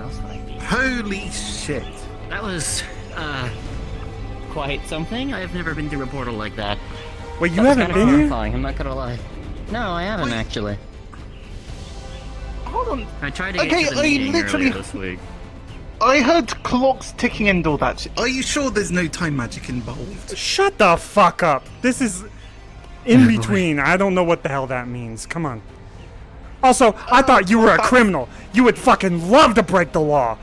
else would I be? Holy shit. That was, quite something. I've never been through a portal like that. Wait, you That was haven't kinda been here? horrifying, I'm not gonna lie. No, I haven't, actually. Hold on. I tried to get Okay, to the I meeting literally- earlier this week. I heard clocks ticking and all that shit. Are you sure there's no time magic involved? Shut the fuck up. This is in between. I don't know what the hell that means. Come on. Also, I thought you were a criminal. You would fucking love to break the law.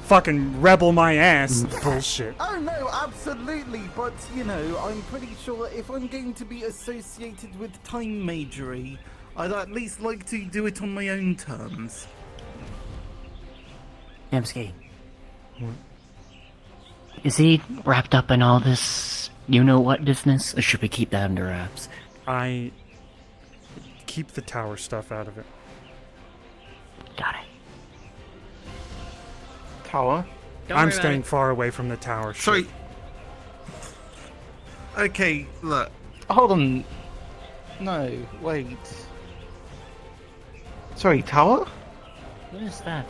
Fucking rebel my ass. Bullshit. Oh no, absolutely, but you know, I'm pretty sure if I'm going to be associated with time majory, I'd at least like to do it on my own terms. Yamski. Is he wrapped up in all this you-know-what business, or should we keep that under wraps? I keep the tower stuff out of it. Got it. Tower? I'm staying far away from the tower. Shit. Sorry. Okay, look. Hold on. No, wait. Sorry, tower? What is that?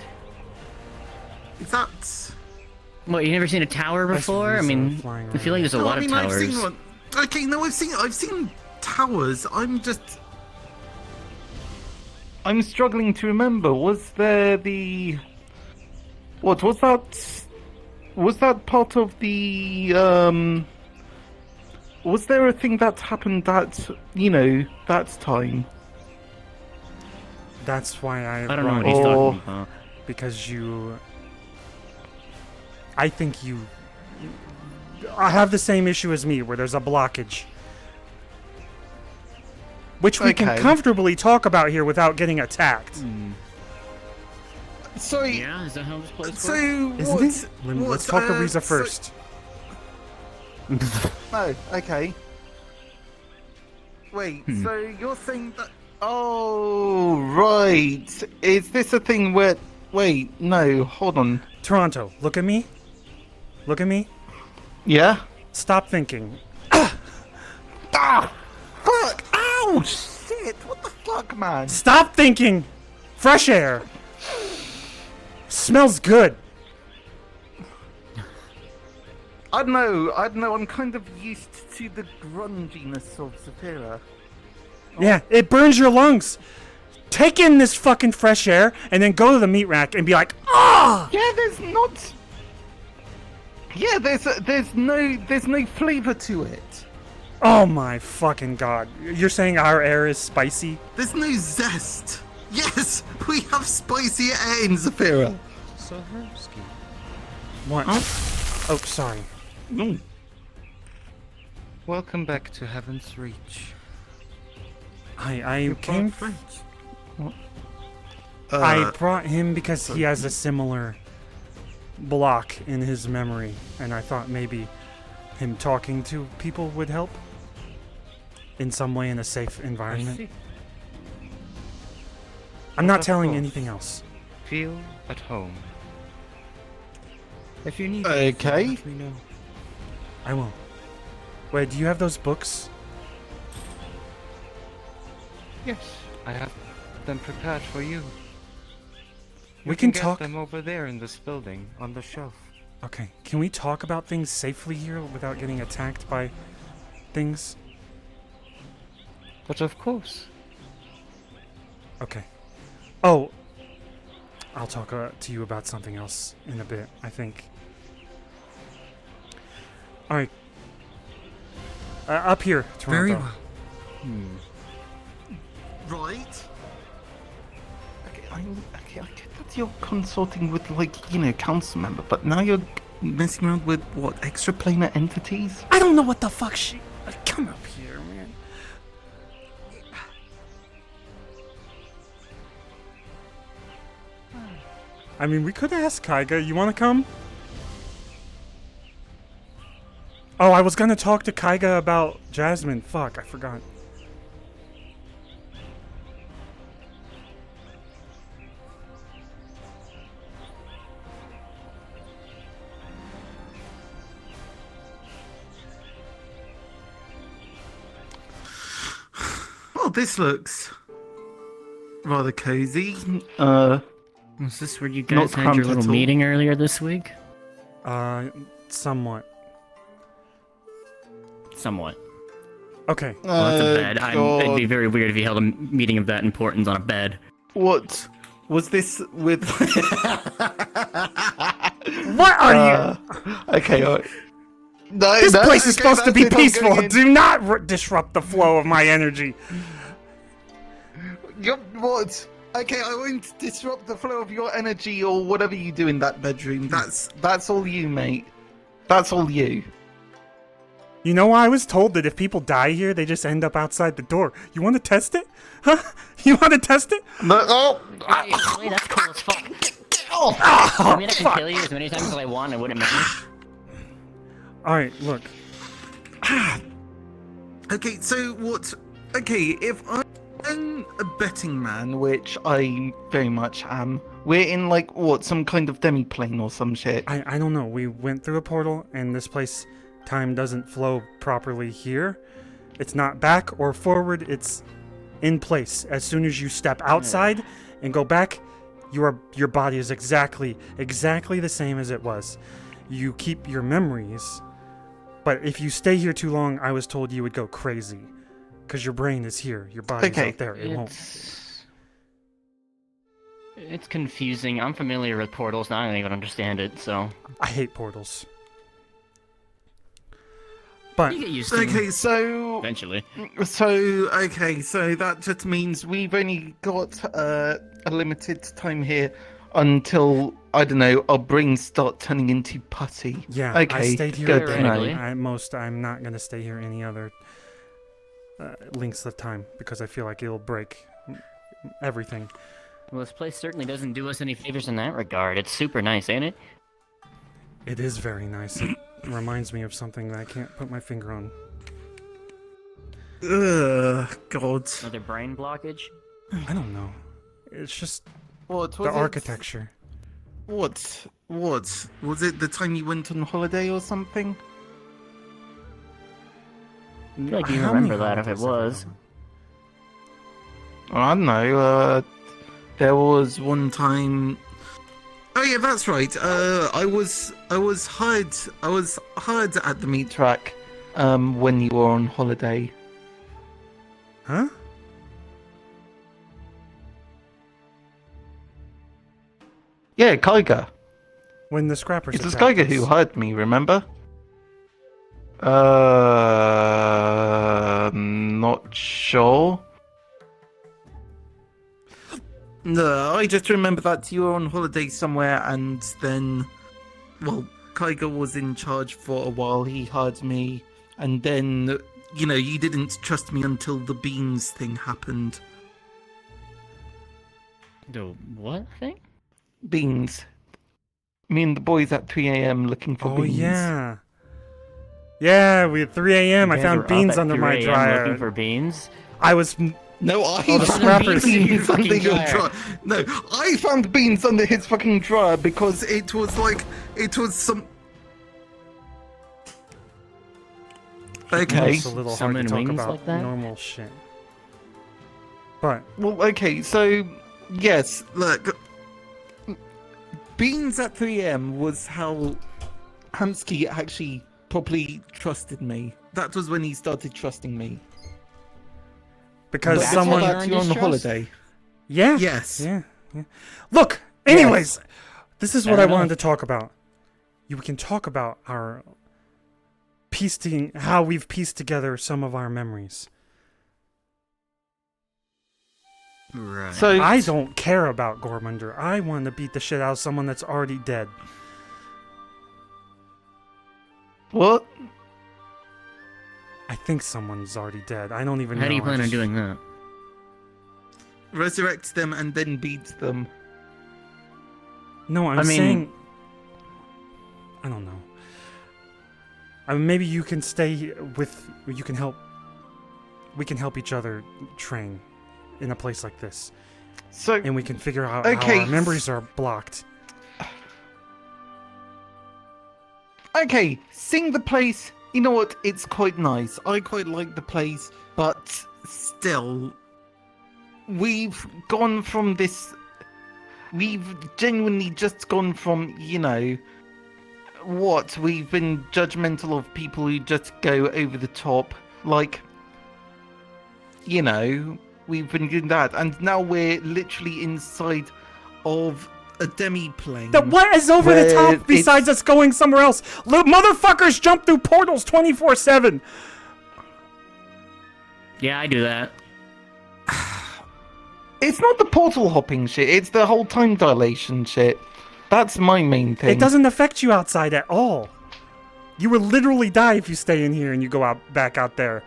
Is that... What, you never seen a tower That's before? I Lisa mean, flying I feel like there's a No, lot I mean, of I've towers. seen one. Okay, no, I've seen towers. I'm struggling to remember. Was there the... What was that? Was that part of the Was there a thing that happened that that time? That's why I I don't know brought what he's you, talking about. because you. I think you. I have the same issue as me, where there's a blockage, which we can Okay. comfortably talk about here without getting attacked. Sorry. Yeah, is that how this place works? So Isn't it? Let's talk to Riza first. Oh, okay. Wait, so you're saying that... Oh, right. Is this a thing where... Wait, no, hold on. Toronto, look at me. Look at me. Yeah? Stop thinking. Ah! Fuck! Ow! Shit! What the fuck, man? Stop thinking. Fresh air. Smells good. I don't know, I'm kind of used to the grunginess of Zafira. Yeah, it burns your lungs. Take in this fucking fresh air and then go to the meat rack and be like, ah! Yeah, there's not... Yeah, there's no flavour to it. Oh my fucking god. You're saying our air is spicy? There's no zest. Yes, we have spicy air in Zafira. What? Oh, sorry. Welcome back to Heaven's Reach. I came... I brought him because he has a similar block in his memory, and I thought maybe him talking to people would help in some way in a safe environment. I'm not Of telling course. anything else. Feel at home. If you need Okay. anything, let me know. I will. Wait, do you have those books? Yes, I have them prepared for you. We You can get talk. them over there in this building on the shelf. Okay, can we talk about things safely here without getting attacked by things? But of course. Okay. Oh, I'll talk to you about something else in a bit, I think. Alright. Up here, Toronto. Very well. Right. Okay, I get that you're consulting with, council member, but now you're messing around with, what, extraplanar entities? I don't know what the fuck she... Come up here, man. I mean, we could ask Kaiga. You want to come? Oh, I was gonna talk to Kaiga about Jasmine. Fuck, I forgot. Well, this looks rather cozy. Was this where you Not guys had your cramped little at all. meeting earlier this week? Somewhat. Somewhat. Okay. Well, that's a bed. It'd be God. very weird if you held a meeting of that importance on a bed. What? Was this with... What are you? Okay, alright. No, This no, place is okay, supposed to that's be it, I'm peaceful. going in. Do not disrupt the flow of my energy. What? Okay, I won't disrupt the flow of your energy or whatever you do in that bedroom. That's all you, mate. That's all you. You know, I was told that if people die here, they just end up outside the door. You want to test it? Huh? You want to test it? No, oh, Wait, that's cool as fuck. oh. I mean, I can kill you as many times as I want, it wouldn't matter. Alright, look. Okay, so what? Okay, if I'm a betting man, which I very much am, we're in like what, some kind of demi-plane or some shit. I don't know. We went through a portal, and this place, time doesn't flow properly here. It's not back or forward, it's in place. As soon as you step outside and go back, your body is exactly the same as it was. You keep your memories, but if you stay here too long, I was told you would go crazy. Because your brain is here, your body's Okay. out there. It won't. It's confusing. I'm familiar with portals, now I don't even understand it, so... I hate portals. But You get used to them Okay, so eventually. okay, so that just means we've only got a limited time here until, I don't know, our brains start turning into putty. yeah, I Okay, stayed here. good to know. Theoretically. I'm not gonna stay here any other lengths of time because I feel like it'll break everything. Well, this place certainly doesn't do us any favors in that regard. It's super nice, ain't it? It is very nice. It reminds me of something that I can't put my finger on. Ugh, God. Another brain blockage? I don't know. It's just What the was it? architecture. What? Was it the time you went on holiday or something? I feel like you How many remember that if it holidays have I was. gone? I don't know, there was one time... Oh yeah, that's right, I was hired at the meat rack, when you were on holiday. Huh? Yeah, Kaiga. When the scrappers It was attacked Kaiga who us. hired me, remember? Not sure. No, I just remember that you were on holiday somewhere and then, well, Kaiga was in charge for a while, he hired me, and then, you know, you didn't trust me until the beans thing happened. The what thing? Beans. Me and the boys at 3 a.m. looking for Oh beans. yeah. Yeah, we at 3 a.m. I You guys were found up beans at under my 3 a.m. dryer. looking for beans? I was No, I Oh, the found scrappers. beans Fucking under your dryer. dryer. No, I found beans under his fucking dryer because it was some. Okay. It's a little hard Summon to talk wings about like that? normal shit. But Well, okay, so yes, look. Beans at 3 a.m. was how Hamsky actually properly trusted me. That was when he started trusting me. because But someone, before You're that, in you're on distrust? holiday. yeah, Yes. yeah. Look, anyways, this is what Fair I wanted enough. to talk about. You can talk about our how we've pieced together some of our memories. Right. So I don't care about Gormunder. I want to beat the shit out of someone that's already dead. what? I think someone's already dead. I don't even know. How do you I plan on just- doing that? Resurrect them and then beat them. No, I'm I mean- saying. I don't know. Maybe you can stay with. You can help. We can help each other train in a place like this, So and we can figure out Okay. how our memories are blocked. okay, sing the place. You know what? It's quite nice. I quite like the place, but still, we've gone from this. we've genuinely just gone from, we've been judgmental of people who just go over the top, like, we've been doing that, and now we're literally inside of a demi-plane. What is over the top besides us going somewhere else? Motherfuckers jump through portals 24/7. Yeah, I do that. It's not the portal hopping shit, it's the whole time dilation shit. That's my main thing. It doesn't affect you outside at all. You will literally die if you stay in here and you go back out there.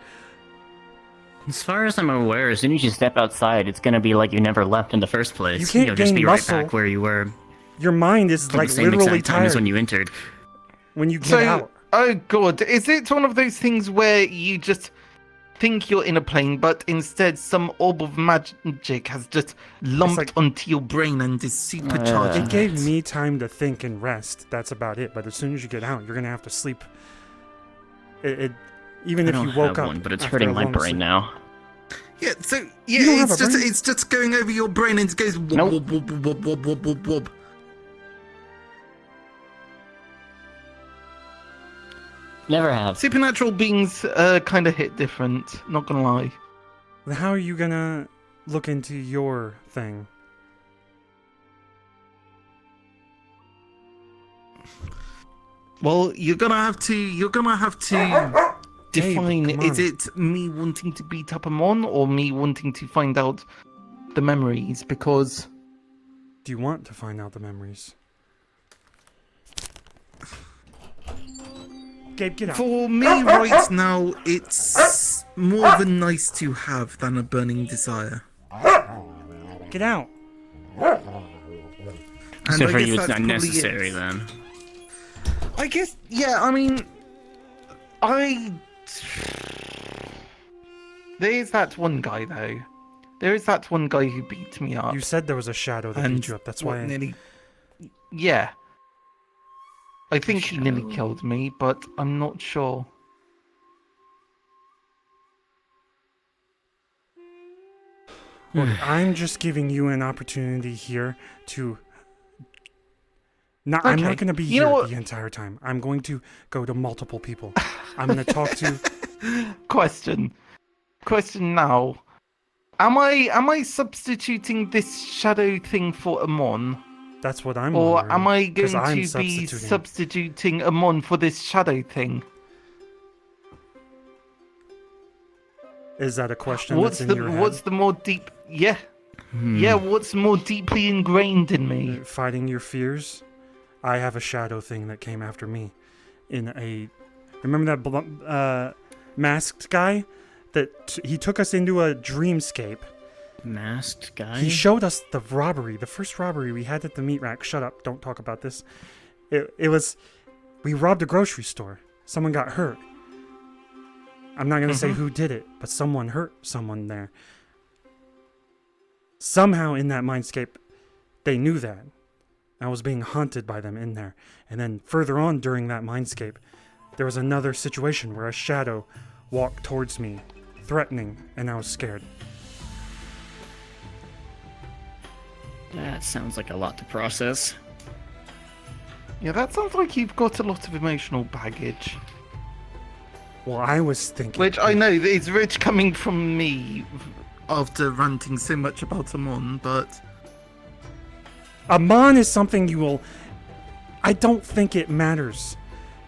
As far as I'm aware, as soon as you step outside, it's gonna be like you never left in the first place. You can't You'll just gain be muscle. right back where you were. Your mind is For like the same literally exact time as tired when you entered. when you get out. Oh god, is it one of those things where you just think you're in a plane, but instead some orb of magic has just lumped onto your brain and is supercharged? It gave me time to think and rest. That's about it. But as soon as you get out, you're gonna have to sleep. Even if you woke up, one, but it's after hurting a my long brain sleep. now. Yeah, so You don't have a brain? it's just going over your brain and it goes wob, Nope. wob, wob, wob, wob, wob, wob, wob. Never have. Supernatural beings kind of hit different, not gonna lie. How are you gonna look into your thing? Well, you're gonna have to define, Gabe, come is on. it me wanting to beat up Amon or me wanting to find out the memories? Because Do you want to find out the memories? Gabe, get out. for me right now, it's more of a nice to have than a burning desire. Get out. And So I for guess you, that's it's not probably necessary it. then. I guess, yeah, I mean, there's that one guy, though. There is that one guy who beat me up. You said there was a shadow that beat you up. That's why. Nearly... Yeah. I think he nearly killed me, but I'm not sure. Look, I'm just giving you an opportunity here to. I'm Okay, not going to be you here know what? the entire time. I'm going to go to multiple people. I'm going to talk to. Question now. Am I substituting this shadow thing for Amon? That's what I'm. Or wondering, am I 'cause going I'm to be substituting. substituting Amon for this shadow thing? Is that a question What's that's in your head? the more deep? Yeah, yeah. What's more deeply ingrained in me? Fighting your fears? I have a shadow thing that came after me. Remember that masked guy? He took us into a dreamscape. Masked guy? He showed us the robbery, the first robbery we had at the meat rack. Shut up, don't talk about this. It was, we robbed a grocery store. Someone got hurt. I'm not going to say who did it, but someone hurt someone there. Somehow in that mindscape, they knew that. I was being haunted by them in there. And then further on during that mindscape, there was another situation where a shadow walked towards me, threatening, and I was scared. That sounds like a lot to process. Yeah, that sounds like you've got a lot of emotional baggage. Well, I was thinking... Which I know is rich coming from me after ranting so much about Amon, but... Amon is something you will... I don't think it matters.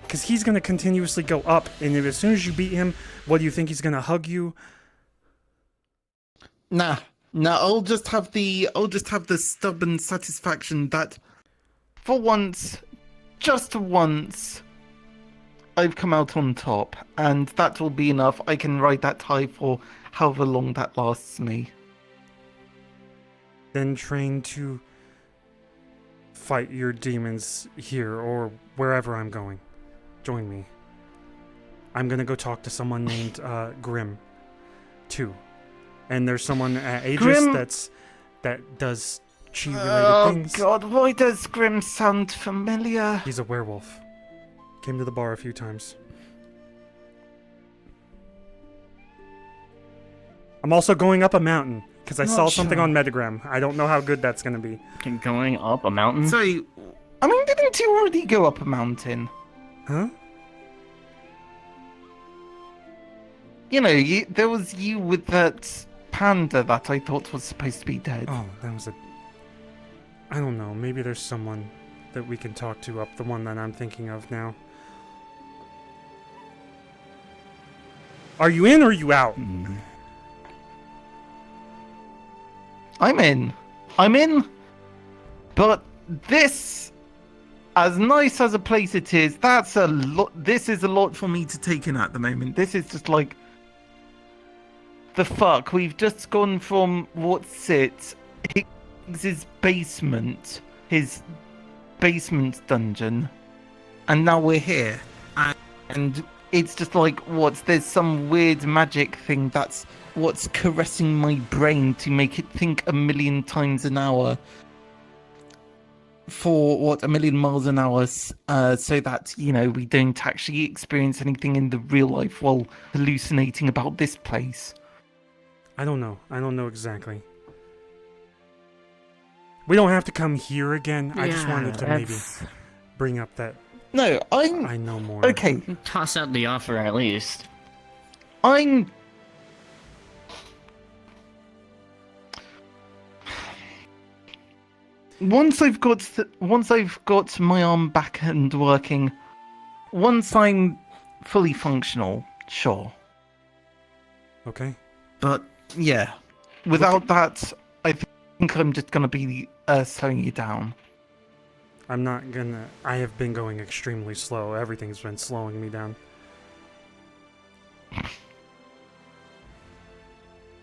Because he's going to continuously go up, and if as soon as you beat him, what do you think he's going to hug you? Nah, I'll just have the stubborn satisfaction that for once, just once, I've come out on top, and that will be enough. I can ride that high for however long that lasts me. Then train to fight your demons here or wherever I'm going. Join me. I'm gonna go talk to someone named Grim, too. And there's someone at Aegis Grim? that does chi-related things. Oh god, why does Grim sound familiar? He's a werewolf. Came to the bar a few times. I'm also going up a mountain. Because I Not saw something sure. on Metagram. I don't know how good that's gonna be. Going up a mountain? Sorry, I mean, didn't you already go up a mountain? Huh? You know, there was you with that panda that I thought was supposed to be dead. Oh, that was a... I don't know. Maybe there's someone that we can talk to up the one that I'm thinking of now. Are you in or are you out? I'm in. I'm in. But this, as nice as a place it is, that's a lot. This is a lot for me to take in at the moment. This is just like, the fuck. We've just gone from what's it, Higgs's basement, his basement dungeon, and now we're here, and it's just like, there's some weird magic thing that's what's caressing my brain to make it think a million times an hour for a million miles an hour, so that, you know, we don't actually experience anything in the real life while hallucinating about this place. I don't know. I don't know exactly. We don't have to come here again. I just wanted to maybe bring up that No, I know more. okay. Toss out the offer at least. I'm once I've got my arm back and working, once I'm fully functional, sure. Okay. But yeah, without that, I think I'm just gonna be slowing you down. I'm not gonna... I have been going extremely slow. Everything's been slowing me down.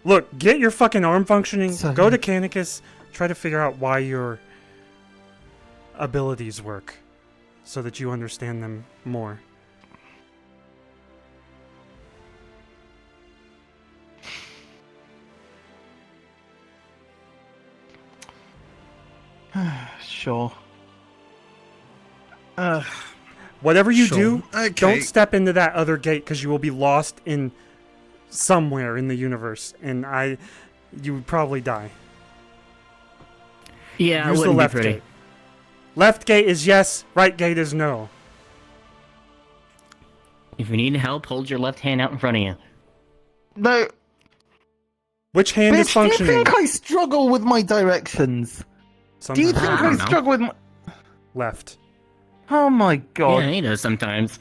Look, get your fucking arm functioning. Sorry. Go to Canicus. Try to figure out why your abilities work, so that you understand them more. Sure. Whatever you Sure. do, Okay. don't step into that other gate, because you will be lost in somewhere in the universe, and you would probably die. Yeah, it Use the wouldn't be left pretty. gate. Left gate is yes, right gate is no. If you need help, hold your left hand out in front of you. No, Which hand is bitch, do you functioning? think I struggle with my directions? Do you Sometimes think I I don't know. struggle with my... left. Oh my god. Yeah, he does sometimes.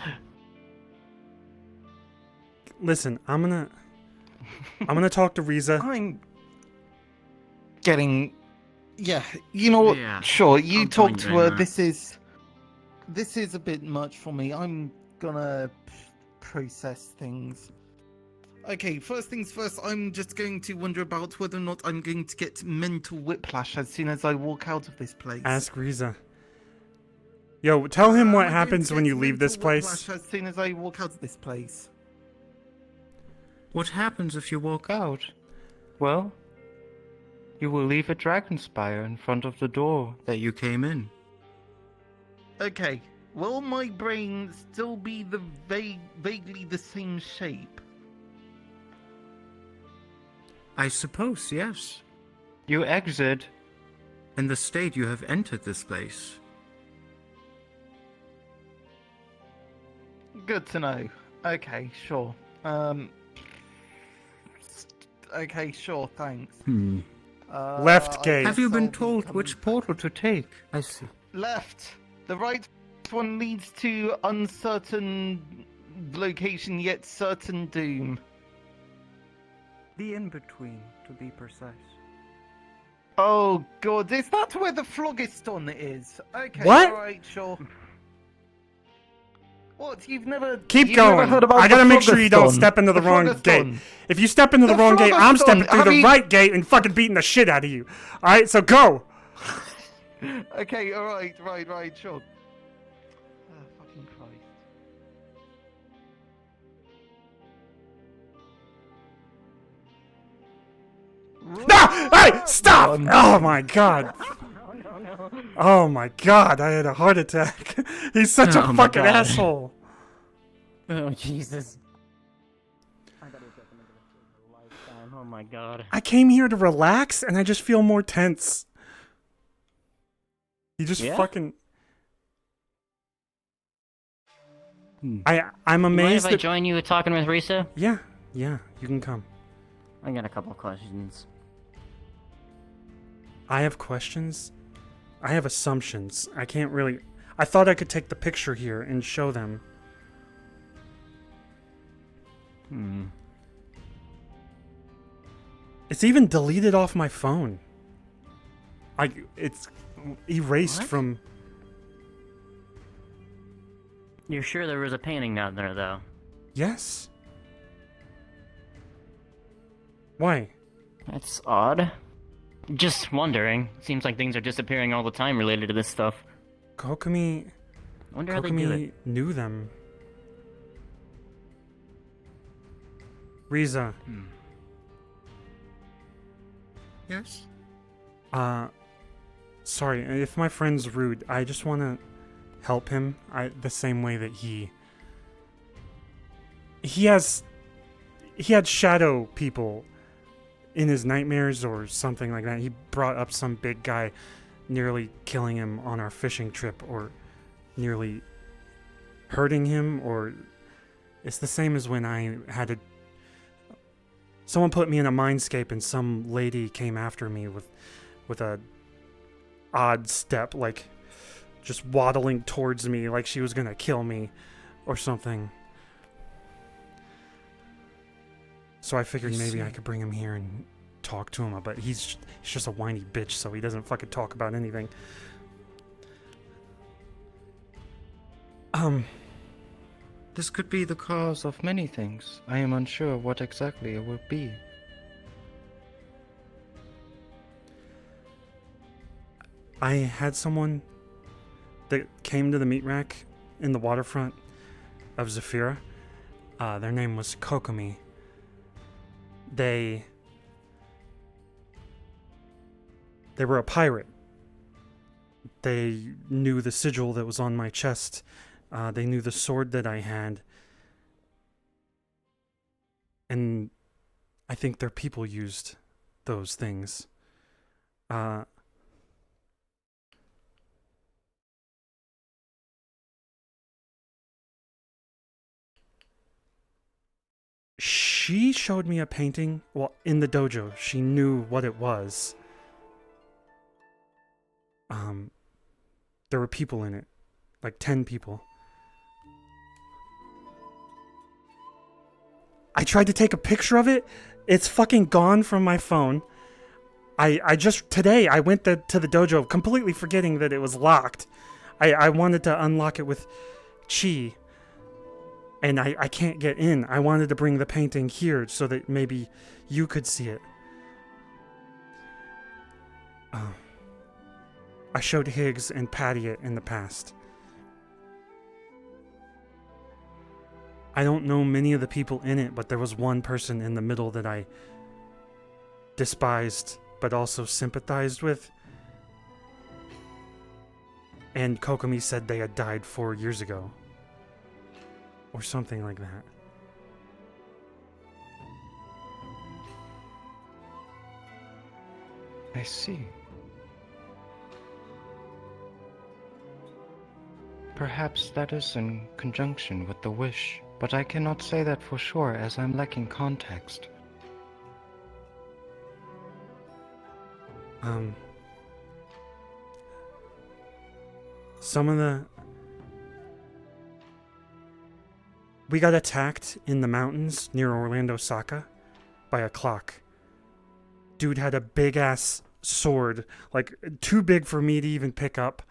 Listen, I'm gonna talk to Riza. I'm getting... Yeah, you know what? Yeah, Sure, you I'm talk fine to doing her. that. This is a bit much for me. I'm gonna process things. Okay, first things first, I'm just going to wonder about whether or not I'm going to get mental whiplash as soon as I walk out of this place. Ask Riza. Yo, tell him Am what I going happens to when get you leave this mental place. whiplash as soon as I walk out of this place? What happens if you walk out? Well, you will leave a dragon spire in front of the door that you came in. Okay, will my brain still be the vaguely the same shape? I suppose, yes. You exit in the state you have entered this place. Good to know. Okay, sure. Okay, sure, thanks. Left I gate. Have you guess I'll been be told coming- which portal to take? I see. Left. The right one leads to uncertain location, yet certain doom. The in-between, to be precise. Oh god, is that where the phlogiston is? Okay, What? alright, sure. What, you've never... Keep you've never going. heard about I the gotta make sure you don't phlogiston? step into the wrong phlogiston. gate. If you step into the The wrong gate, I'm phlogiston. stepping through Have the you- right gate and fucking beating the shit out of you. Alright, so go! Okay, alright, right, sure. Fucking Christ. No! Hey! Stop! Run. Oh my god. Oh my god, I had a heart attack. He's such Oh a my fucking God. asshole. Oh, Jesus. I gotta get another lifetime. Oh my god. I came here to relax, and I just feel more tense. You just Yeah? fucking... Hmm. I'm Mind amazed if I that... join you talking with Risa? Yeah, you can come. I got a couple of questions. I have questions. I have assumptions. I can't really... I thought I could take the picture here and show them. Hmm. It's even deleted off my phone. It's erased What? from... You're sure there was a painting down there, though? Yes. Why? That's odd. Just wondering. Seems like things are disappearing all the time related to this stuff. Kokomi... I wonder how they do it. Kokomi knew them. Riza, Yes? sorry, if my friend's rude, I just want to help him the same way that he had shadow people in his nightmares or something like that. He brought up some big guy nearly killing him on our fishing trip, or nearly hurting him, or it's the same as when I had to... Someone put me in a mindscape and some lady came after me with a odd step, like just waddling towards me like she was gonna kill me or something. So I figured maybe I could bring him here and talk to him, but he's just a whiny bitch, so he doesn't fucking talk about anything. This could be the cause of many things. I am unsure what exactly it will be. I had someone that came to the meat rack in the waterfront of Zafira. Their name was Kokomi. They were a pirate. They knew the sigil that was on my chest. They knew the sword that I had. And I think their people used those things. She showed me a painting. Well, in the dojo, she knew what it was. There were people in it. Like 10 people. I tried to take a picture of it. It's fucking gone from my phone. I just... Today, I went to the dojo completely forgetting that it was locked. I wanted to unlock it with Chi. And I can't get in. I wanted to bring the painting here so that maybe you could see it. I showed Higgs and Patty it in the past. I don't know many of the people in it, but there was one person in the middle that I despised, but also sympathized with. And Kokomi said they had died 4 years ago. Or something like that. I see. Perhaps that is in conjunction with the wish, but I cannot say that for sure as I'm lacking context. Some of the... We got attacked in the mountains near Orlando Saka by a clock. Dude had a big-ass sword, like too big for me to even pick up.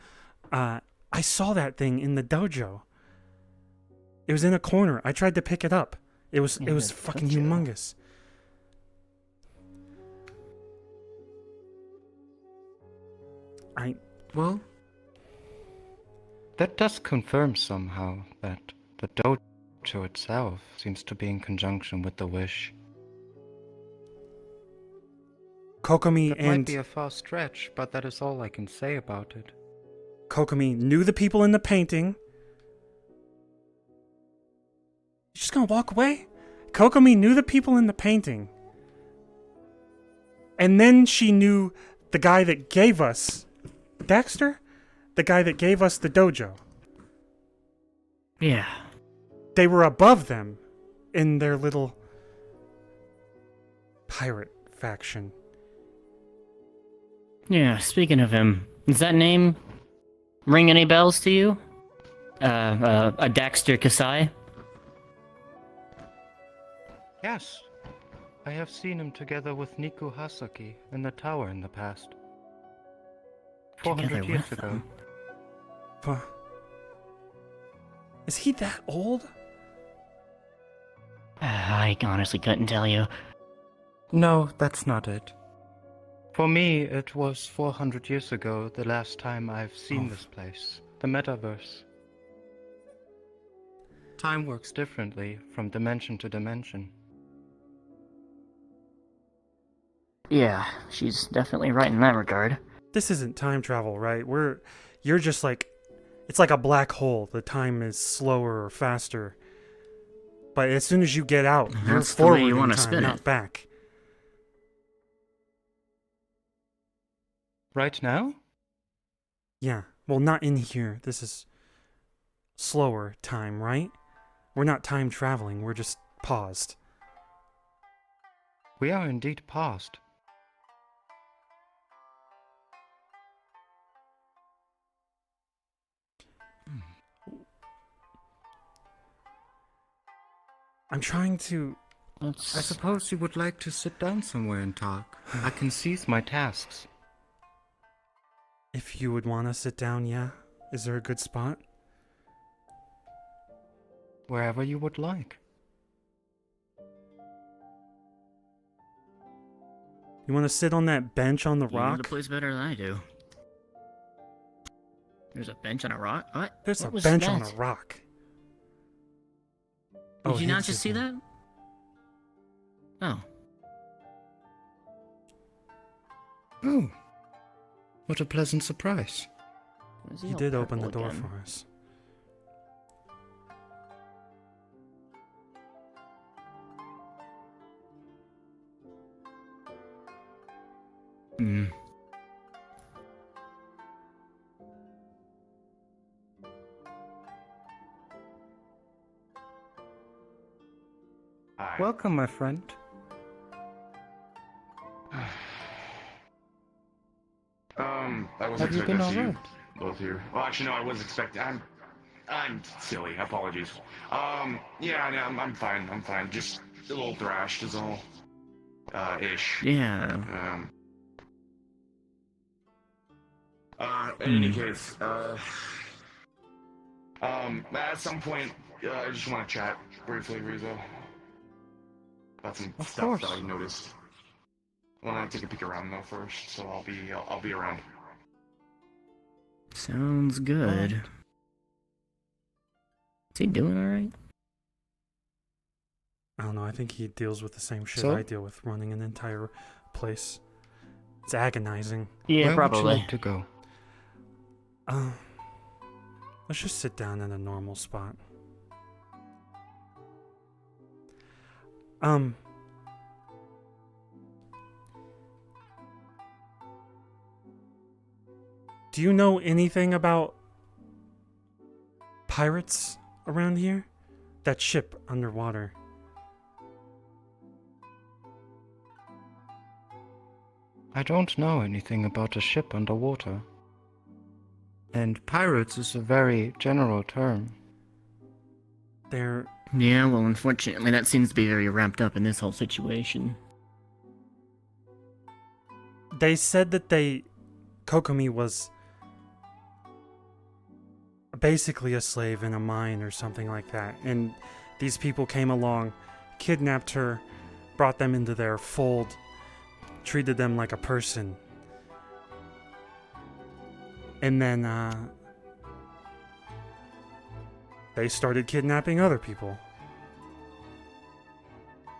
I saw that thing in the dojo. It was in a corner. I tried to pick it up. It was fucking humongous. Well, that does confirm somehow that the dojo itself seems to be in conjunction with the wish. Kokomi That might be a far stretch, but that is all I can say about it. Kokomi knew the people in the painting. You just gonna walk away? Kokomi knew the people in the painting. And then she knew the guy that gave us... Dexter? The guy that gave us the dojo. Yeah. They were above them in their little pirate faction. Yeah, speaking of him, does that name ring any bells to you? A Dexter Kasai? Yes, I have seen him together with Niku Hasaki in the tower in the past. 400 Together years with ago. them? Huh. Is he that old? I honestly couldn't tell you. No, that's not it. For me, it was 400 years ago the last time I've seen this place, the metaverse. Time works differently from dimension to dimension. Yeah, she's definitely right in that regard. This isn't time travel, right? You're just like... It's like a black hole. The time is slower or faster. But as soon as you get out, you're That's the way forward you in wanna time, spin not it. back. Right now? Yeah. Well, not in here. This is slower time, right? We're not time traveling. We're just paused. We are indeed paused. I'm trying to... I suppose you would like to sit down somewhere and talk. I can cease my tasks. If you would want to sit down, yeah. Is there a good spot? Wherever you would like. You want to sit on that bench on the You know rock? the place better than I do. There's a bench on a rock? What? There's What a was bench that? on a rock. Did you he not just see that? Oh. Oh, what a pleasant surprise. Why is He all did open the purple door again? for us. Hmm. Hi. Welcome, my friend. I wasn't Have you expecting been to see you alright? both here. Well, actually, no, I was expecting. I'm silly. Apologies. Yeah, no, I'm fine. I'm fine. Just a little thrashed is all. Ish. Yeah. In any case, at some point, I just want to chat briefly, Rizzo. About some Of stuff course. that I noticed. I want to take a peek around though first, so I'll be around. Sounds good. Alright. Is he doing alright? I don't know, I think he deals with the same shit So? I deal with running an entire place. It's agonizing. Yeah, Where probably. would you like to go? Let's just sit down in a normal spot. Do you know anything about pirates around here? That ship underwater. I don't know anything about a ship underwater. And pirates is a very general term. They're... Yeah, well, unfortunately, that seems to be very wrapped up in this whole situation. They said that Kokomi was basically a slave in a mine or something like that. And these people came along, kidnapped her, brought them into their fold, treated them like a person. And then, they started kidnapping other people.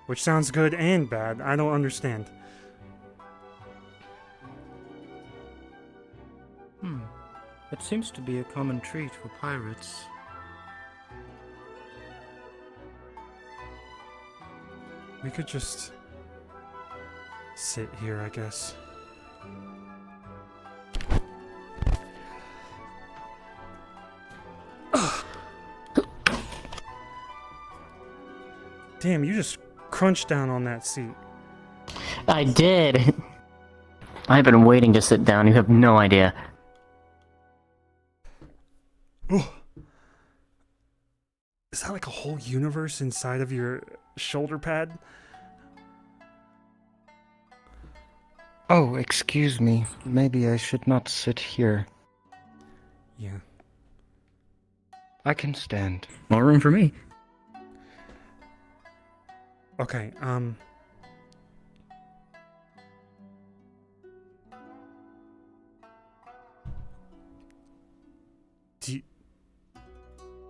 Which sounds good and bad. I don't understand. It seems to be a common trait for pirates. We could just sit here, I guess. Damn, you just crunched down on that seat. I did. I've been waiting to sit down. You have no idea. Ooh. Is that like a whole universe inside of your shoulder pad? Oh, excuse me. Maybe I should not sit here. Yeah. I can stand. More room for me. Okay,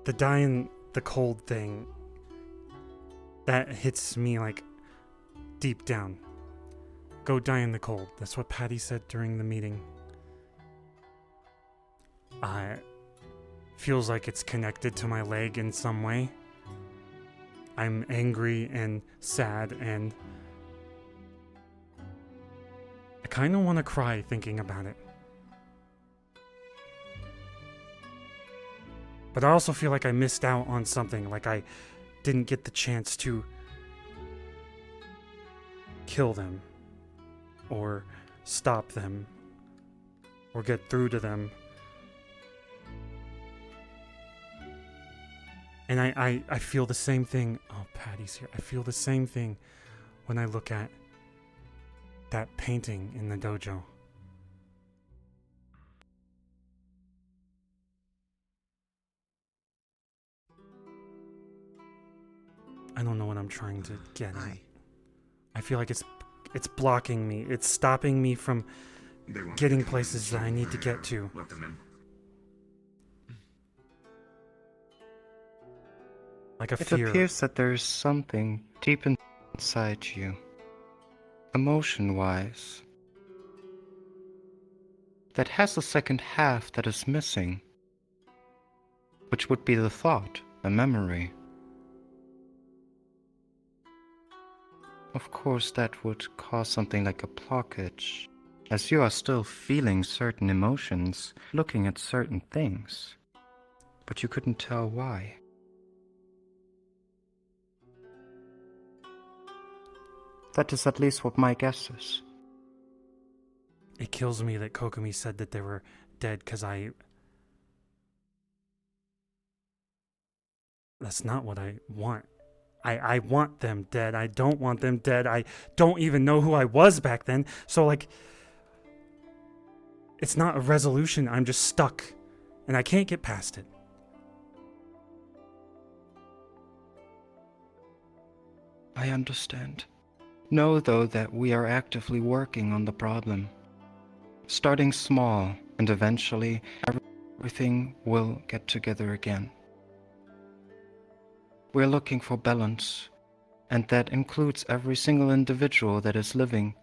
the die in the cold thing, that hits me like deep down. Go die in the cold. That's what Patty said during the meeting. Feels like it's connected to my leg in some way. I'm angry and sad, and I kind of want to cry thinking about it. But I also feel like I missed out on something, like I didn't get the chance to kill them, or stop them, or get through to them. And I feel the same thing. Oh, Patty's here. I feel the same thing when I look at that painting in the dojo. I don't know what I'm trying to get at. I feel like it's blocking me. It's stopping me from getting places that I need to get to. Let them in. Like a It fear. appears that there is something deep inside you, emotion-wise, that has a second half that is missing, which would be the thought, the memory. Of course, that would cause something like a blockage, as you are still feeling certain emotions, looking at certain things, but you couldn't tell why. That is at least what my guess is. It kills me that Kokomi said that they were dead because that's not what I want. I want them dead. I don't want them dead. I don't even know who I was back then. So, like, it's not a resolution. I'm just stuck. And I can't get past it. I understand. Know, though, that we are actively working on the problem. Starting small, and eventually everything will get together again. We're looking for balance, and that includes every single individual that is living.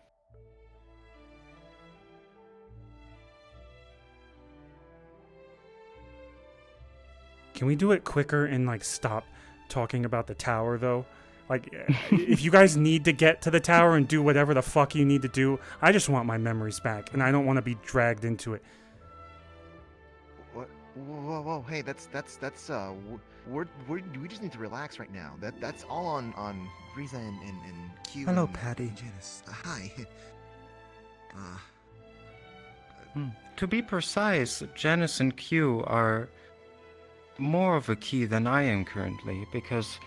Can we do it quicker and, like, stop talking about the tower, though? Like, if you guys need to get to the tower and do whatever the fuck you need to do, I just want my memories back, and I don't want to be dragged into it. What? Whoa! Hey, we just need to relax right now. That's all on Riza and Q. Hello, and Patty. Janice. Hi. To be precise, Janice and Q are more of a key than I am currently, because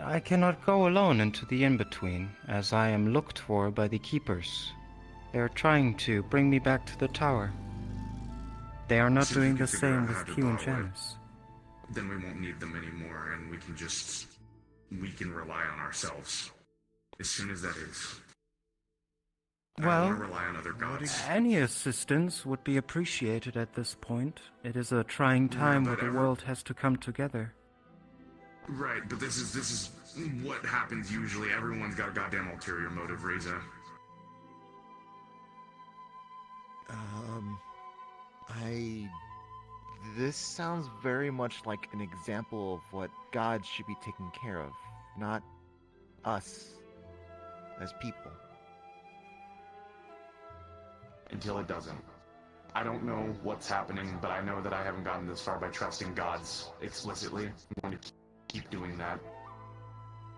I cannot go alone into the in-between, as I am looked for by the keepers. They are trying to bring me back to the tower. They are not See if we doing can the figure same out how with to Q and bottle it. Janice. Then we won't need them anymore, and we can rely on ourselves. As soon as that is. I don't Well, want to rely on other gods. any assistance would be appreciated at this point. It is a trying time where the world has to come together. Right, but this is what happens usually. Everyone's got a goddamn ulterior motive, Reza. This sounds very much like an example of what God should be taking care of, not us as people. until it doesn't. I don't know what's happening, but I know that I haven't gotten this far by trusting gods explicitly. I'm going to keep doing that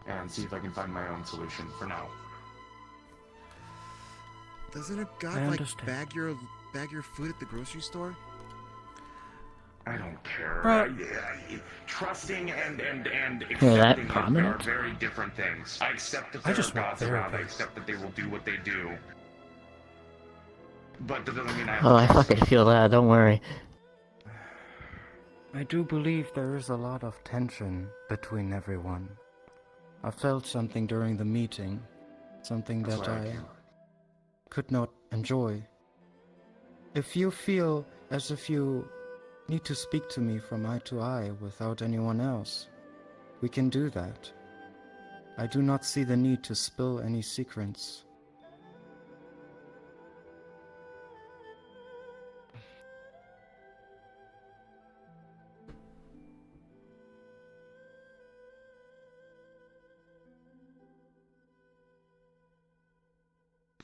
and see if I can find my own solution for now. Doesn't a I god like understand. bag your food at the grocery store? I don't care. Bro. Trusting and accepting that are prominent? very different things. I accept that I there just are want gods around. I therapy. accept that they will do what they do. But that doesn't mean I have Oh, I to trust fucking them. feel that, don't worry. I do believe there is a lot of tension between everyone. I felt something during the meeting, something That's that why I I came. could not enjoy. If you feel as if you need to speak to me from eye to eye without anyone else, we can do that. I do not see the need to spill any secrets.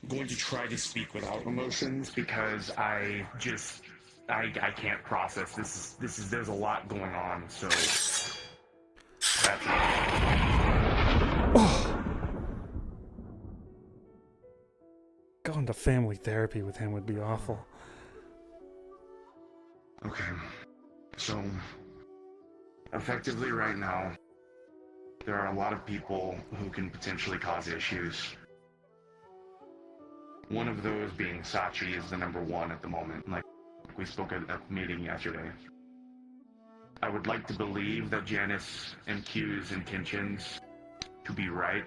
I'm going to try to speak without emotions because I can't process this is there's a lot going on, so that's Going to family therapy with him would be awful. okay. So effectively right now there are a lot of people who can potentially cause issues. One of those being Sachi is the number one at the moment, like we spoke at the meeting yesterday. I would like to believe that Janice and Q's intentions to be right,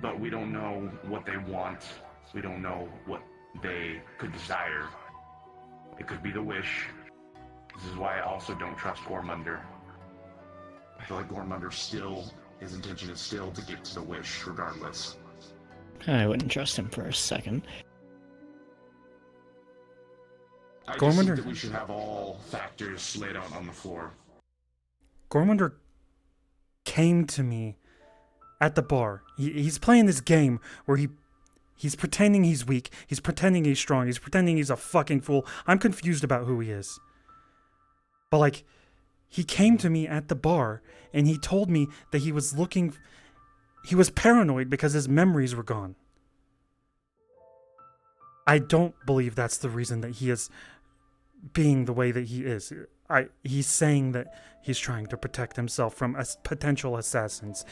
but we don't know what they want. We don't know what they could desire. It could be the wish. This is why I also don't trust Gormunder. I feel like Gormunder his intention is still to get to the wish, regardless. I wouldn't trust him for a second. I just Gormunder- think that we should have all factors laid out on the floor. Gormunder came to me at the bar. He's playing this game where he's pretending he's weak. He's pretending he's strong. He's pretending he's a fucking fool. I'm confused about who he is. But like, he came to me at the bar and he told me that he was paranoid because his memories were gone. I don't believe that's the reason that he is being the way that he is. He's saying that he's trying to protect himself from potential assassins,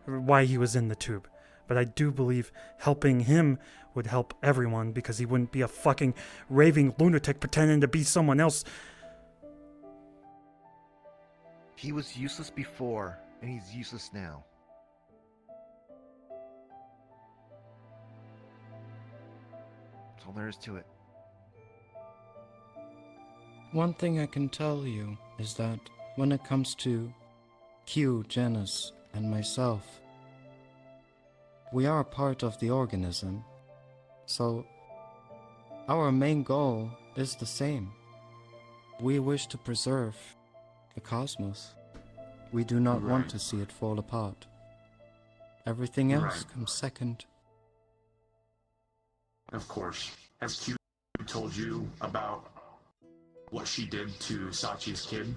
why he was in the tube. But I do believe helping him would help everyone because he wouldn't be a fucking raving lunatic pretending to be someone else. He was useless before, and he's useless now. That's all there is to it. One thing I can tell you is that when it comes to Q, Janice, and myself, we are part of the organism, so our main goal is the same. We wish to preserve the cosmos. We do not want Right. to see it fall apart. Everything else Right. comes second. Of course. Has Q told you about what she did to Sachi's kid?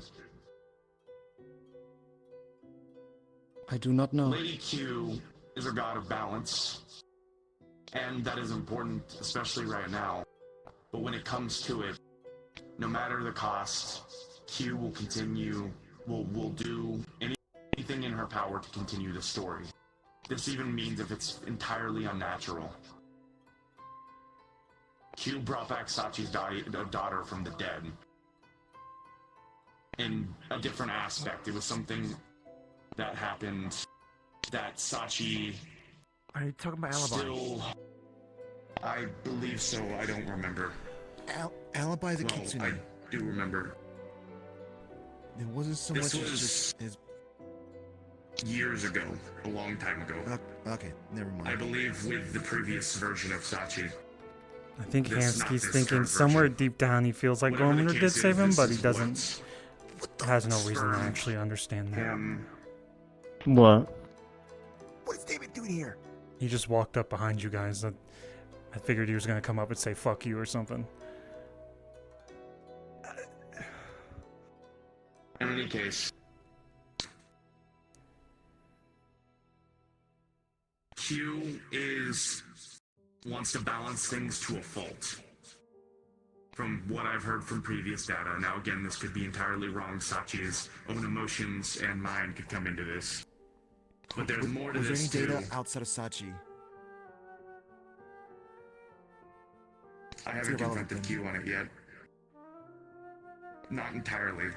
I do not know. Lady Q is a god of balance, and that is important, especially right now. But when it comes to it, no matter the cost, Q will continue, will do anything in her power to continue the story. This even means if it's entirely unnatural. Q brought back Sachi's daughter from the dead. In a different aspect, it was something that happened that Sachi Are you talking about alibi? still... I believe so, I don't remember. Alibi the Well, Kitsune. I do remember. It wasn't so This much as was- just his. Years ago, a long time ago. Okay, never mind. I believe with the previous version of Sachi. I think This- not Hansky's this thinking current somewhere version. deep down he feels like Whatever the Gormunder did case is, save him, this but he is doesn't, has no reason to spurned actually understand that. What? What is David doing here? He just walked up behind you guys. I figured he was gonna come up and say fuck you or something. In any case, Q wants to balance things to a fault. From what I've heard from previous data, now again, this could be entirely wrong. Sachi's own emotions and mine could come into this. But there's more to Was there this any too. data outside of Sachi? I haven't irrelevant confronted then. Q on it yet. Not entirely.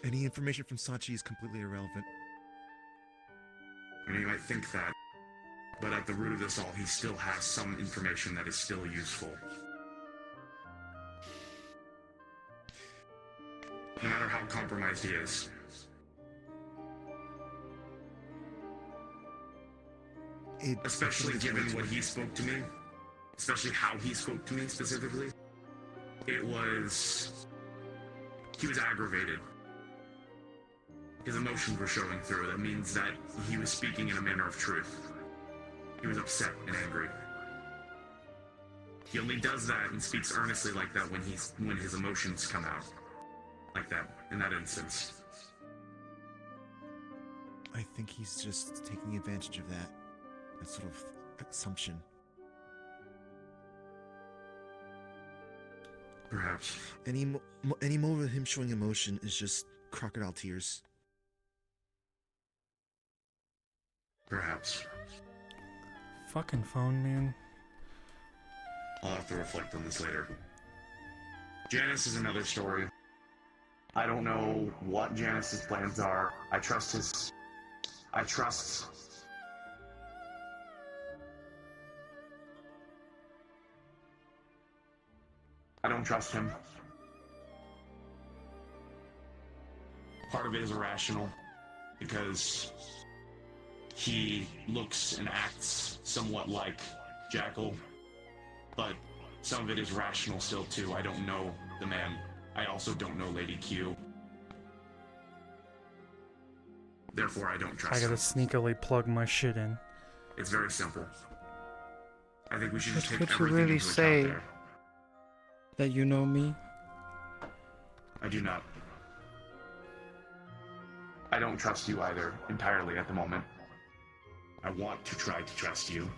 Any information from Sachi is completely irrelevant. I mean, you might think that, but at the root of this all, he still has some information that is still useful. No matter how compromised he is. Especially given what he spoke to me, especially how he spoke to me specifically, he was aggravated. His emotions were showing through. That means that he was speaking in a manner of truth. He was upset and angry. He only does that and speaks earnestly like that when his emotions come out. Like that, in that instance. I think he's just taking advantage of that sort of assumption. Perhaps. Any moment of him showing emotion is just crocodile tears. Perhaps. Fucking phone, man. I'll have to reflect on this later. Janice is another story. I don't know what Janice's plans are. I don't trust him. Part of it is irrational, because he looks and acts somewhat like Jackal, but some of it is rational still too. I don't know the man. I also don't know Lady Q. Therefore, I don't trust I gotta him. sneakily plug my shit in. It's very simple. I think we should just But take could you everything really into say account there. that you know me? I do not. I don't trust you either, entirely at the moment. I want to try to trust you.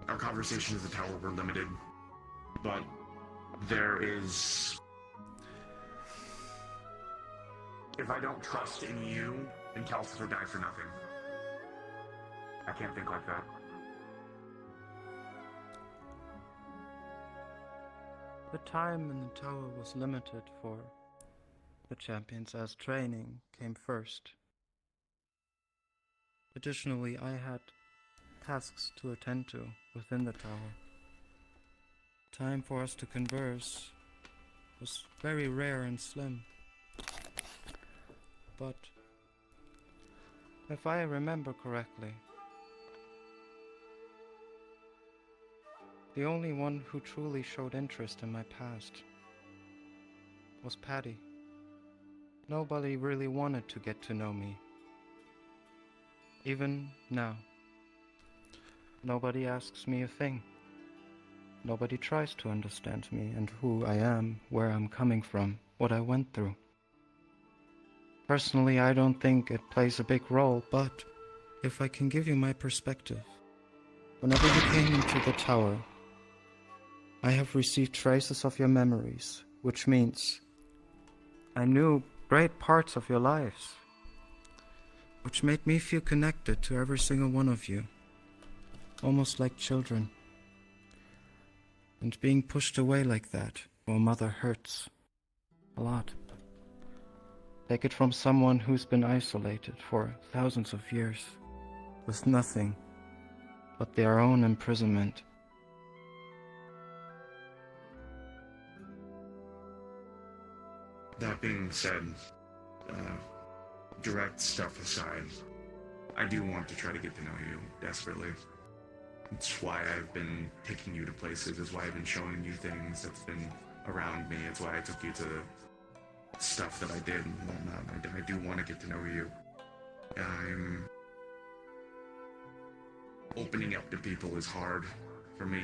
Our conversations at the tower were limited, but there is... If I don't trust in you, then Calcifer died for nothing. I can't think like that. The time in the tower was limited for the champions, as training came first. Additionally, I had tasks to attend to within the tower. Time for us to converse was very rare and slim. But if I remember correctly, the only one who truly showed interest in my past was Patty. Nobody really wanted to get to know me. Even now. Nobody asks me a thing. Nobody tries to understand me and who I am, where I'm coming from, what I went through. Personally, I don't think it plays a big role, but if I can give you my perspective, whenever you came into the tower, I have received traces of your memories, which means I knew great parts of your lives, which made me feel connected to every single one of you, almost like children. And being pushed away like that from a mother hurts a lot. Take it from someone who's been isolated for thousands of years, with nothing but their own imprisonment. That being said, direct stuff aside, I do want to try to get to know you desperately. It's why I've been taking you to places, it's why I've been showing you things that's been around me, it's why I took you to stuff that I did and whatnot. I do want to get to know you. I'm opening up to people is hard for me.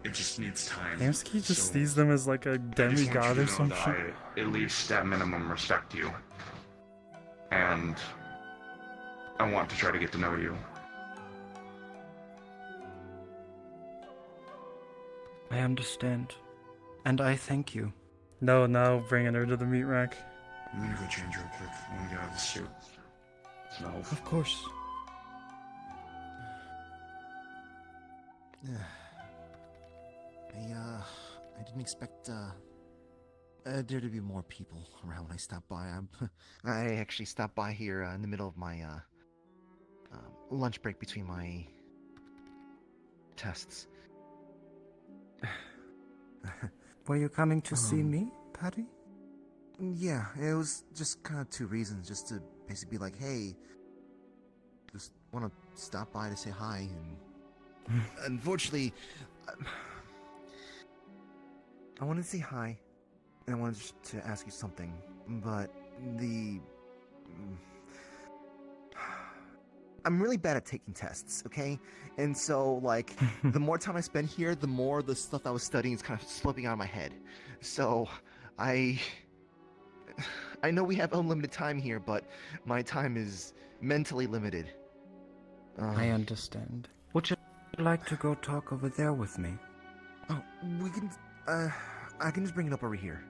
It just needs time. Hamsky just So, sees them as like a I just want demigod you or to know some that shit. I, at least at minimum, respect you. And I want to try to get to know you. I understand. And I thank you. No, bringing her to the meat rack. I'm gonna go change real quick. I'm gonna get out of this suit. Smells. Of course. I didn't expect there to be more people around when I stopped by. I actually stopped by here in the middle of my lunch break between my tests. Were you coming to see me, Patty? Yeah, it was just kind of two reasons. Just to basically be like, hey, just want to stop by to say hi. And unfortunately, I wanted to say hi. And I wanted to ask you something. But I'm really bad at taking tests, okay? And so, like, the more time I spend here, the more the stuff I was studying is kind of slipping out of my head. So, I know we have unlimited time here, but my time is mentally limited. I understand. Would you like to go talk over there with me? Oh, we can, I can just bring it up over here.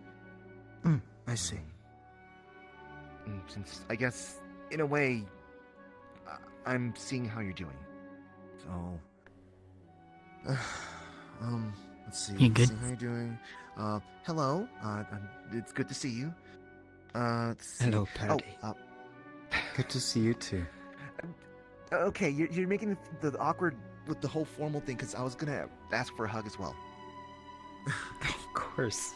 I see. Since, I guess, in a way, I'm seeing how you're doing. So, let's see. You good? See how you're doing. Hello. It's good to see you. Let's see. Hello, Patty. Oh, Good to see you too. okay, you're making the awkward with the whole formal thing because I was gonna ask for a hug as well. Of course.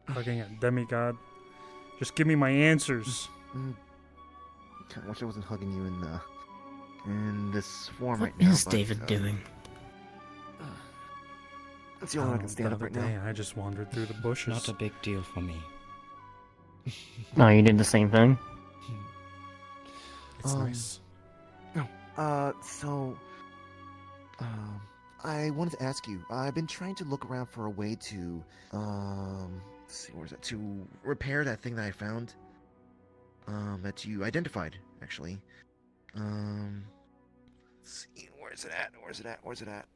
Fucking a demigod. Just give me my answers. I wish I wasn't hugging you in this form What right now. is but, David doing? That's the only one I can stand the up other right now. day, I just wandered through the bushes. Not a big deal for me. Oh, you did the same thing? It's nice. I wanted to ask you. I've been trying to look around for a way to, let's see, where's that? To repair that thing that I found. That you identified, actually. Let's see, where's it at? Where's it at?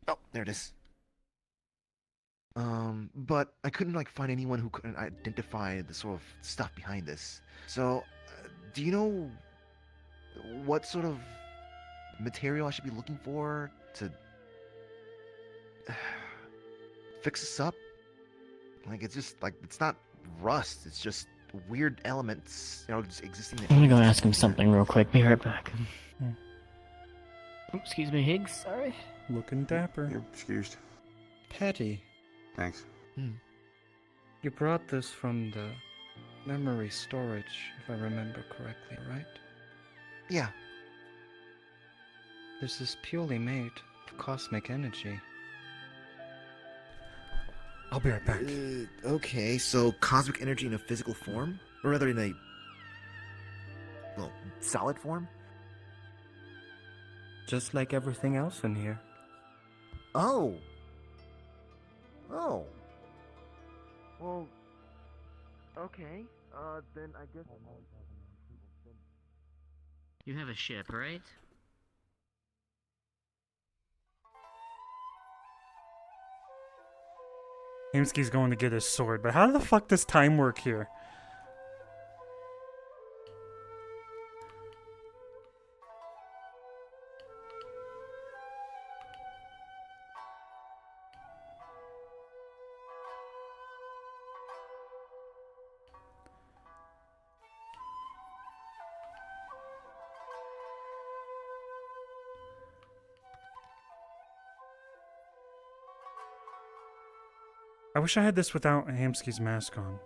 Oh, there it is. But I couldn't find anyone who could identify the sort of stuff behind this. So, do you know what sort of material I should be looking for to fix this up? It's just it's not rust. It's just weird elements, just existing. I'm gonna go ask him something real quick. Be right back. Oh, excuse me, Higgs. Sorry. Looking dapper. You're excused. Patty, Thanks. you brought this from the memory storage, if I remember correctly, right? Yeah. This is purely made of cosmic energy. I'll be right back. Okay, so cosmic energy in a physical form? Or rather in a, solid form? Just like everything else in here. Oh. Oh. Well, okay. Then I guess... You have a ship, right? Hamsky's going to get his sword, but how the fuck does time work here? I wish I had this without Hamsky's mask on.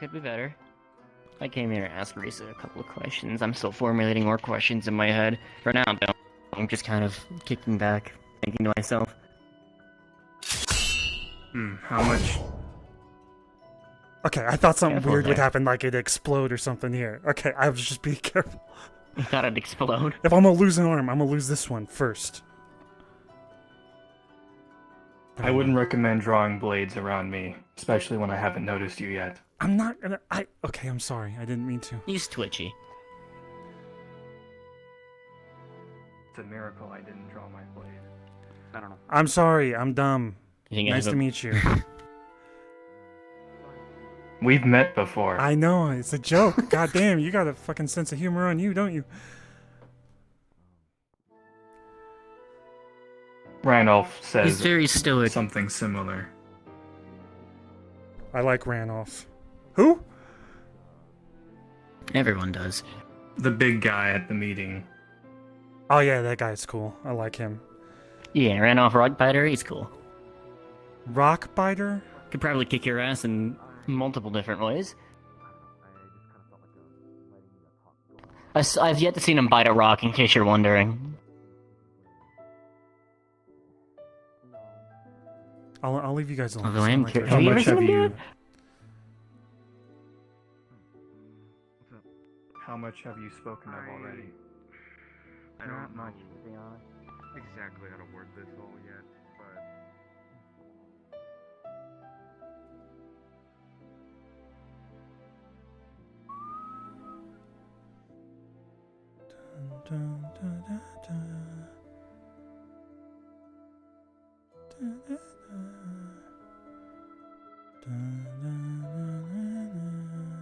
Could be better. I came here to ask Risa a couple of questions. I'm still formulating more questions in my head. For now, though, I'm just kind of kicking back, thinking to myself. How much? Okay, I thought something Careful weird would there. happen, like it'd explode or something here. Okay, I was just being careful. You thought it'd explode? If I'm gonna lose an arm, I'm gonna lose this one first. I wouldn't recommend drawing blades around me, especially when I haven't noticed you yet. I'm not gonna. Okay, I'm sorry. I didn't mean to. He's twitchy. It's a miracle I didn't draw my blade. I don't know. I'm sorry. I'm dumb. You think I Nice have to a- meet you. We've met before. I know, it's a joke. God damn, you got a fucking sense of humor on you, don't you? Randolph He's says very stoic. something similar. I like Randolph. Who? Everyone does. The big guy at the meeting. Oh yeah, that guy's cool. I like him. Yeah, ran off Rockbiter, he's cool. Rockbiter? Could probably kick your ass in multiple different ways. I've yet to see him bite a rock, in case you're wondering. I'll leave you guys alone. Although I am Sound like curious. a- Have you ever much seen have him do you? it? How much have you spoken of already? I don't Not know much, to be honest. exactly how to word this all yet, but Dun, dun, dun, dun. Dun, dun, dun. Dun, dun, dun, dun, dun.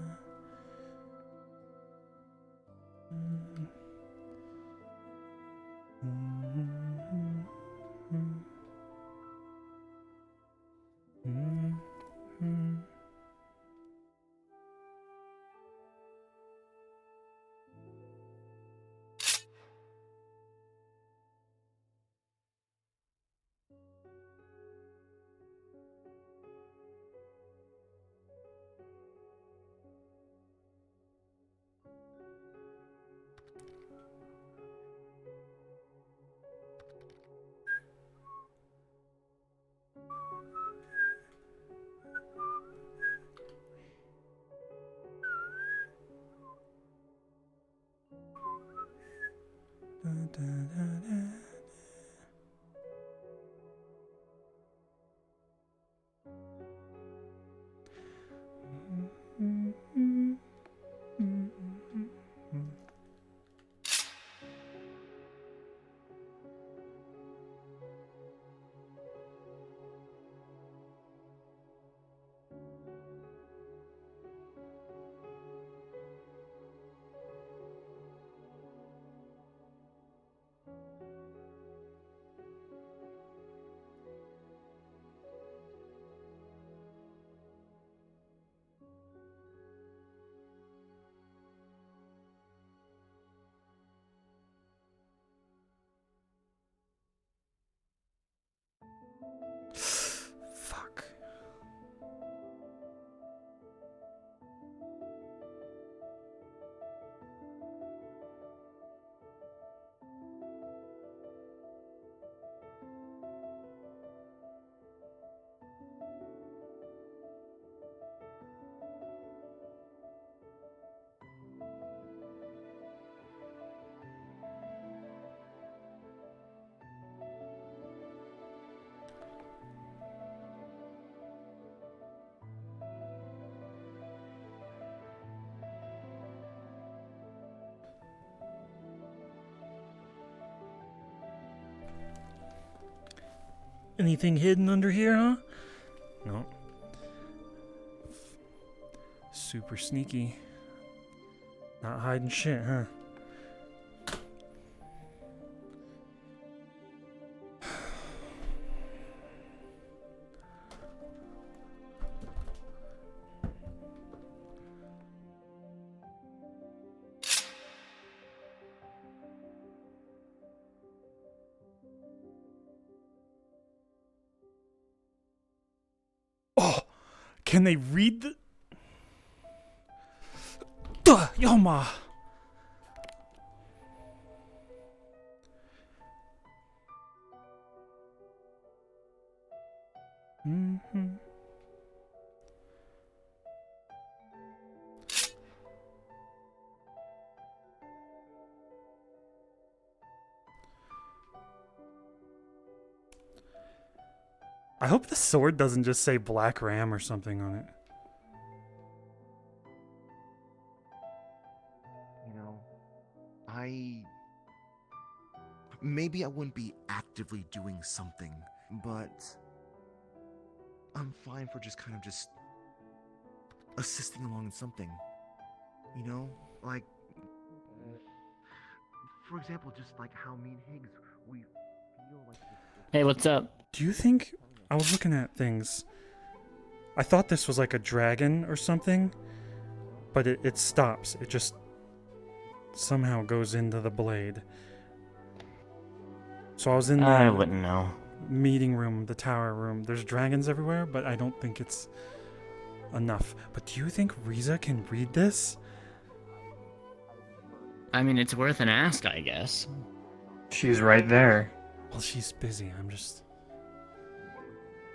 Dun, dun, dun, dun. Fuck. Anything hidden under here, huh? No. Super sneaky. Not hiding shit, huh? Oh, can they read the... Yo, ma. Mm-hmm. I hope the sword doesn't just say Black Ram or something on it. You know, maybe I wouldn't be actively doing something, but I'm fine for just kind of just assisting along in something. You know, like, for example, just like how me and Higgs, we feel like this. Hey, what's up? Do you think... I was looking at things. I thought this was like a dragon or something, but it stops. It just somehow goes into the blade. So I was in I the wouldn't know. meeting room, the tower room. There's dragons everywhere, but I don't think it's enough. But do you think Riza can read this? I mean, it's worth an ask, I guess. She's right there. Well, she's busy.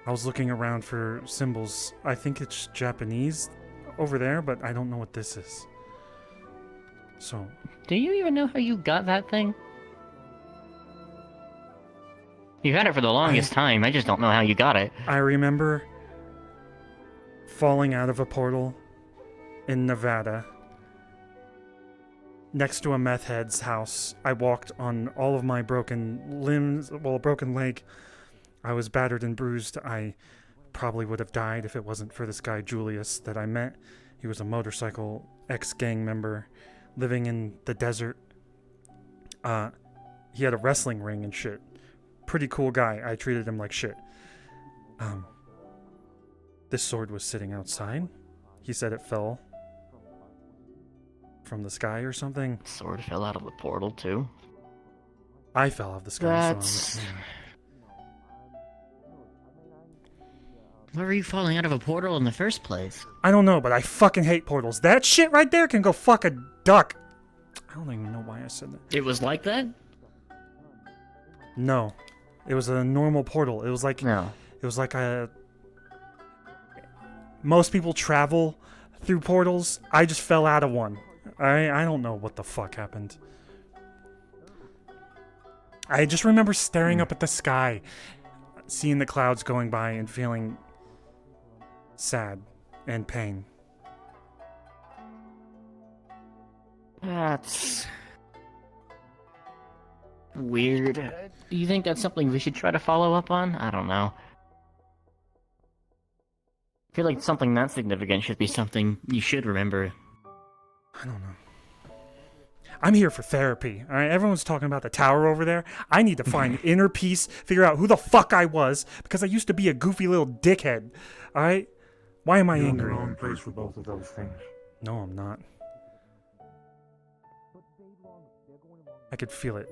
I was looking around for symbols. I think it's Japanese over there, but I don't know what this is. So, Do you even know how you got that thing? You had it for the longest time, I just don't know how you got it. I remember falling out of a portal in Nevada next to a meth head's house. I walked on all of my broken limbs, well, a broken leg. I was battered and bruised. I probably would have died if it wasn't for this guy, Julius, that I met. He was a motorcycle ex-gang member living in the desert. He had a wrestling ring and shit. Pretty cool guy. I treated him like shit. This sword was sitting outside. He said it fell from the sky or something. Sword fell out of the portal, too. I fell out of the sky. That's... Why were you falling out of a portal in the first place? I don't know, but I fucking hate portals. That shit right there can go fuck a duck. I don't even know why I said that. It was like that? No. It was a normal portal. It was like... No. It was like a... Most people travel through portals. I just fell out of one. I don't know what the fuck happened. I just remember staring up at the sky, seeing the clouds going by and feeling sad and pain. That's... weird. Do you think that's something we should try to follow up on? I don't know. I feel like something that significant should be something you should remember. I don't know. I'm here for therapy, alright? Everyone's talking about the tower over there. I need to find inner peace, figure out who the fuck I was, because I used to be a goofy little dickhead, alright? Why am I You're in the angry? wrong place for both of those things. No, I'm not. I could feel it.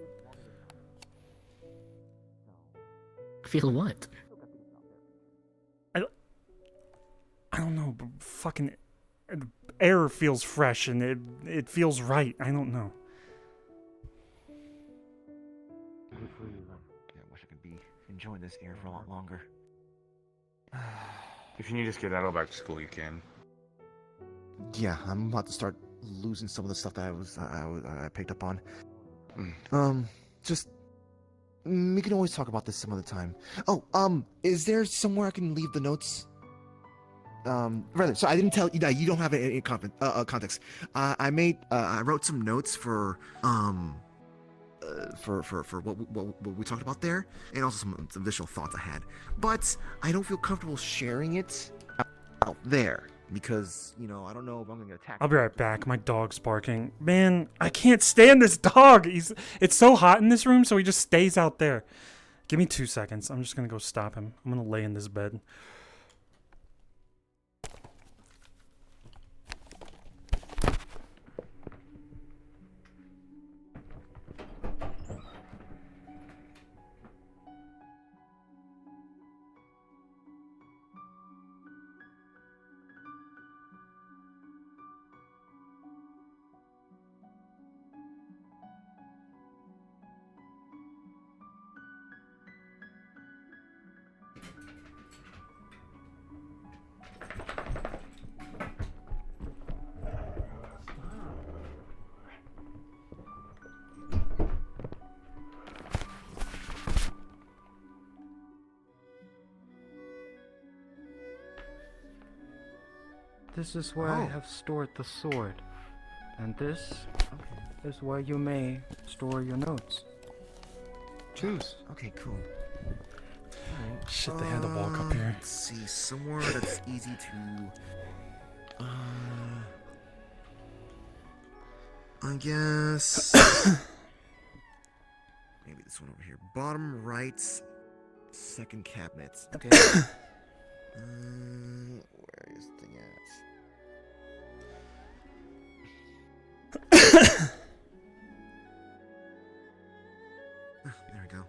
Feel what? I don't know, but fucking air feels fresh and it feels right. I don't know. Good for you, then. Yeah, I wish I could be enjoying this air for a lot longer. If you need to skedaddle back to school, you can. Yeah, I'm about to start losing some of the stuff that I picked up on. Just we can always talk about this some other time. Oh, is there somewhere I can leave the notes? Rather, so I didn't tell you that you don't have any context. I wrote some notes for what we talked about there, and also some additional thoughts I had. But I don't feel comfortable sharing it out there because I don't know if I'm gonna get attacked. I'll be right back. My dog's barking. Man, I can't stand this dog. It's so hot in this room, so he just stays out there. Give me 2 seconds. I'm just gonna go stop him. I'm gonna lay in this bed. This is where I Oh. have stored the sword. And this Okay. is where you may store your notes. Choose. Okay, cool. Alright. Shit, they had to walk up here. Let's see, somewhere that's easy to. I guess. Maybe this one over here. Bottom right, second cabinet. Okay. Where is the thing at? There we go.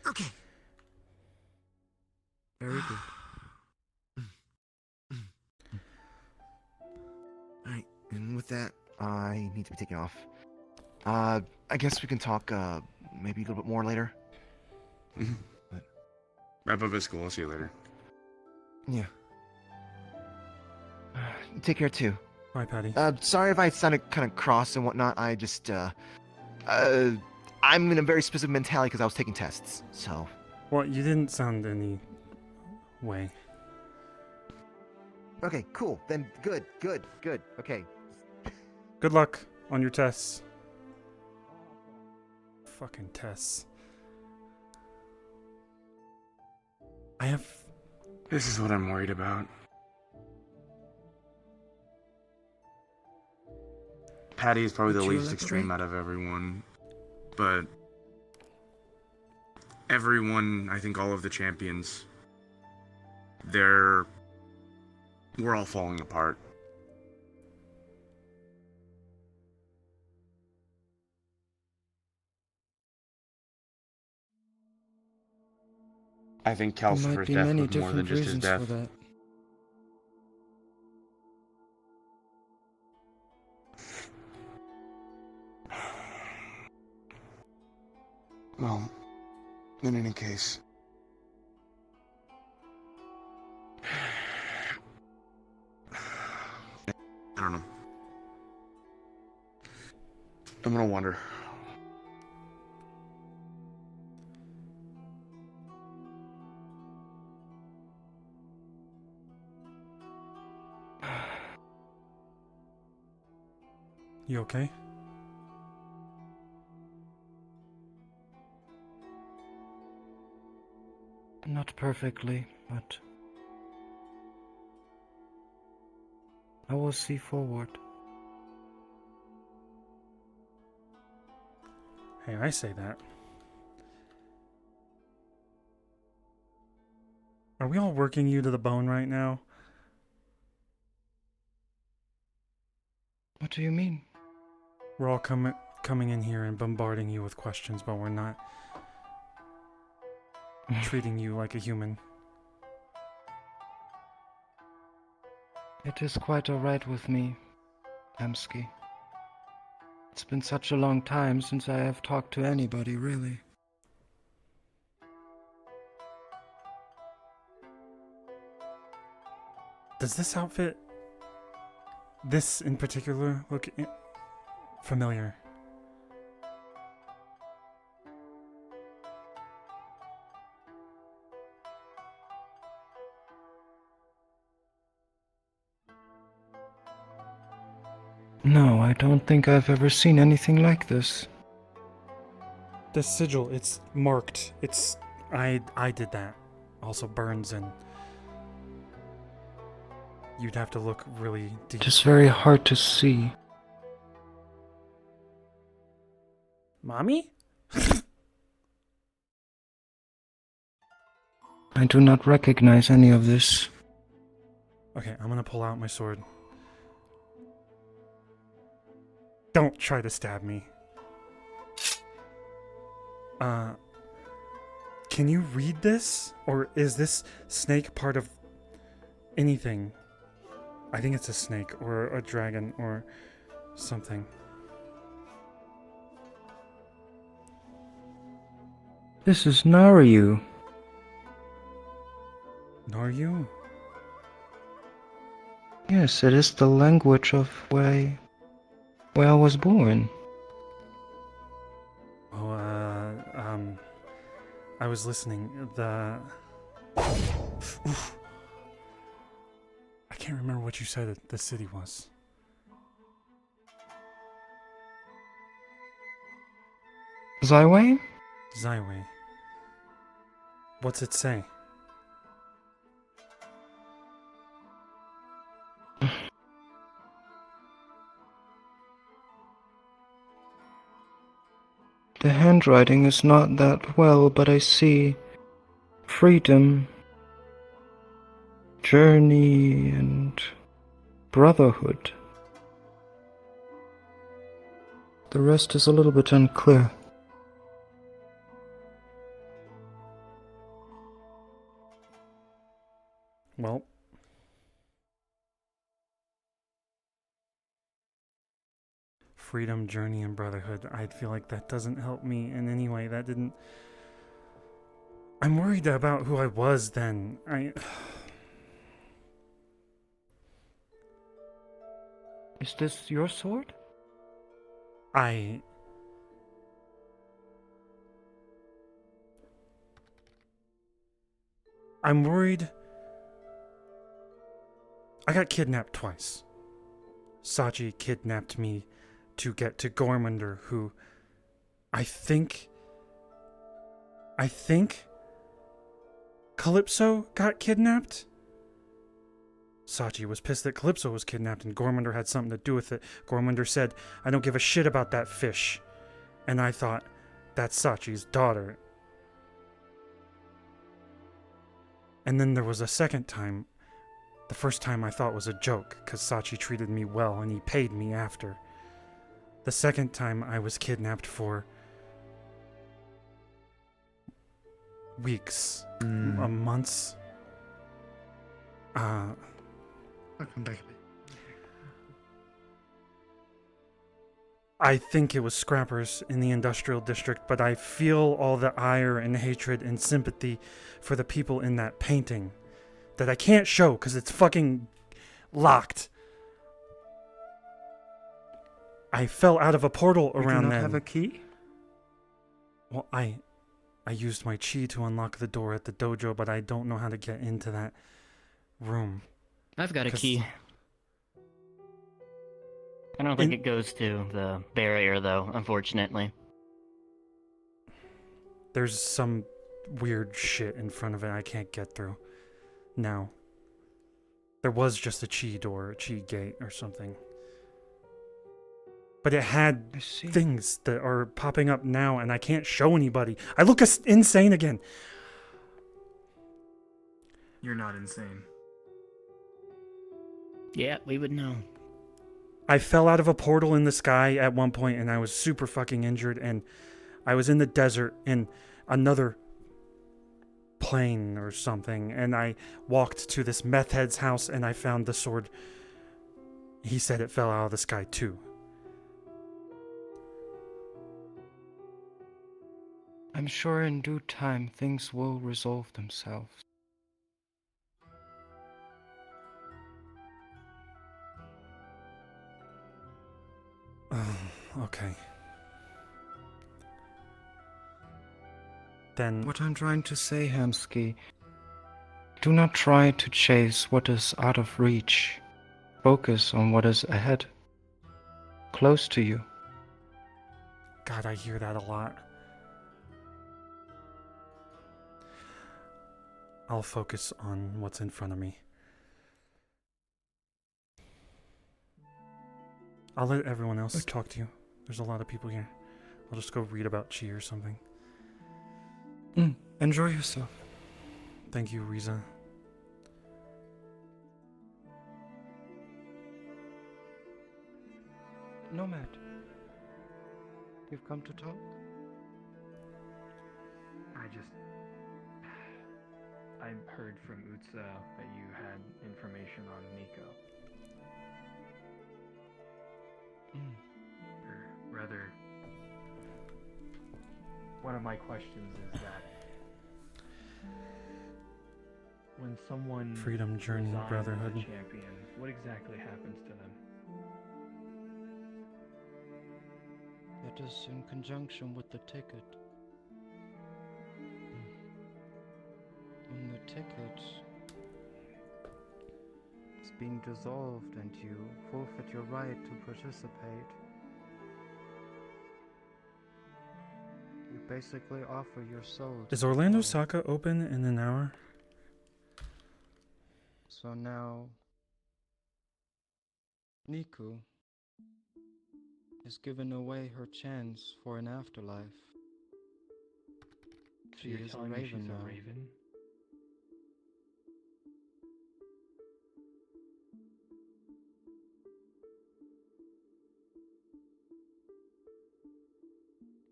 Okay. Very good. Alright, and with that, I need to be taken off. I guess we can talk, maybe a little bit more later. Wrap up at school. I'll see you later. Yeah. Take care too. Bye, Patty. Sorry if I sounded kind of cross and whatnot. I just, I'm in a very specific mentality because I was taking tests, so. Well, you didn't sound any way. Okay, cool. Then good. Okay. Good luck on your tests. Fucking tests. I have... This is what I'm worried about. Patty is probably the Would you least like to extreme wait? out of everyone, but everyone, I think all of the champions, we're all falling apart. I think There might Calcifer's be death many was more than different just his reasons death. for that. Well, in any case, I don't know. I'm gonna wonder. You okay? Not perfectly, but I will see forward. Hey, I say that. Are we all working you to the bone right now? What do you mean? We're all coming in here and bombarding you with questions, but we're not treating you like a human. It is quite alright with me, Amsky. It's been such a long time since I have talked to anybody, really. Does this outfit, this in particular, look familiar? No, I don't think I've ever seen anything like this. This sigil, it's marked. It's I did that. Also burns and you'd have to look really deep. It is very hard to see. Mommy? I do not recognize any of this. Okay, I'm gonna pull out my sword. Don't try to stab me. Can you read this? Or is this snake part of anything? I think it's a snake or a dragon or something. This is Naryu. Naryu? Yes, it is the language of where I was born. Oh, I was listening. can't remember what you said the city was. Zyway? Zyway. What's it say? The handwriting is not that well, but I see freedom, journey, and brotherhood. The rest is a little bit unclear. Well, freedom, journey, and brotherhood. I feel like that doesn't help me in any way. That didn't... I'm worried about who I was then. Is this your sword? I'm worried. I got kidnapped twice. Sachi kidnapped me to get to Gormander, who I think Calypso got kidnapped? Sachi was pissed that Calypso was kidnapped and Gormander had something to do with it. Gormander said, I don't give a shit about that fish. And I thought, that's Sachi's daughter. And then there was a second time. The first time I thought was a joke, because Sachi treated me well and he paid me after. The second time I was kidnapped for weeks, months. I'll come back a bit. I think it was scrappers in the industrial district, but I feel all the ire and hatred and sympathy for the people in that painting that I can't show because it's fucking locked. I fell out of a portal around You do not then. have a key? Well, I used my chi to unlock the door at the dojo, but I don't know how to get into that room. I've got a 'Cause- key. I don't think it goes to the barrier, though, unfortunately. There's some weird shit in front of it I can't get through. Now. There was just a chi door, a chi gate or something. But it had I see. things that are popping up now and I can't show anybody. I look insane again. You're not insane. Yeah, we would know. I fell out of a portal in the sky at one point and I was super fucking injured and I was in the desert in another plane or something and I walked to this meth head's house and I found the sword. He said it fell out of the sky too. I'm sure in due time things will resolve themselves. Okay. Then What I'm trying to say, Hamsky, do not try to chase what is out of reach. Focus on what is ahead, close to you. God, I hear that a lot. I'll focus on what's in front of me. I'll let everyone else talk to you. There's a lot of people here. I'll just go read about Chi or something. Enjoy yourself. Thank you, Riza. Nomad, you've come to talk? I heard from Utsa that you had information on Nico. Or rather, one of my questions is that when someone Freedom, journey, resigns as a brotherhood. champion, what exactly happens to them? It is in conjunction with the ticket. In the ticket being dissolved and you forfeit your right to participate. You basically offer your soul to Is the Orlando power. Saka open in an hour? So now, Niku has given away her chance for an afterlife. So She you're is a telling me raven she's now. a raven?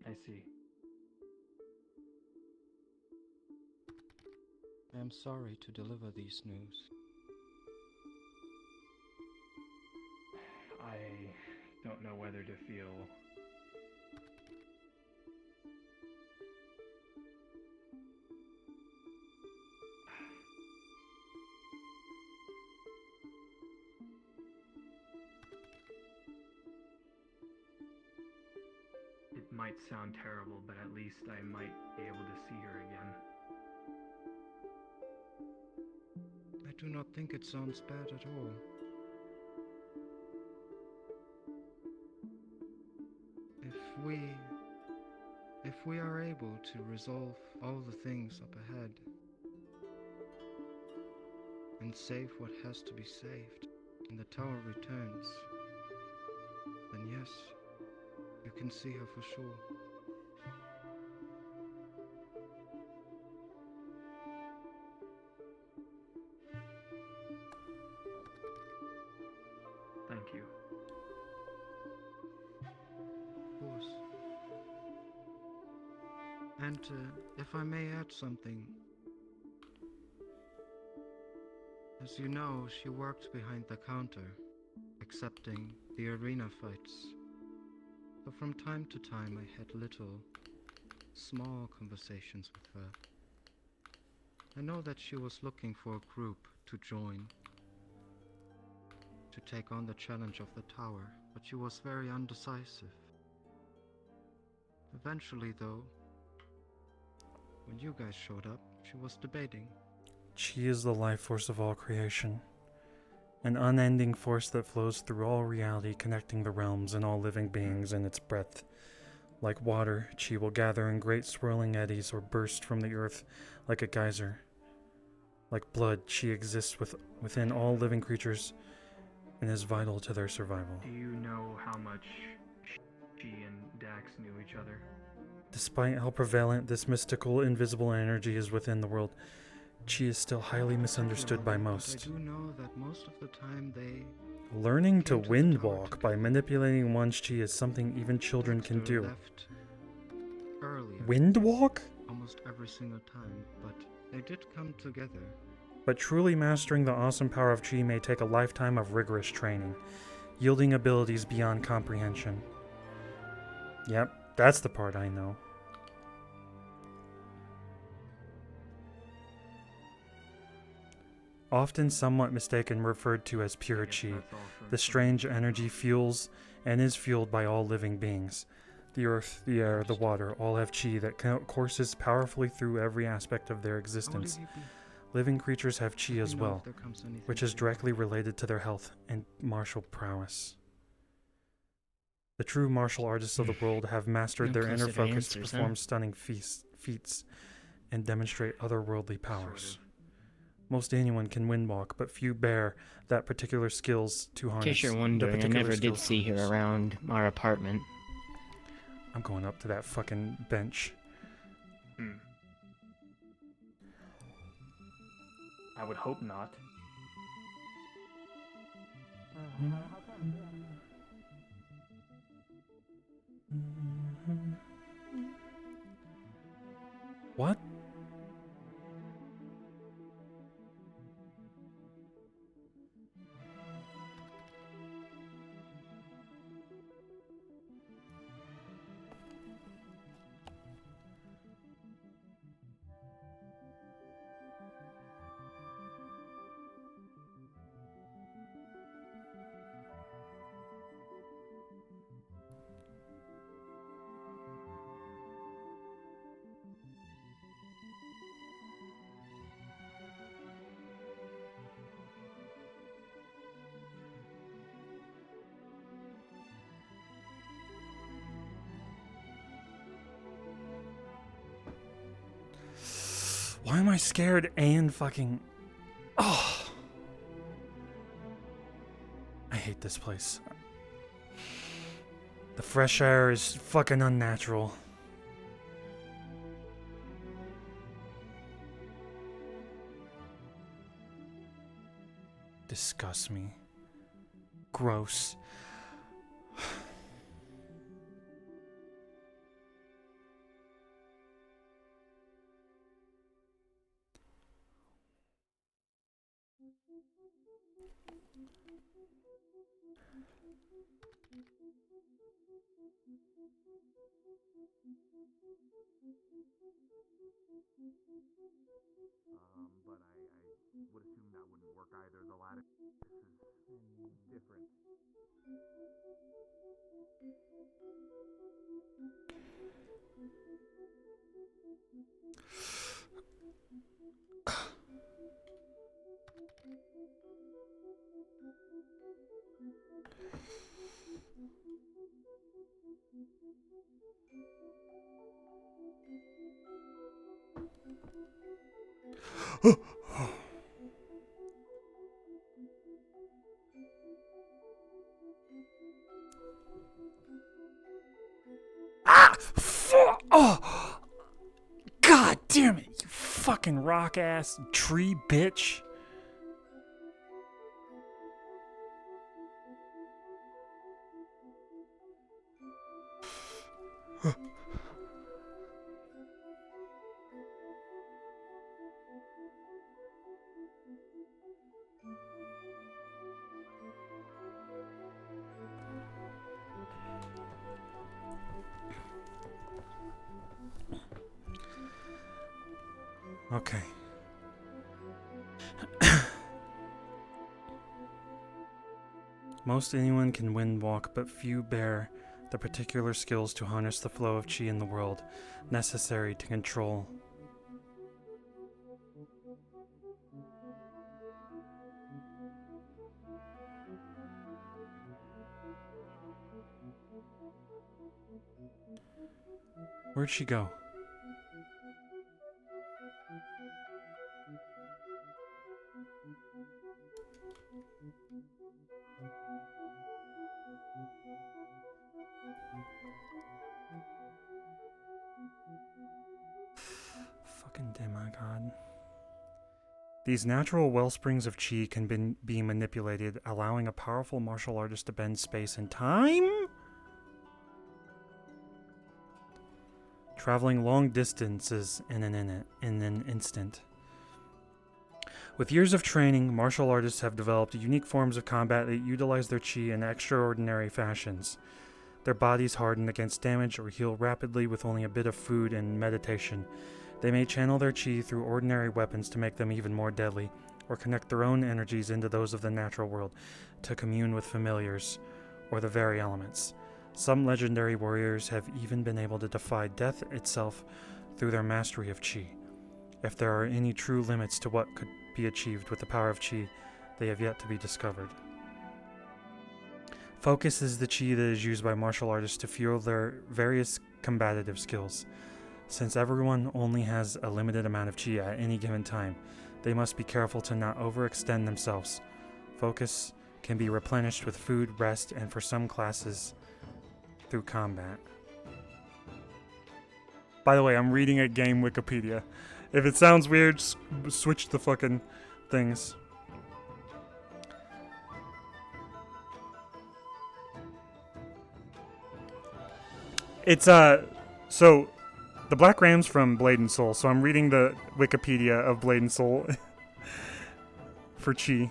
I see. I am sorry to deliver these news. I don't know whether to feel it might sound terrible, but at least I might be able to see her again. I do not think it sounds bad at all. If we are able to resolve all the things up ahead and save what has to be saved, and the tower returns, then yes, you can see her for sure. Thank you. Of course. And if I may add something, as you know, she worked behind the counter, accepting the arena fights. So from time to time I had little, small conversations with her. I know that she was looking for a group to join, to take on the challenge of the tower, but she was very undecisive. Eventually, though, when you guys showed up, she was debating. Chi is the life force of all creation, an unending force that flows through all reality, connecting the realms and all living beings in its breadth. Like water, Chi will gather in great swirling eddies or burst from the earth like a geyser. Like blood, Chi exists within all living creatures and is vital to their survival. Do you know how much she and Dax knew each other? Despite how prevalent this mystical, invisible energy is within the world, Chi is still highly misunderstood by most. But I do know that most of the time they Learning to came to the wind tower walk by together. manipulating one's chi is something even children can Dexter do. left earlier Wind walk? almost every single time, but they did come together. But truly mastering the awesome power of chi may take a lifetime of rigorous training, yielding abilities beyond comprehension. Yep, that's the part I know. Often somewhat mistaken, referred to as pure I guess chi, that's all for the strange energy fuels and is fueled by all living beings. The earth, the air, the water all have chi that courses powerfully through every aspect of their I will existence. leave you be. Living creatures have chi Let me as know well, if there comes anything which is to you. directly related to their health and martial prowess. The true martial artists of the world have mastered No their inner closer to focus to answers, huh? perform stunning feats and demonstrate otherworldly powers. Sort of. Most anyone can windwalk, but few bear that particular skills to In harness. case you're the wondering, I particular never did skills to see her harness. around our apartment. I'm going up to that fucking bench. I would hope not. What? Why am I scared and fucking... Oh! I hate this place. The fresh air is fucking unnatural. Disgusts me. Gross. But I would assume that wouldn't work either. The lattice is different. Ah! Oh! God damn it, you fucking rock ass tree bitch. Okay. Most anyone can wind walk, but few bear the particular skills to harness the flow of chi in the world necessary to control. Where'd she go? Fucking demigod. These natural wellsprings of chi can be manipulated, allowing a powerful martial artist to bend space and time? Traveling long distances in an instant. With years of training, martial artists have developed unique forms of combat that utilize their chi in extraordinary fashions. Their bodies harden against damage or heal rapidly with only a bit of food and meditation. They may channel their chi through ordinary weapons to make them even more deadly, or connect their own energies into those of the natural world to commune with familiars or the very elements. Some legendary warriors have even been able to defy death itself through their mastery of chi. If there are any true limits to what could be achieved with the power of chi, they have yet to be discovered. Focus is the chi that is used by martial artists to fuel their various combative skills. Since everyone only has a limited amount of chi at any given time, they must be careful to not overextend themselves. Focus can be replenished with food, rest, and for some classes, through combat. By the way, I'm reading a game Wikipedia. If it sounds weird, switch the fucking things. It's so the Black Ram's from Blade and Soul, so I'm reading the Wikipedia of Blade and Soul for chi.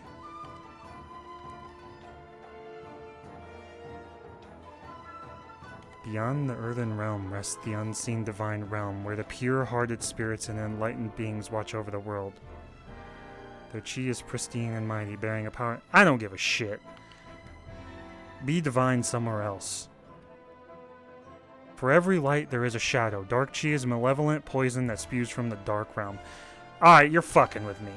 Beyond the earthen realm rests the unseen divine realm, where the pure-hearted spirits and enlightened beings watch over the world. Their chi is pristine and mighty, bearing a power... I don't give a shit. Be divine somewhere else. For every light, there is a shadow. Dark chi is malevolent poison that spews from the dark realm. Alright, you're fucking with me.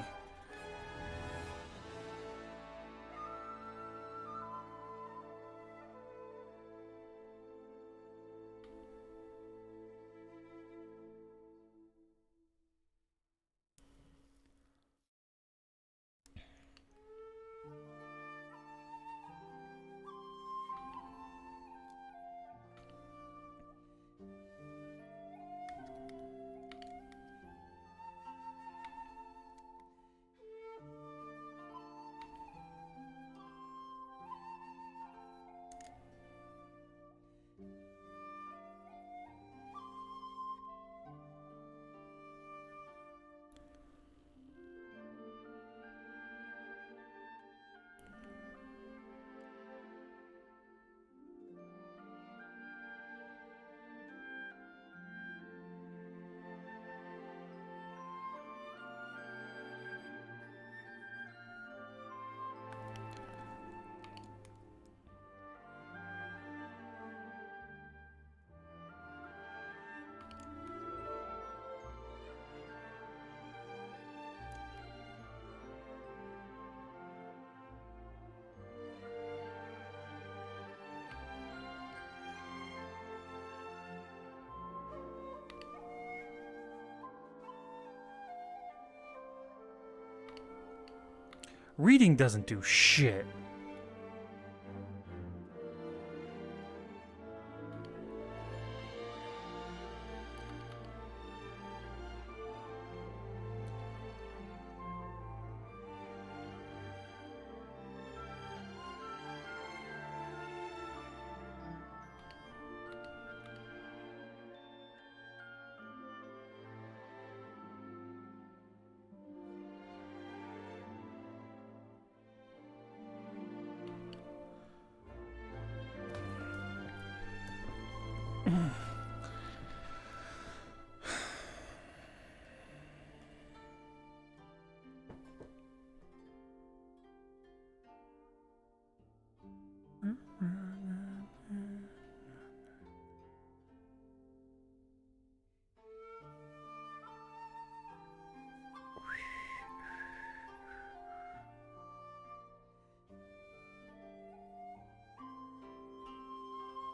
Reading doesn't do shit.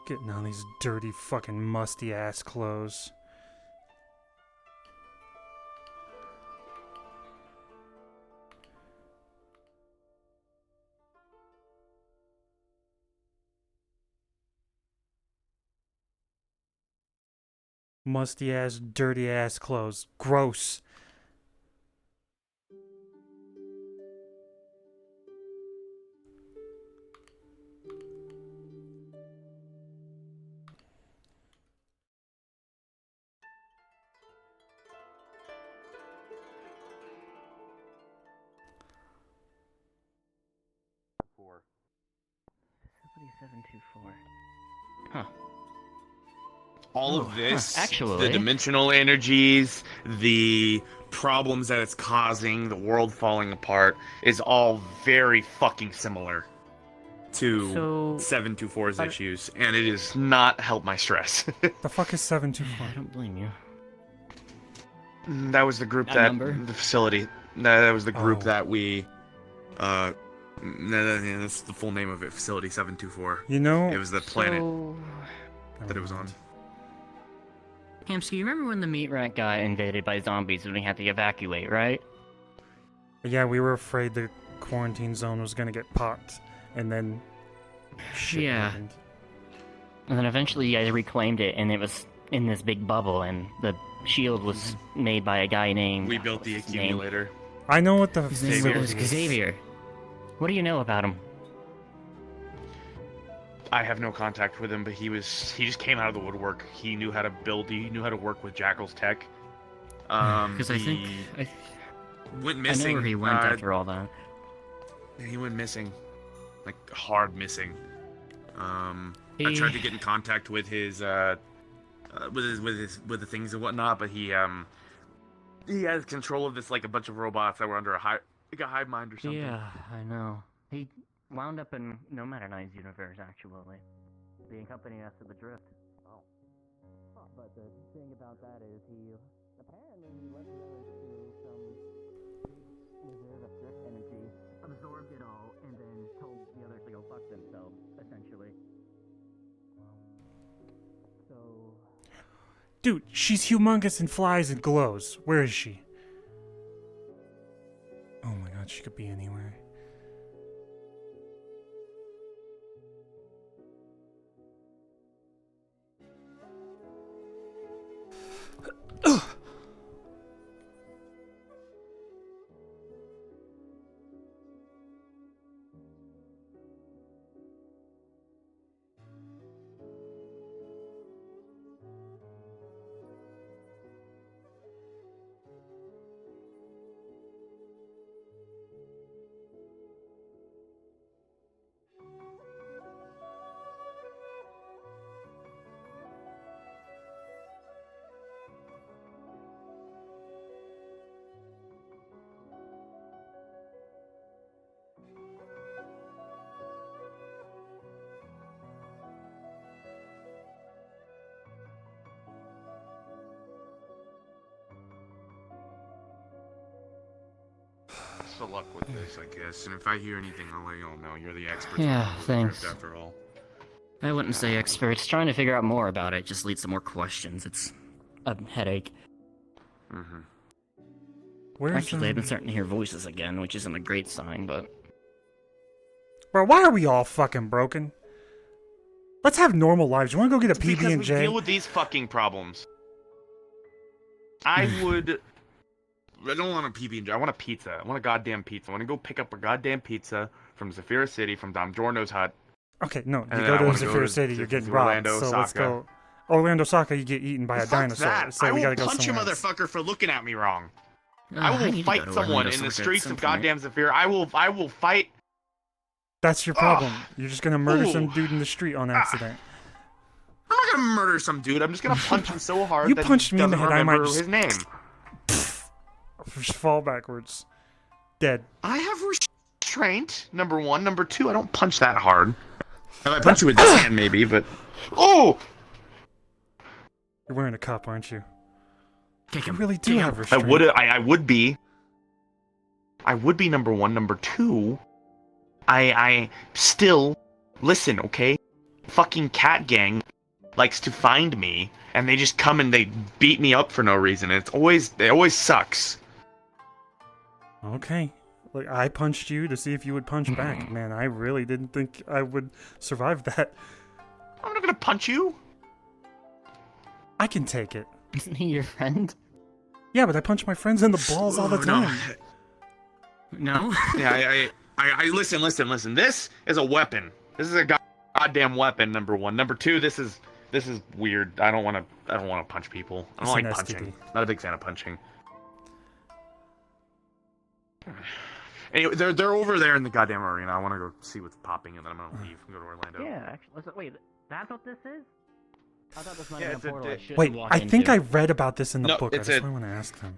Getting on these dirty fucking musty ass clothes. Musty ass, dirty ass clothes. Gross. Facility 724. Huh. All Oh, of this, actually- the dimensional energies, the problems that it's causing, the world falling apart, is all very fucking similar to So- 724's issues, and it has not helped my stress. The fuck is 724? I don't blame you. That was the group That that number? the facility. That was the group Oh. that we. That's the full name of it. Facility 724. You know, It was the planet So... that it was on. Hamsky, you remember when the meat rat got invaded by zombies and we had to evacuate, right? yeah, we were afraid the quarantine zone was gonna get popped, and then shit Yeah. happened. And then eventually you guys reclaimed it, and it was in this big bubble, and the shield was made by a guy named... We built the what's his name? accumulator. I know what the His name Xavier. was Xavier. What do you know about him? I have no contact with him, but he just came out of the woodwork. He knew how to build. He knew how to work with Jackal's tech. Because I think... He went I missing. know where he went after all that. He went missing, like hard missing. I He- tried to get in contact with his with the things and whatnot, but he has control of this, like a bunch of robots that were under a hive mind or something. Yeah, I know. He wound up in No Matter Nine's universe, actually. Being accompanying us to the drift. Oh. But the thing about that is he apparently left the others to some reserve of drift energy, absorbed it all, and then told the others to go fuck themselves, essentially. So... Dude, she's humongous and flies and glows. Where is she? Oh my god, she could be anywhere. Best of luck with this, I guess. And if I hear anything, I'll let you all know. You're the experts. Yeah, on the thanks. drift, after all. I wouldn't say experts. Trying to figure out more about it just leads to more questions. It's a headache. Mm-hmm. Where's Actually, I've been starting to hear voices again, which isn't a great sign, but... Bro, why are we all fucking broken? Let's have normal lives. You want to go get a PB Because and we J? deal with these fucking problems. I don't want a PB&J. I want a pizza. I want a goddamn pizza. I want to go pick up a goddamn pizza from Zafira City, from Dom Giorno's hut. Okay, no, And you then go I to wanna go Zafira to City, you're getting Orlando, robbed. So let's Osaka. go. Orlando, Osaka, you get eaten by a Fuck dinosaur. that. So I we will gotta go punch a somewhere else. motherfucker for looking at me wrong. I I will need to fight go to someone Orlando in the Circuit at streets some of point. goddamn Zafira. I will fight. That's your problem. Ugh. You're just gonna murder some Ooh. dude in the street on accident. I'm not gonna murder some dude. I'm just gonna punch him so hard You that punched he me in the doesn't head, I might remember just- his name. Just fall backwards. Dead. I have restraint. Number one. Number two. I don't punch that hard. If I punch you with this hand, maybe, but oh, You're wearing a cup, aren't you? Kick You him. really do Kick have him. restraint. I would be. I would be number one. Number two. I still listen. Okay, fucking cat gang likes to find me, and they just come and they beat me up for no reason. It always sucks. Okay. Like, I punched you to see if you would punch back. Man, I really didn't think I would survive that. I'm not gonna punch you. I can take it. Isn't he your friend? Yeah, but I punch my friends in the balls all the No. time. No? Yeah, I listen. This is a weapon. This is a goddamn weapon. Number one. Number two. This is weird. I don't want to punch people. I don't It's an like STD. punching. Not a big fan of punching. Anyway, they're over there in the goddamn arena. I want to go see what's popping, and then I'm gonna leave and go to Orlando. Yeah, actually, wait, that's what this is? I thought this might Yeah, have it's been a a- portal I shouldn't Wait, walk I think into. I read about this in the No, book. it's That's a- why I want to ask them.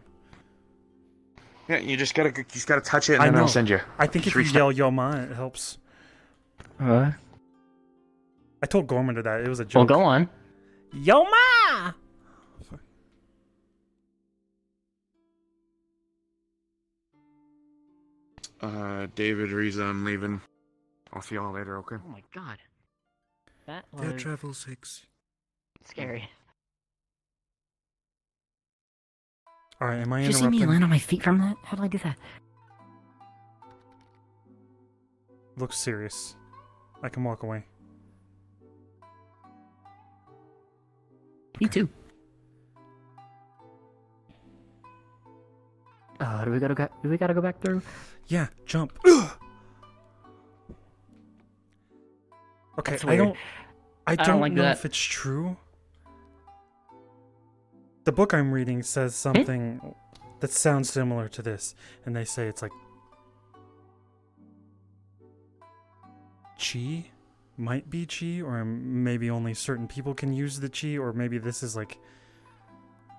Yeah, you just gotta touch it, and I then know. I'll send you. I think if Just you reach yell Yo Ma, it helps. What? I told Gorman that it was a Well, joke. go on. Yo Ma! David, Riza, I'm leaving. I'll see y'all later, okay? Oh my god. That Air was travel 6. scary. Alright, am I Did you see me interrupting? land on my feet from that? How did I do that? Looks serious. I can walk away. Me too. Do we gotta go back through? Yeah, jump. Ugh! Okay, That's I weird. don't like know that. if it's true. The book I'm reading says something that sounds similar to this, and they say it's like chi, might be chi, or maybe only certain people can use the chi, or maybe this is like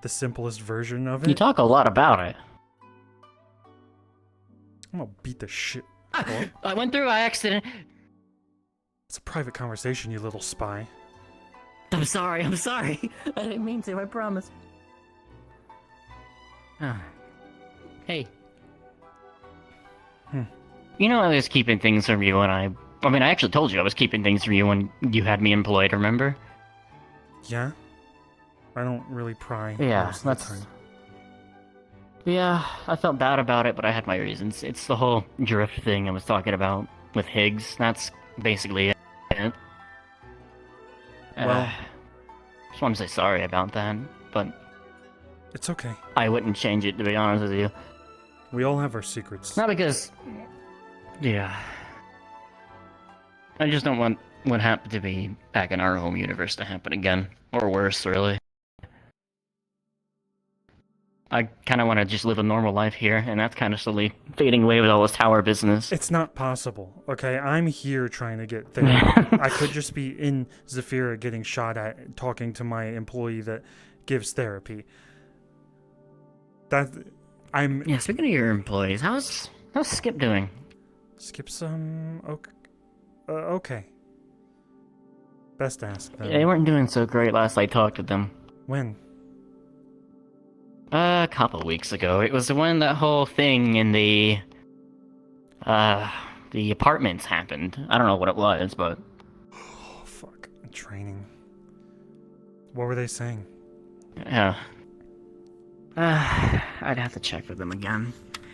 the simplest version of it. You talk a lot about it. I'm gonna beat the shit. I went through by accident. It's a private conversation, you little spy. I'm sorry. I didn't mean to, I promise. Hey. You know I was keeping things from you when I actually told you I was keeping things from you when you had me employed, remember? Yeah? I don't really pry. Yeah, most of the that's... time. Yeah, I felt bad about it, but I had my reasons. It's the whole drift thing I was talking about with Higgs. That's basically it. Well- just want to say sorry about that, but It's okay. I wouldn't change it, to be honest with you. We all have our secrets. Not because... Yeah. I just don't want what happened to me back in our home universe to happen again. Or worse, really. I kind of want to just live a normal life here, and that's kind of slowly fading away with all this tower business. It's not possible, okay? I'm here trying to get there. I could just be in Zafira getting shot at, talking to my employee that gives therapy. I'm... Yeah, speaking of your employees, how's Skip doing? Skip some... Okay. Best ask them. They weren't doing so great last I talked to them. When? A couple weeks ago. It was when that whole thing in the apartments happened. I don't know what it was, but... Oh, fuck. Training. What were they saying? Yeah. I'd have to check with them again.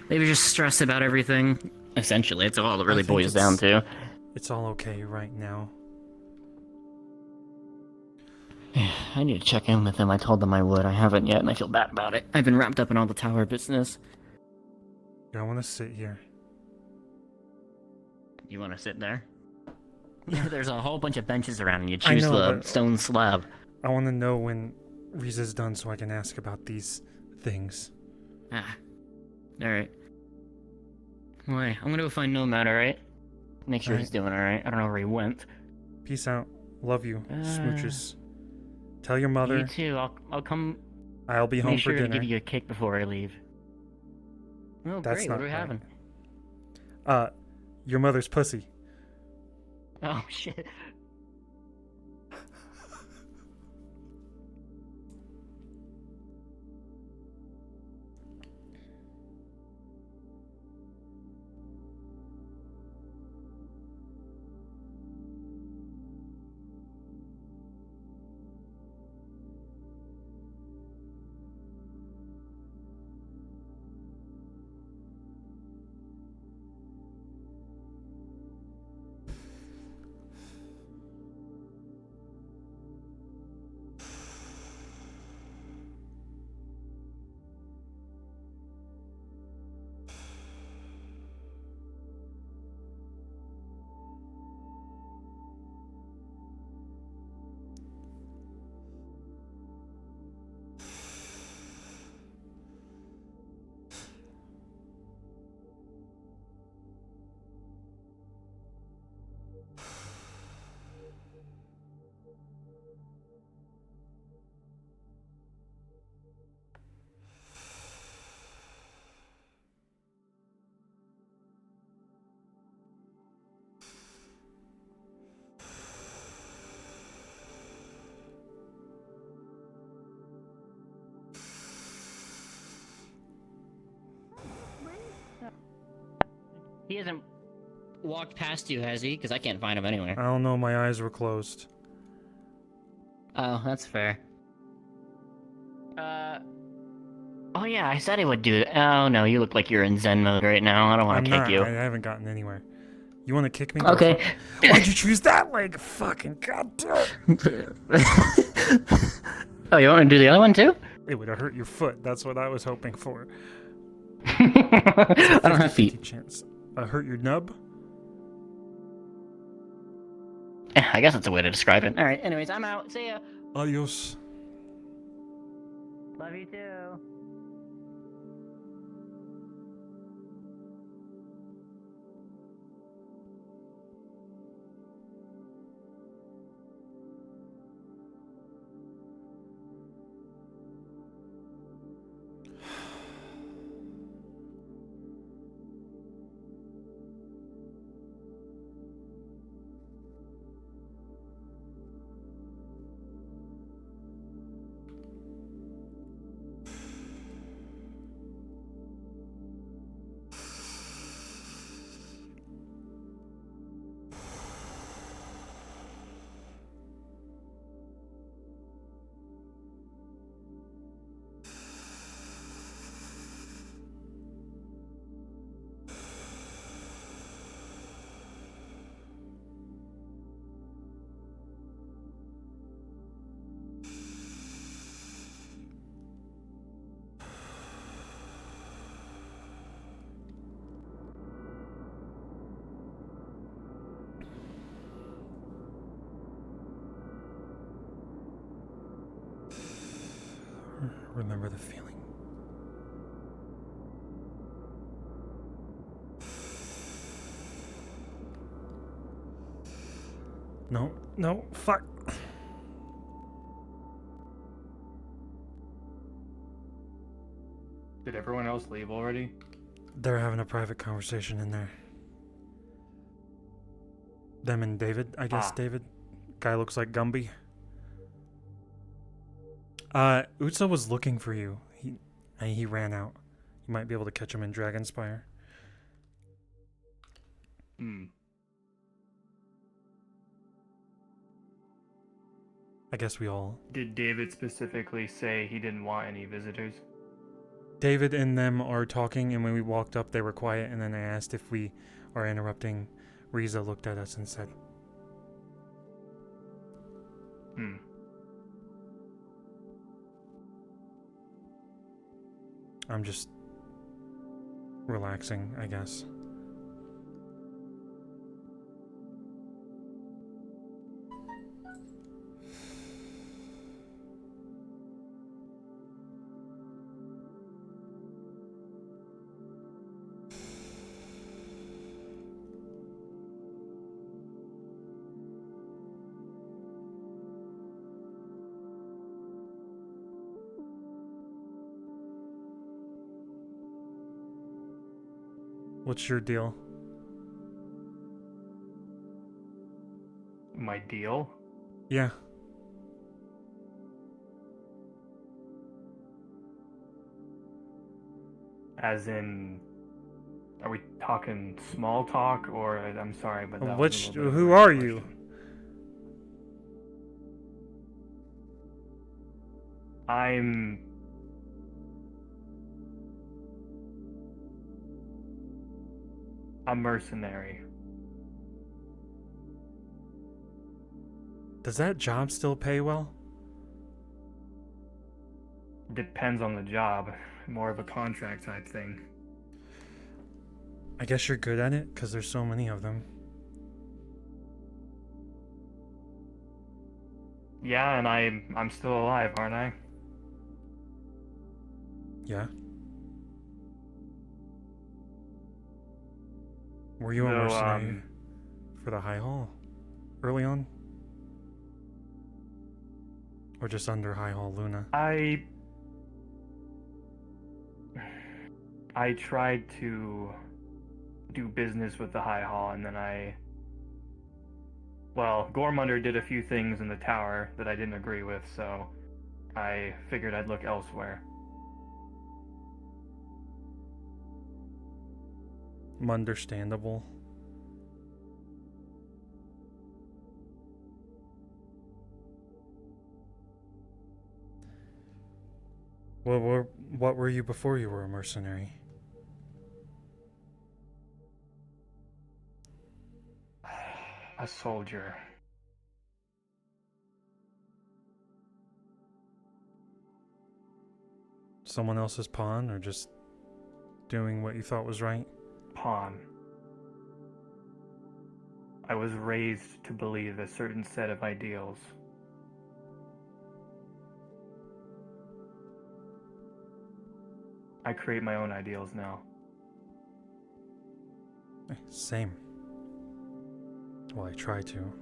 They were just stressed about everything. Essentially, it's all it really I think boils down to. It's all okay right now. I need to check in with them. I told them I would. I haven't yet, and I feel bad about it. I've been wrapped up in all the tower business. I want to sit here. You want to sit there? There's a whole bunch of benches around, and you I choose know, the but- stone slab. I want to know when Riza's done so I can ask about these things. Ah. Alright. Wait, I'm gonna go find Nomad, alright? Make sure Alright. he's doing alright. I don't know where he went. Peace out. Love you. Uh, Smooches. Tell your mother You too. I'll come I'll be home make sure for to dinner. give you a cake before I leave. Oh, That's great. not What are we right. having? Your mother's pussy. Oh, shit. He hasn't walked past you, has he? Because I can't find him anywhere. I don't know, my eyes were closed. Oh, that's fair. Oh yeah, I said I would do it. Oh no, you look like you're in Zen mode right now. I don't want I'm to kick not. you. I haven't gotten anywhere. You want to kick me? Okay. Go for it. Why'd you choose that leg? Fucking goddamn. Oh, you want me to do the other one too? It would have hurt your foot. That's what I was hoping for. I don't have 50-50 feet. chance. Hurt your nub? I guess that's a way to describe it. Alright, anyways, I'm out. See ya. Adios. Love you too. Remember the feeling. No, no, fuck. Did everyone else leave already? They're having a private conversation in there. Them and David, I guess. Ah. David. Guy looks like Gumby. Utsa was looking for you. He ran out. You might be able to catch him in Dragonspire. Hmm. I guess we all. Did David specifically say he didn't want any visitors? David and them are talking, and when we walked up, they were quiet, and then I asked if we are interrupting. Riza looked at us and said, Hmm. I'm just relaxing, I guess. What's your deal? My deal? Yeah. As in, are we talking small talk, or I'm sorry, but that was a Which? little bit of a Who weird are you? question. I'm a mercenary. Does that job still pay well? Depends on the job. More of a contract type thing. I guess you're good at it, because there's so many of them. Yeah, and I'm still alive, aren't I? Yeah. Were you a Though, mercenary for the High Hall early on? Or just under High Hall Luna? I tried to do business with the High Hall, and then Gormunder did a few things in the tower that I didn't agree with, so I figured I'd look elsewhere. Understandable. Well, what were you before you were a mercenary? A soldier. Someone else's pawn, or just doing what you thought was right? Pawn. I was raised to believe a certain set of ideals. I create my own ideals now. Same. Well, I try to.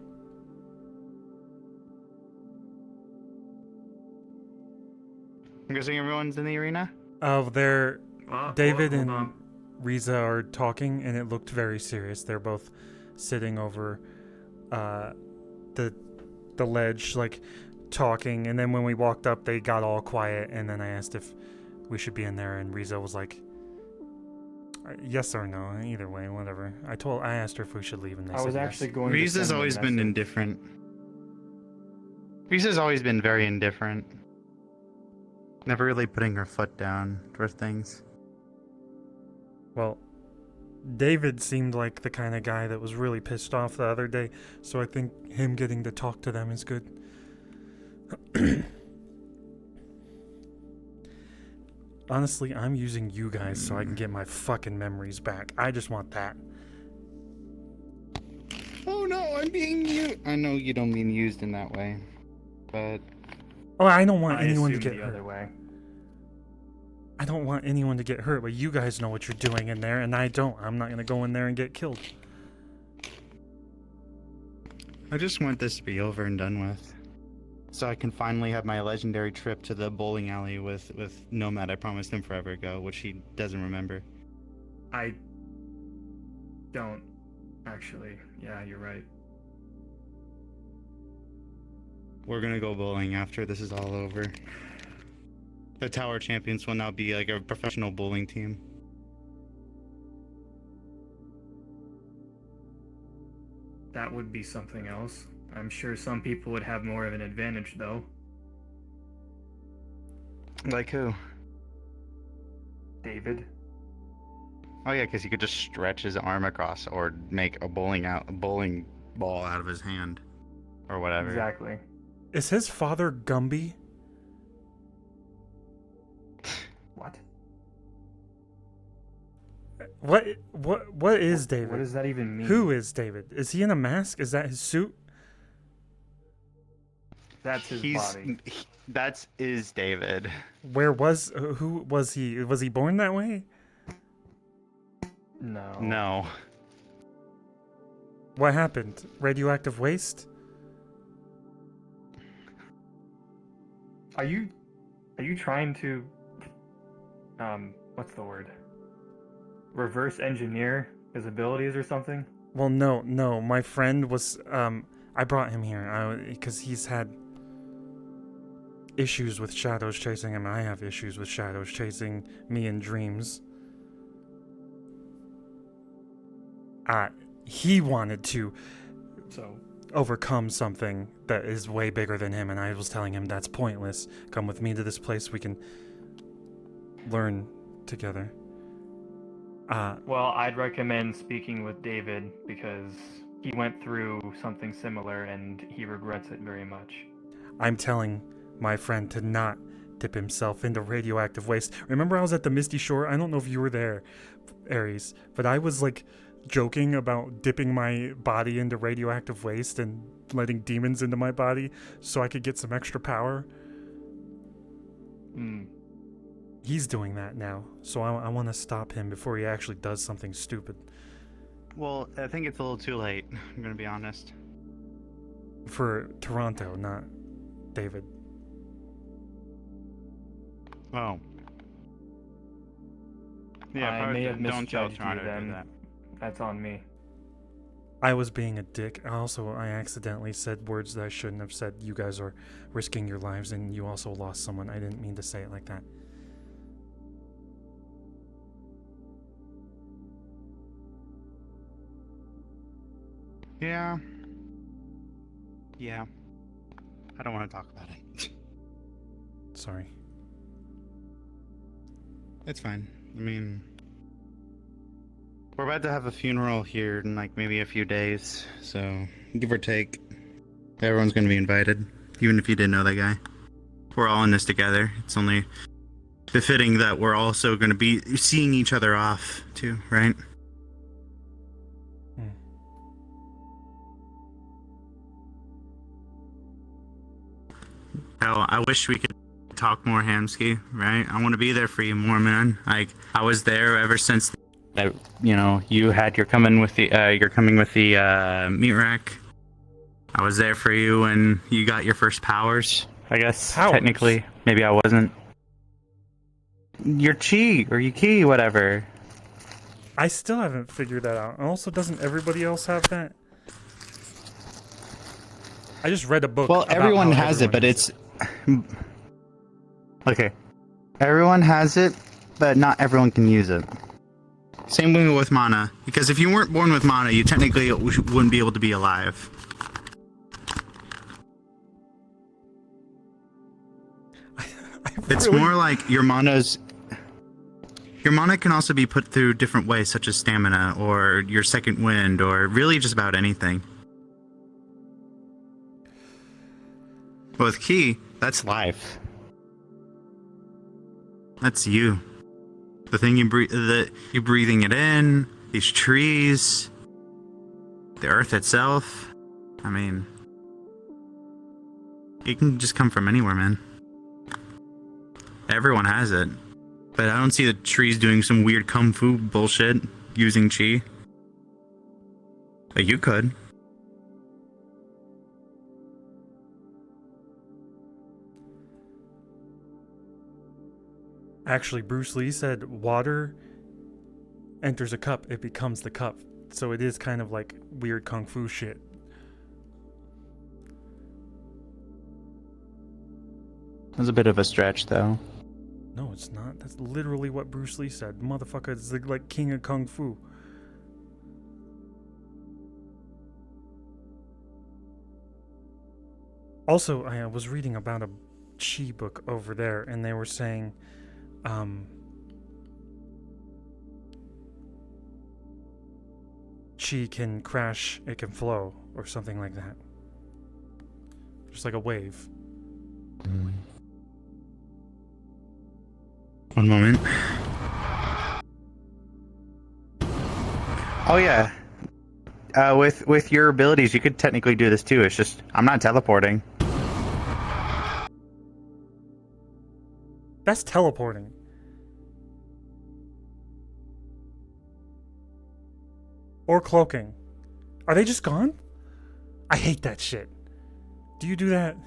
I'm guessing everyone's in the arena? They're Oh, David hold and on. Riza are talking, and it looked very serious. They're both sitting over the ledge, like talking. And then when we walked up, they got all quiet. And then I asked if we should be in there, and Riza was like, "Yes or no, either way, whatever." I asked her if we should leave, and they I said was yes. actually going Reese's to send always a been message. indifferent. Reese's always been very indifferent. Never really putting her foot down for things. Well, David seemed like the kind of guy that was really pissed off the other day, so I think him getting to talk to them is good. Honestly, I'm using you guys so I can get my fucking memories back. I just want that. Oh no, I'm being used. I know you don't mean used in that way, but Oh, I don't want I anyone to assumed get the other hurt. way. I don't want anyone to get hurt, but you guys know what you're doing in there, and I don't. I'm not gonna go in there and get killed. I just want this to be over and done with. So I can finally have my legendary trip to the bowling alley with Nomad I promised him forever ago, which he doesn't remember. I don't actually. Yeah, you're right. We're gonna go bowling after this is all over. The Tower Champions will now be like a professional bowling team. That would be something else. I'm sure some people would have more of an advantage, though. Like who? David. Oh yeah, because he could just stretch his arm across or make a bowling ball out of his hand, or whatever. Exactly. Is his father Gumby? What? What is David? What does that even mean? Who is David? Is he in a mask? Is that his suit? That's his body. That's David. Who was he? Was he born that way? No. No. What happened? Radioactive waste? Are you trying to what's the word? Reverse engineer his abilities or something? Well, no. My friend was I brought him here because he's had issues with shadows chasing him. I have issues with shadows chasing me in dreams. He wanted to overcome something that is way bigger than him, and I was telling him that's pointless. Come with me to this place, we can learn together. Well, I'd recommend speaking with David because he went through something similar and he regrets it very much. I'm telling my friend to not dip himself into radioactive waste. Remember I was at the Misty Shore? I don't know if you were there, Aries, but I was like joking about dipping my body into radioactive waste and letting demons into my body so I could get some extra power. He's doing that now, so I want to stop him before he actually does something stupid. Well, I think it's a little too late. I'm gonna be honest. For Toronto, not David. Oh. Yeah, I may have don't tell misjudged you Toronto to do then. that. That's on me. I was being a dick. I accidentally said words that I shouldn't have said. You guys are risking your lives and you also lost someone. I didn't mean to say it like that. Yeah. I don't want to talk about it. Sorry. It's fine. I mean, we're about to have a funeral here in like maybe a few days, so give or take, everyone's gonna be invited, even if you didn't know that guy. We're all in this together. It's only befitting that we're also gonna be seeing each other off too, right? Hell, I wish we could talk more, Hamsky, right? I want to be there for you more, man. Like, I was there ever since, you had you're coming with the meat rack. I was there for you when you got your first powers, I guess. Powers? Technically. Maybe I wasn't. Your chi, or your ki, whatever. I still haven't figured that out. Also, doesn't everybody else have that? I just read a book. Well, about everyone how has it, everyone but has it's... Okay. Everyone has it, but not everyone can use it. Same thing with mana, because if you weren't born with mana, you technically wouldn't be able to be alive. It's more like your mana can also be put through different ways, such as stamina, or your second wind, or really just about anything. But with ki, that's life. That's you. The thing you breathe, you're breathing it in, these trees, the earth itself. I mean, it can just come from anywhere, man. Everyone has it. But I don't see the trees doing some weird kung fu bullshit using chi. But you could. Actually, Bruce Lee said water enters a cup, it becomes the cup. So it is kind of like weird kung fu shit. That's a bit of a stretch, though. No, it's not. That's literally what Bruce Lee said. Motherfucker is the, like king of kung fu. Also, I was reading about a chi book over there, and they were saying chi can crash, it can flow, or something like that. Just like a wave. One moment. Oh yeah. With your abilities, you could technically do this too. It's just I'm not teleporting. That's teleporting. Or cloaking. Are they just gone? I hate that shit. Do you do that?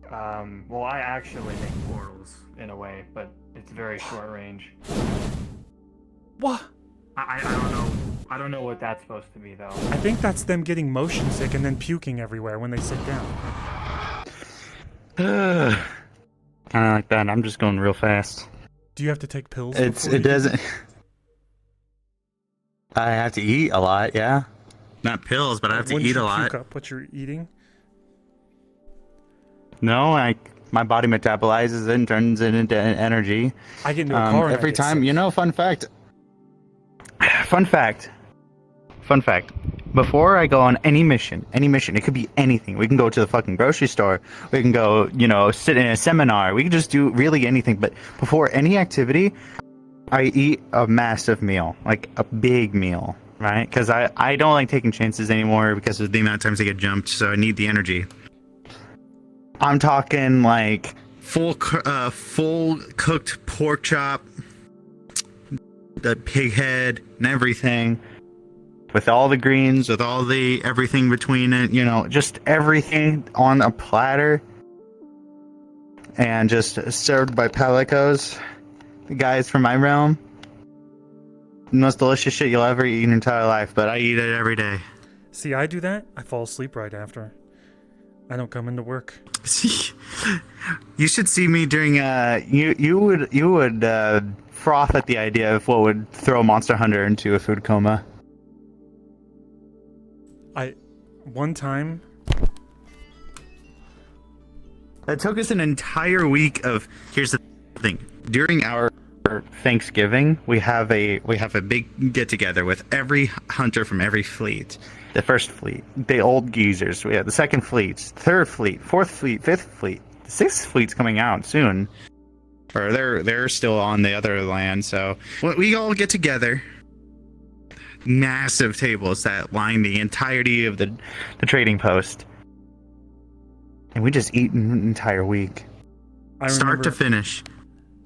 Well, I actually make portals in a way, but it's very short range. What? I don't know. I don't know what that's supposed to be though. I think that's them getting motion sick and then puking everywhere when they sit down. Kind of like that. I'm just going real fast. Do you have to take pills? It doesn't. I have to eat a lot, yeah. Not pills, but I have to Wouldn't eat a you lot. puke up what you're eating? No, my body metabolizes it and turns it into energy. I get into a car and every I get time. sick. You know, fun fact. Before I go on any mission, it could be anything. We can go to the fucking grocery store. We can go, sit in a seminar. We can just do really anything. But before any activity, I eat a massive meal, like a big meal, right? Because I don't like taking chances anymore because of the amount of times I get jumped. So I need the energy. I'm talking like full cooked pork chop, the pig head and everything, with all the greens, with all the everything between it, just everything on a platter, and just served by Pelicos, the guys from my realm. The most delicious shit you'll ever eat in your entire life, but I eat it every day. See, I do that. I fall asleep right after. I don't come into work. You should see me during you would froth at the idea of what would throw Monster Hunter into a food coma. One time it took us an entire week of. Here's the thing: during our Thanksgiving, we have a big get together with every hunter from every fleet. The first fleet, the old geezers. We have the second fleet, third fleet, fourth fleet, fifth fleet. The sixth fleet's coming out soon, or they're still on the other land. So we all get together. Massive tables that line the entirety of the trading post, and we just eat an entire week, start to finish.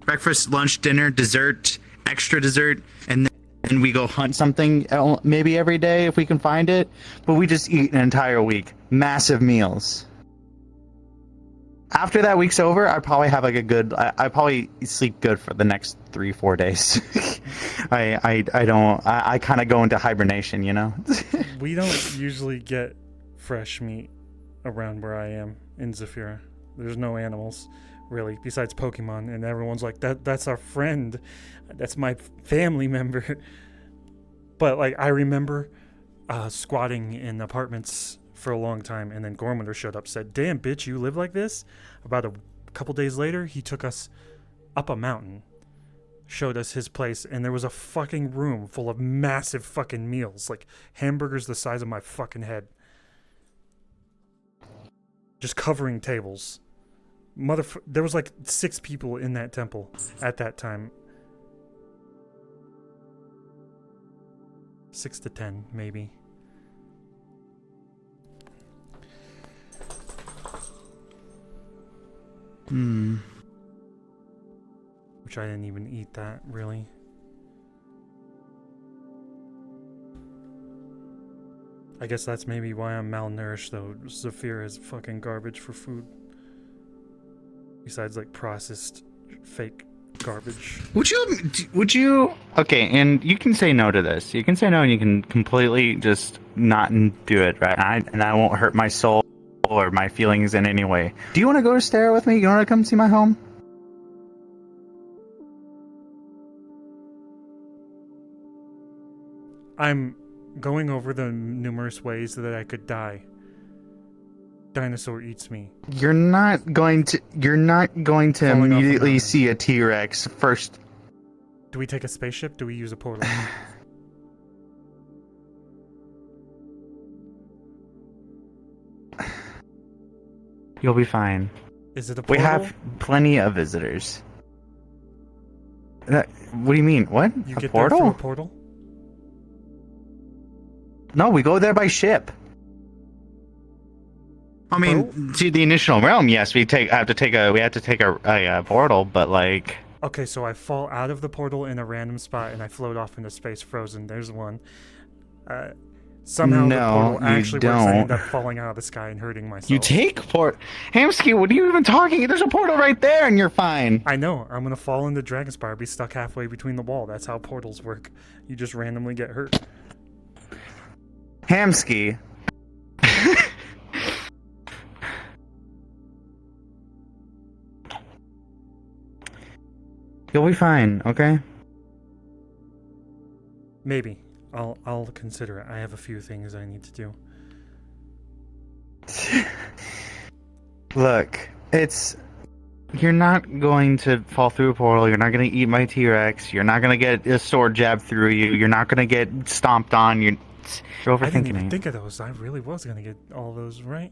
Breakfast, lunch, dinner, dessert, extra dessert, and then we go hunt something maybe every day if we can find it. But we just eat an entire week. Massive meals. After that week's over, I probably have like I probably sleep good for the next 3-4 days. I kind of go into hibernation, We don't usually get fresh meat around where I am in Zafira. There's no animals, really, besides Pokemon, and everyone's like, that's our friend. That's my family member. But, like, I remember squatting in apartments for a long time, and then Gormander showed up, said, "Damn, bitch, you live like this?" About a couple days later, he took us up a mountain, showed us his place, and there was a fucking room full of massive fucking meals, like hamburgers the size of my fucking head. Just covering tables. There was like 6 people in that temple at that time. 6 to 10, maybe. Which I didn't even eat that, really. I guess that's maybe why I'm malnourished, though. Zafir is fucking garbage for food. Besides, like, processed fake garbage. Would you? Okay, and you can say no to this. You can say no, and you can completely just not do it, right? And I won't hurt my soul or my feelings in any way. Do you want to go to Stara with me? You want to come see my home? I'm going over the numerous ways that I could die. Dinosaur eats me. You're not going to immediately see a T-Rex first. Do we take a spaceship? Do we use a portal? You'll be fine. Is it a We portal? have plenty of visitors. What do you mean? What? You A get portal? there through a portal? No, we go there by ship. I mean, to the initial realm, yes, we have to take a portal, but like. Okay, so I fall out of the portal in a random spot and I float off into space frozen. There's one. Somehow the No, portal you actually works. I end don't. up falling out of the sky and hurting myself. You take Hamsky, what are you even talking? There's a portal right there and you're fine. I know. I'm gonna fall into Dragonspire, be stuck halfway between the wall. That's how portals work. You just randomly get hurt. Hamsky. You'll be fine, okay? Maybe. I'll consider it. I have a few things I need to do. Look, you're not going to fall through a portal, you're not going to eat my T-Rex, you're not going to get a sword jab through you, you're not going to get stomped on, you're I didn't overthinking even it. think of those. I really was gonna get all those right.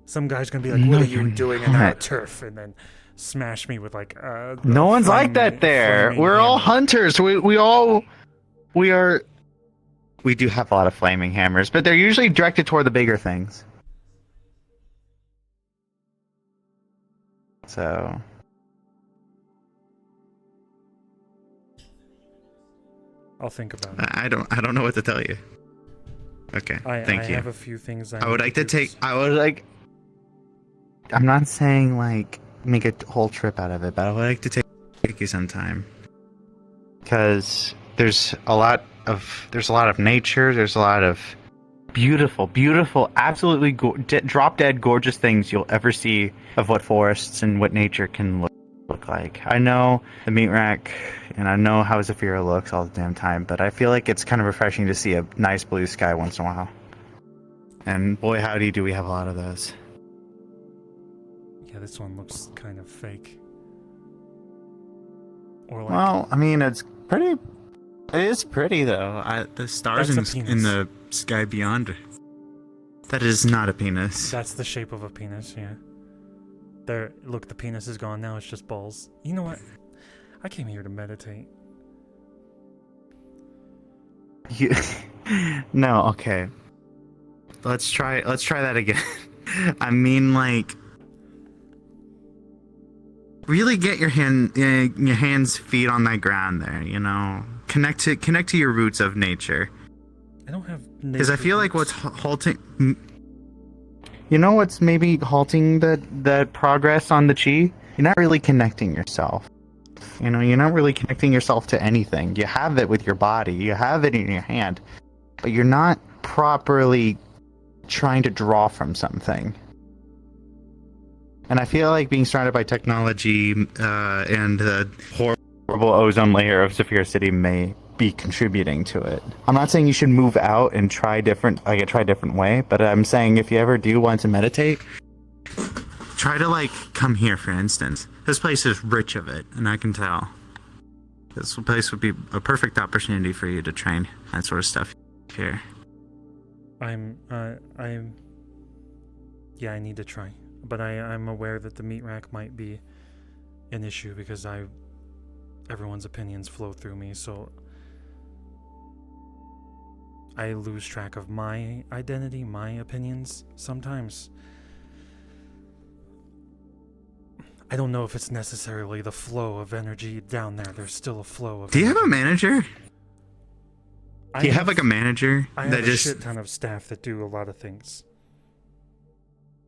Some guy's gonna be like, "What are you doing in our not. turf?" and then smash me with like. No one's like that there. We're all hunters. We do have a lot of flaming hammers, but they're usually directed toward the bigger things. So I'll think about it. I don't know what to tell you. Okay, thank you. I have a few things I would like to take. I'm not saying like make a whole trip out of it, but I would like to take you sometime because there's a lot of nature. There's a lot of beautiful, absolutely drop dead gorgeous things you'll ever see of what forests and what nature can look like. I know the meat rack and I know how Zafira looks all the damn time, but I feel like it's kind of refreshing to see a nice blue sky once in a while. And boy howdy do we have a lot of those. Yeah, this one looks kind of fake. Or like, Well, I mean, it's pretty. It is pretty though. The stars That's a in the sky beyond. That is not a penis. that's the shape of a penis. Yeah. There, look, the penis is gone now. It's just balls. You know what? I came here to meditate. No, okay. Let's try that again. I mean, like, really get your hands, feet on that ground there. You know, connect to your roots of nature. I don't have. Because I feel like what's halting. You know what's maybe halting the progress on the chi? You're not really connecting yourself. You know, you're not really connecting yourself to anything. You have it with your body, you have it in your hand, but you're not properly trying to draw from something. And I feel like being surrounded by technology and the horrible ozone layer of Zafir City may be contributing to it. I'm not saying you should move out and try a different way, but I'm saying if you ever do want to meditate, try to like come here, for instance. This place is rich of it, and I can tell. This place would be a perfect opportunity for you to train that sort of stuff here. Yeah, I need to try. But I'm aware that the meat rack might be an issue because everyone's opinions flow through me, so I lose track of my identity, my opinions sometimes. I don't know if it's necessarily the flow of energy down there. There's still a flow of Do you energy. have a manager? Do you have like a manager I that have just... a shit ton of staff that do a lot of things.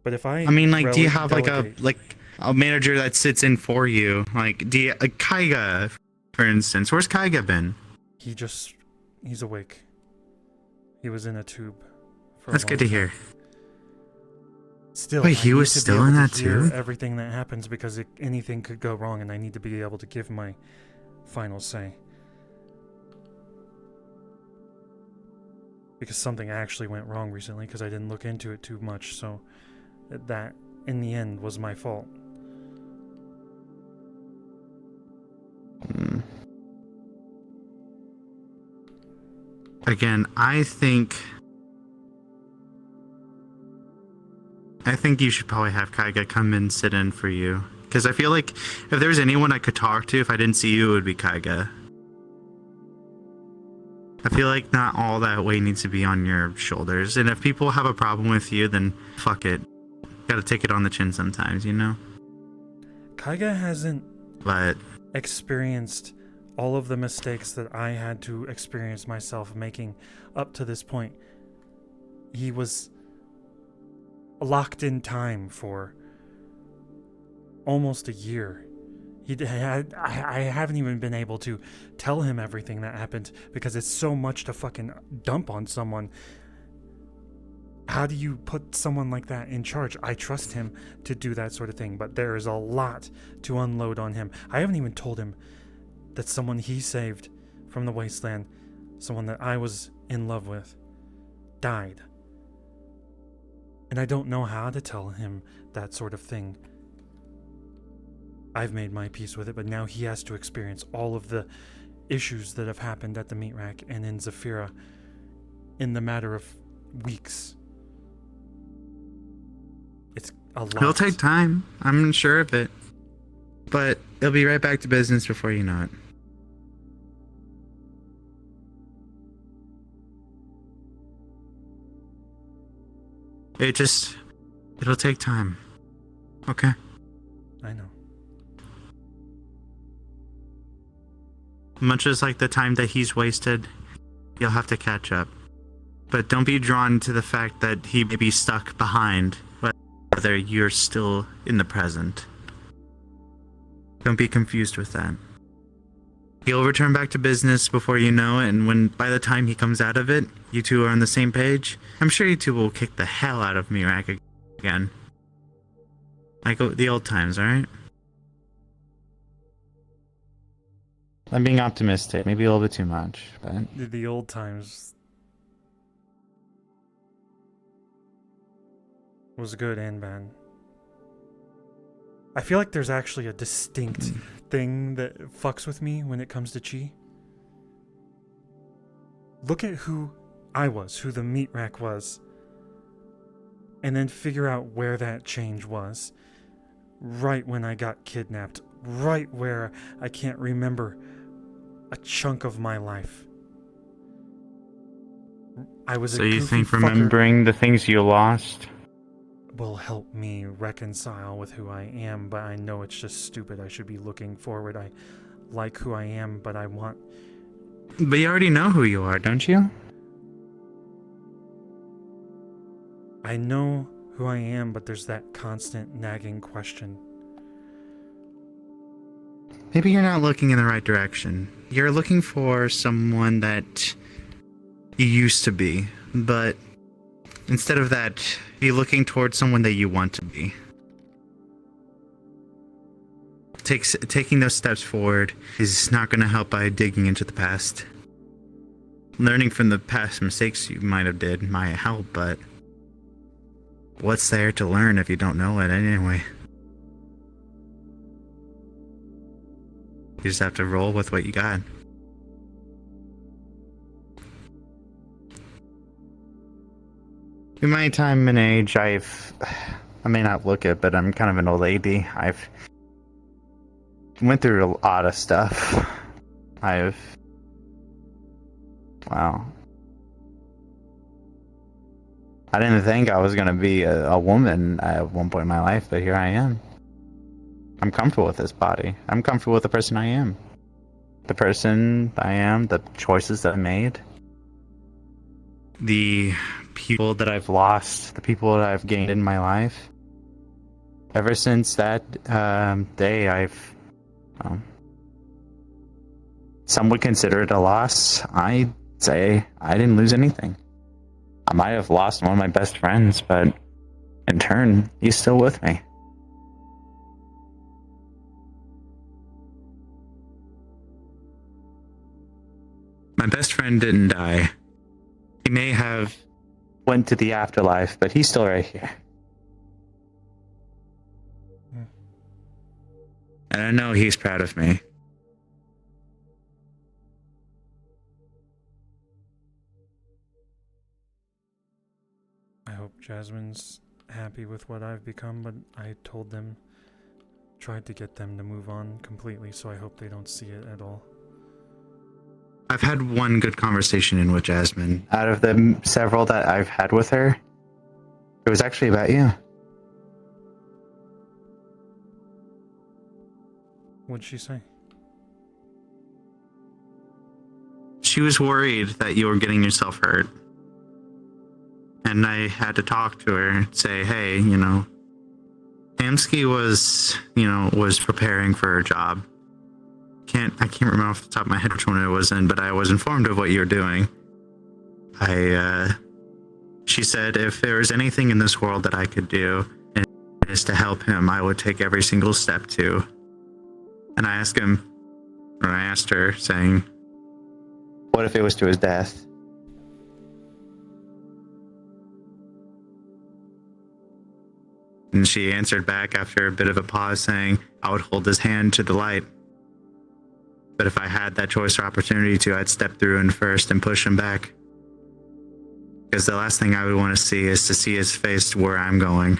But if I mean, like, do you have delegate- like a manager that sits in for you? Like, do you, like Kaiga, for instance? Where's Kaiga been? He's awake. He was in a tube. For That's good to hear. Still, Wait, he I need was to be still able in to that hear tube? everything that happens because anything could go wrong, and I need to be able to give my final say. Because something actually went wrong recently because I didn't look into it too much, so that, in the end, was my fault. Again, I think I think you should probably have Kaiga come and sit in for you. Because I feel like if there's anyone I could talk to if I didn't see you, it would be Kaiga. I feel like not all that weight needs to be on your shoulders. And if people have a problem with you, then fuck it. Gotta take it on the chin sometimes, you know? Kaiga hasn't But experienced all of the mistakes that I had to experience myself making up to this point. He was locked in time for almost a year. I haven't even been able to tell him everything that happened because it's so much to fucking dump on someone. How do you put someone like that in charge? I trust him to do that sort of thing, but there is a lot to unload on him. I haven't even told him that someone he saved from the wasteland, someone that I was in love with, died. And I don't know how to tell him that sort of thing. I've made my peace with it, but now he has to experience all of the issues that have happened at the meat rack and in Zafira in the matter of weeks. It's a lot. it'll take time. I'm sure of it. But it'll be right back to business before you know it. It'll take time. Okay? I know. Much as like the time that he's wasted, you'll have to catch up. But don't be drawn to the fact that he may be stuck behind, whether you're still in the present. Don't be confused with that. He'll return back to business before you know it, and by the time he comes out of it, you two are on the same page. I'm sure you two will kick the hell out of Mirak again. Like the old times, alright? I'm being optimistic, maybe a little bit too much, but... The old times was good and bad. I feel like there's actually a distinct thing that fucks with me when it comes to Chi. Look at who I was, who the meat rack was, and then figure out where that change was. Right when I got kidnapped, right where I can't remember a chunk of my life. I was So a you goofy think fucker remembering the things you lost will help me reconcile with who I am, but I know it's just stupid. I should be looking forward. I like who I am, but I want... But you already know who you are, don't you? I know who I am, but there's that constant nagging question. Maybe you're not looking in the right direction. You're looking for someone that you used to be, but instead of that, you're looking towards someone that you want to be. Taking those steps forward is not going to help by digging into the past. Learning from the past mistakes you might have did might help, but what's there to learn if you don't know it anyway? You just have to roll with what you got. In my time and age, I may not look it, but I'm kind of an old lady. I've went through a lot of stuff. Wow. I didn't think I was going to be a woman at one point in my life, but here I am. I'm comfortable with this body. I'm comfortable with the person I am. The person I am, the choices that I made. The people that I've lost, the people that I've gained in my life. Ever since that day, I've... some would consider it a loss. I'd say I didn't lose anything. I might have lost one of my best friends, but in turn, he's still with me. My best friend didn't die. He may have went to the afterlife, but he's still right here. And I know he's proud of me. I hope Jasmine's happy with what I've become, but I told them, tried to get them to move on completely, so I hope they don't see it at all. I've had one good conversation in with Jasmine. Out of the several that I've had with her, it was actually about you. What'd she say? She was worried that you were getting yourself hurt. And I had to talk to her and say, hey, Hamsky was preparing for her job. I can't remember off the top of my head which one it was in, but I was informed of what you were doing. She said if there was anything in this world that I could do and is to help him, I would take every single step to. And I asked her, saying, what if it was to his death? And she answered back after a bit of a pause saying, I would hold his hand to the light. But if I had that choice or opportunity to, I'd step through him first and push him back. Because the last thing I would want to see is to see his face where I'm going.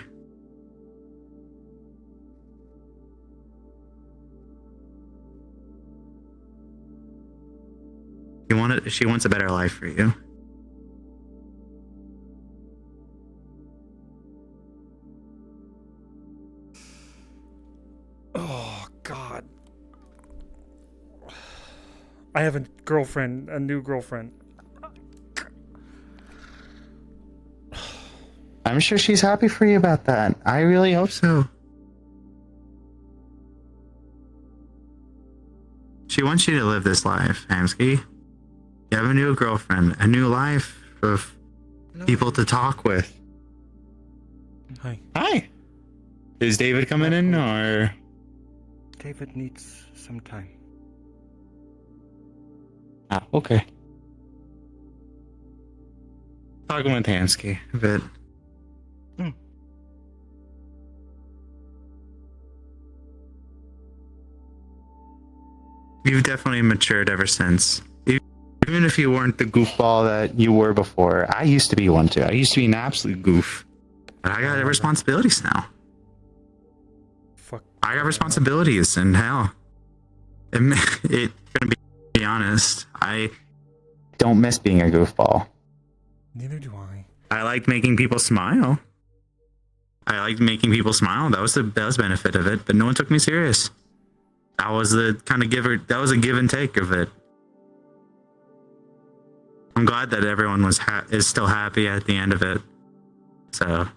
She wants a better life for you. Oh, God. I have a girlfriend, a new girlfriend. I'm sure she's happy for you about that. I really hope so. She wants you to live this life, Hamsky. You have a new girlfriend, a new life of people to talk with. Hi. Hi. Is David coming in, or? David needs some time. Ah, okay. Talking with Hamsky a bit. You've definitely matured ever since. Even if you weren't the goofball that you were before, I used to be one too. I used to be an absolute goof. But I got responsibilities now. I got responsibilities, and hell, gonna be honest, I don't miss being a goofball. Neither do I. I liked making people smile. That was the benefit of it, but no one took me serious. That was the kind of that was a give and take of it. I'm glad that everyone is still happy at the end of it. So.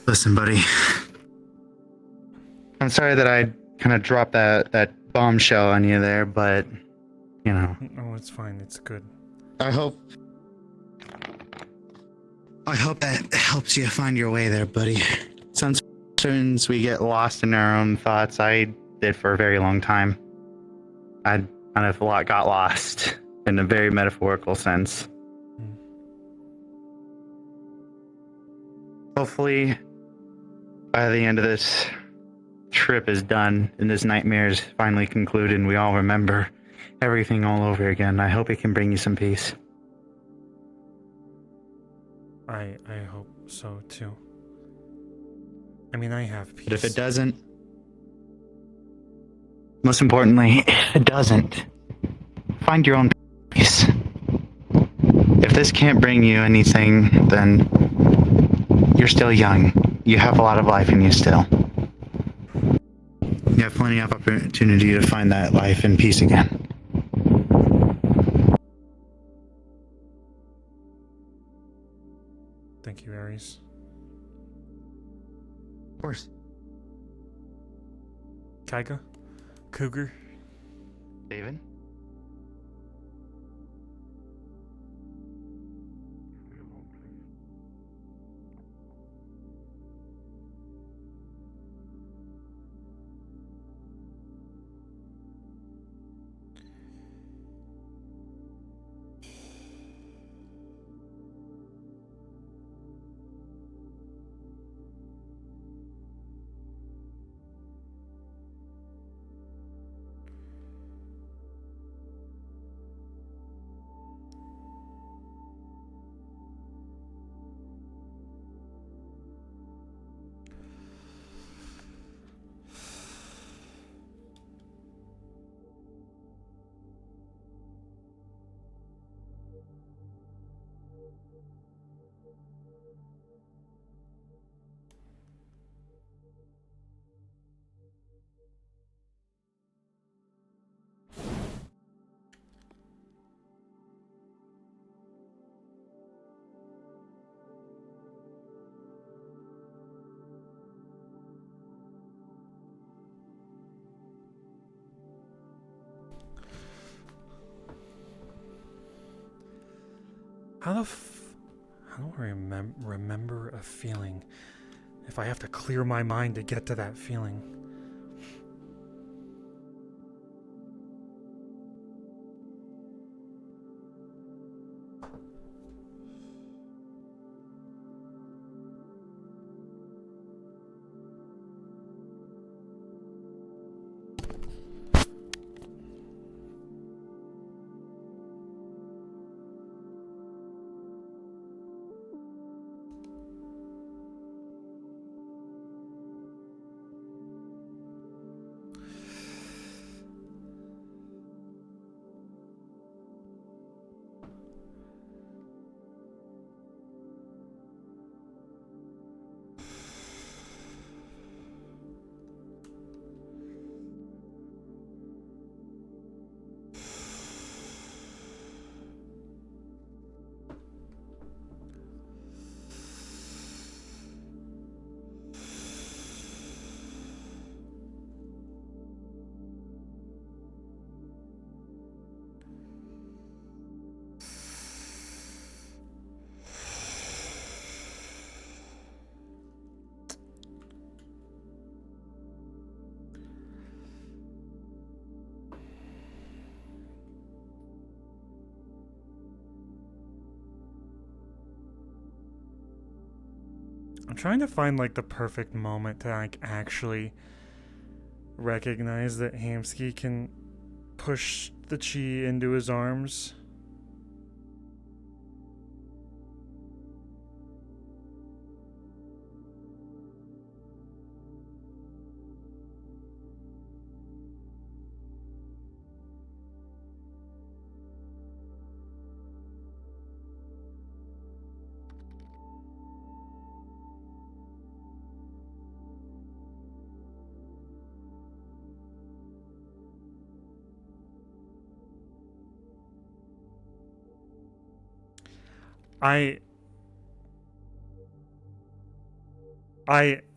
Listen, buddy. I'm sorry that I kind of dropped that bombshell on you there, but, Oh, it's fine. It's good. I hope that helps you find your way there, buddy. Sometimes we get lost in our own thoughts. I did for a very long time. I kind of got lost in a very metaphorical sense. Hopefully, by the end of this trip is done and this nightmare is finally concluded and we all remember everything all over again. I hope it can bring you some peace. I hope so too. I mean, I have peace. But if it doesn't, most importantly, if it doesn't, find your own peace. If this can't bring you anything, then you're still young. You have a lot of life in you still. you have plenty of opportunity to find that life and peace again. Thank you, Aries. Of course. Kaiga? Cougar? David? How do I remember a feeling if I have to clear my mind to get to that feeling? I'm trying to find like the perfect moment to like actually recognize that Hamsky can push the chi into his arms.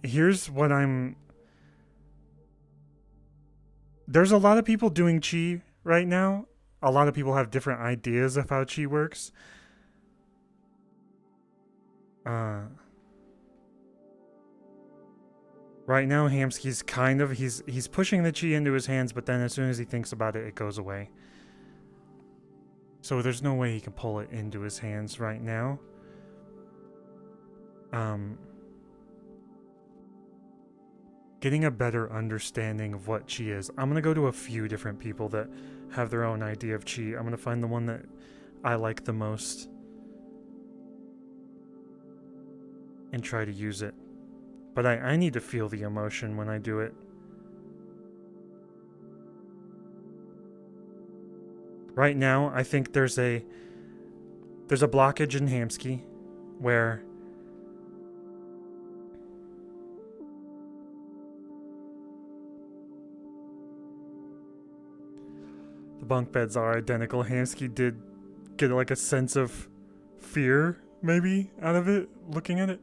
Here's what there's a lot of people doing chi right now. A lot of people have different ideas of how chi works. Right now Hamsky's kind of he's pushing the chi into his hands, but then as soon as he thinks about it, it goes away. So there's no way he can pull it into his hands right now. Getting a better understanding of what chi is. I'm gonna go to a few different people that have their own idea of chi. I'm gonna find the one that I like the most and try to use it. But I need to feel the emotion when I do it. Right now, I think there's a blockage in Hamsky where the bunk beds are identical. Hamsky did get like a sense of fear, maybe, out of it, looking at it.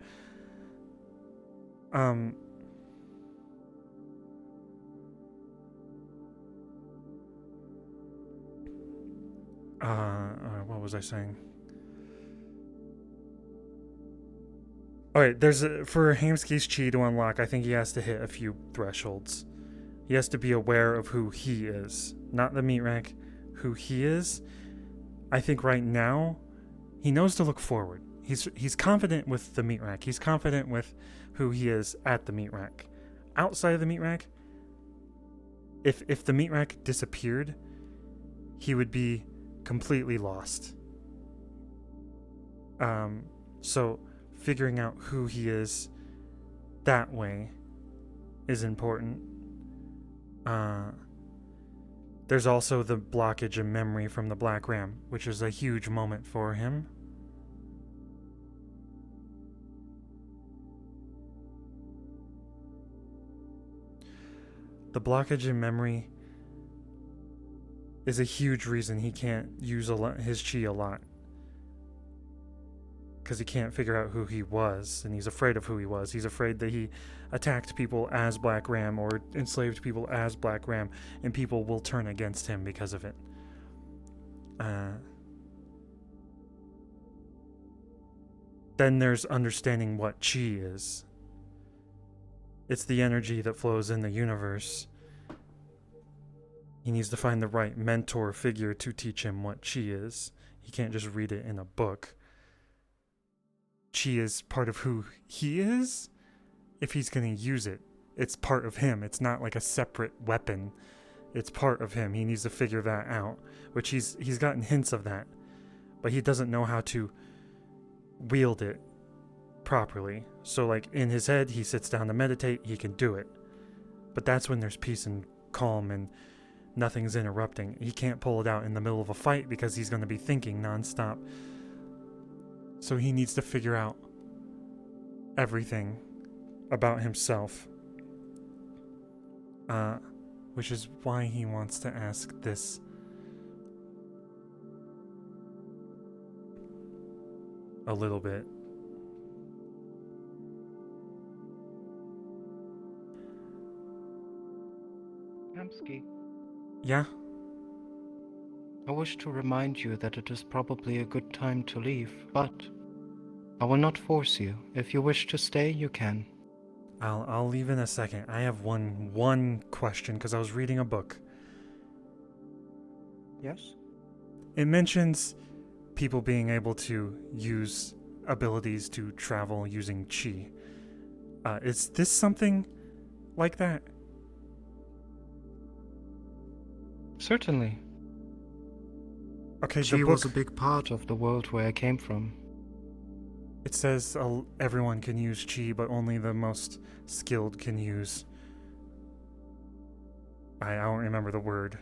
What was I saying? Alright, for Hamsky's chi to unlock, I think he has to hit a few thresholds. He has to be aware of who he is. Not the meat rack, who he is. I think right now, he knows to look forward. He's confident with the meat rack. He's confident with who he is at the meat rack. Outside of the meat rack, if the meat rack disappeared, he would be completely lost. So figuring out who he is that way is important. There's also the blockage in memory from the Black Ram, which is a huge moment for him. The blockage in memory is a huge reason he can't use his chi a lot. Because he can't figure out who he was, and he's afraid of who he was. He's afraid that he attacked people as Black Ram or enslaved people as Black Ram, and people will turn against him because of it. Then there's understanding what chi is. It's the energy that flows in the universe. He needs to find the right mentor figure to teach him what chi is. He can't just read it in a book. Chi is part of who he is. If he's going to use it, it's part of him. It's not like a separate weapon. It's part of him. He needs to figure that out, which he's gotten hints of that, but he doesn't know how to wield it properly. So like in his head, he sits down to meditate, he can do it. But that's when there's peace and calm and nothing's interrupting. He can't pull it out in the middle of a fight because he's going to be thinking nonstop. So he needs to figure out everything about himself. Which is why he wants to ask this. A little bit. Kamsky, Yeah? I wish to remind you that it is probably a good time to leave, but I will not force you. If you wish to stay, you can. I'll leave in a second. I have one question because I was reading a book. Yes? It mentions people being able to use abilities to travel using chi. Is this something like that? Certainly. Okay, Chi the book, was a big part of the world where I came from. it says everyone can use chi, but only the most skilled can use. I don't remember the word.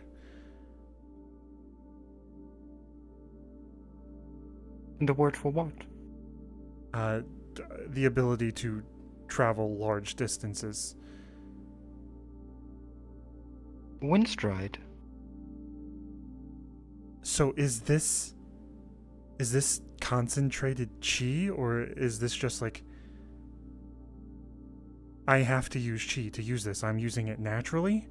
The word for what? The ability to travel large distances. Windstride. So is this concentrated chi, or is this just like I have to use chi to use this? I'm using it naturally?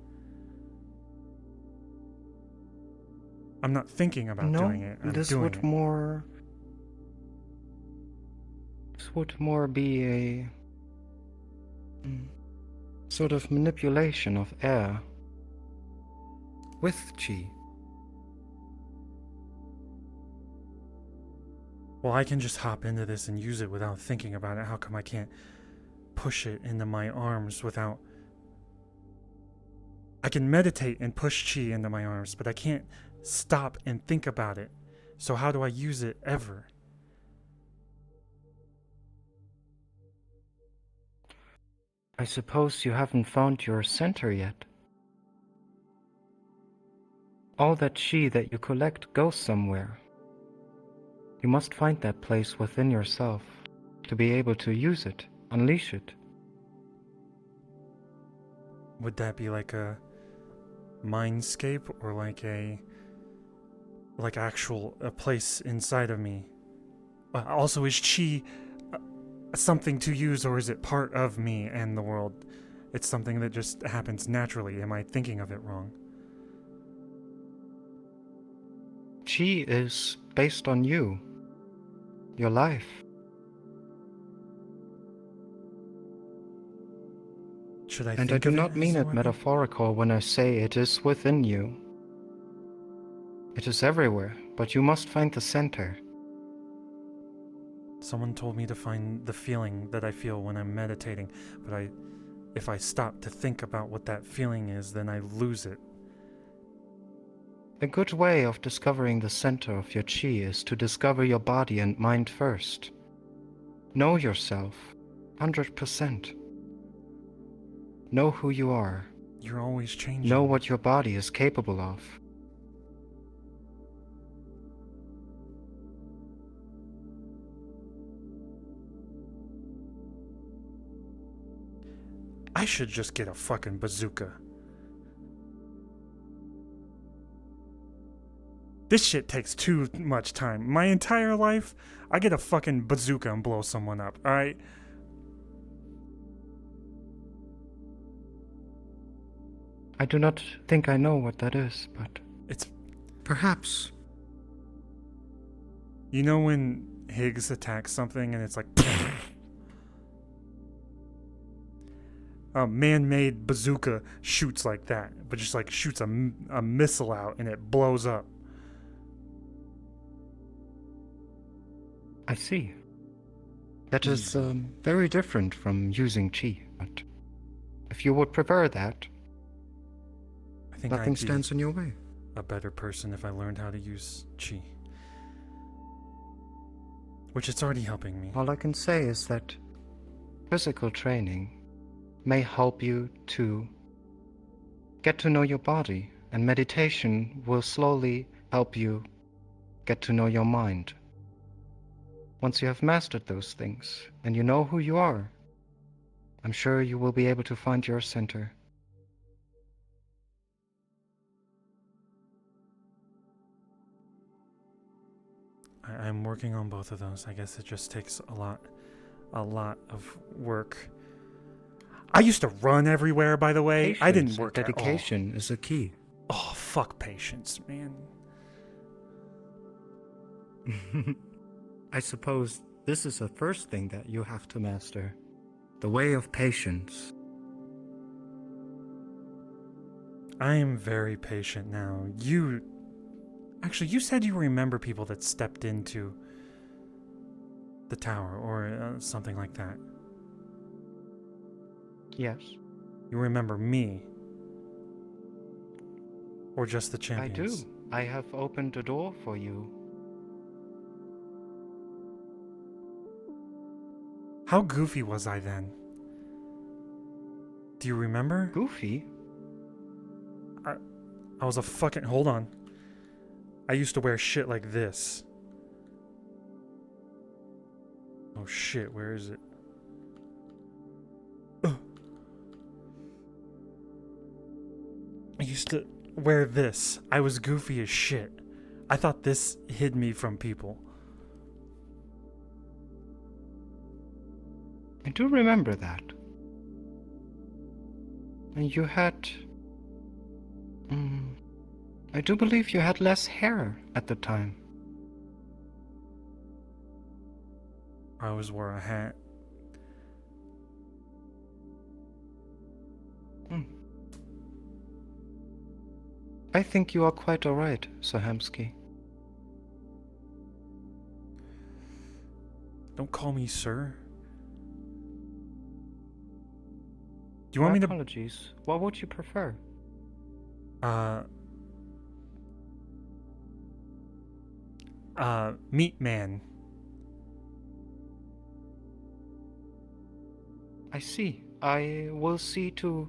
I'm not thinking about doing it. I'm this doing would it. This would more be a sort of manipulation of air with chi. Well, I can just hop into this and use it without thinking about it. How come I can't push it into my arms without... I can meditate and push chi into my arms, but I can't stop and think about it. So how do I use it ever? I suppose you haven't found your center yet. All that chi that you collect goes somewhere. You must find that place within yourself to be able to use it, unleash it. Would that be like a mindscape, or like a place inside of me? Also, is chi something to use, or is it part of me and the world? It's something that just happens naturally. Am I thinking of it wrong? Chi is based on you, your life. Should I And I think do of not as mean a it weapon? metaphorical when I say it is within you. It is everywhere, but you must find the center. Someone told me to find the feeling that I feel when I'm meditating, but if I stop to think about what that feeling is, then I lose it. A good way of discovering the center of your chi is to discover your body and mind first. Know yourself, 100%. Know who you are. You're always changing. Know what your body is capable of. I should just get a fucking bazooka This shit takes too much time. My entire life, I get a fucking bazooka and blow someone up, alright? I do not think I know what that is, but It's... perhaps. You know when Higgs attacks something and it's like... A man-made bazooka shoots like that, but just like shoots a missile out and it blows up. I see. That is very different from using chi, but if you would prefer that, I think nothing I'd be stands in your way. a better person if I learned how to use chi. Which it's already helping me. All I can say is that physical training may help you to get to know your body, and meditation will slowly help you get to know your mind. Once you have mastered those things, and you know who you are, I'm sure you will be able to find your center. I'm working on both of those. I guess it just takes a lot of work. I used to run everywhere, by the way. Patience I didn't work and at all. dedication is a key. Oh, fuck patience, man. I suppose this is the first thing that you have to master. The way of patience. I am very patient now. Actually, you said you remember people that stepped into the tower or something like that. Yes. You remember me. Or just the I champions? do. I have opened a door for you. How goofy was I then? Do you remember? Goofy? I was a fucking... Hold on. I used to wear shit like this. Oh shit, where is it? Ugh. I used to wear this. I was goofy as shit. I thought this hid me from people. I do remember that. And you had... I do believe you had less hair at the time. I always wore a hat. I think you are quite alright, Sir Hamsky. Don't call me sir. Do you want me to... Apologies. What would you prefer? Meat man. I see. I will see to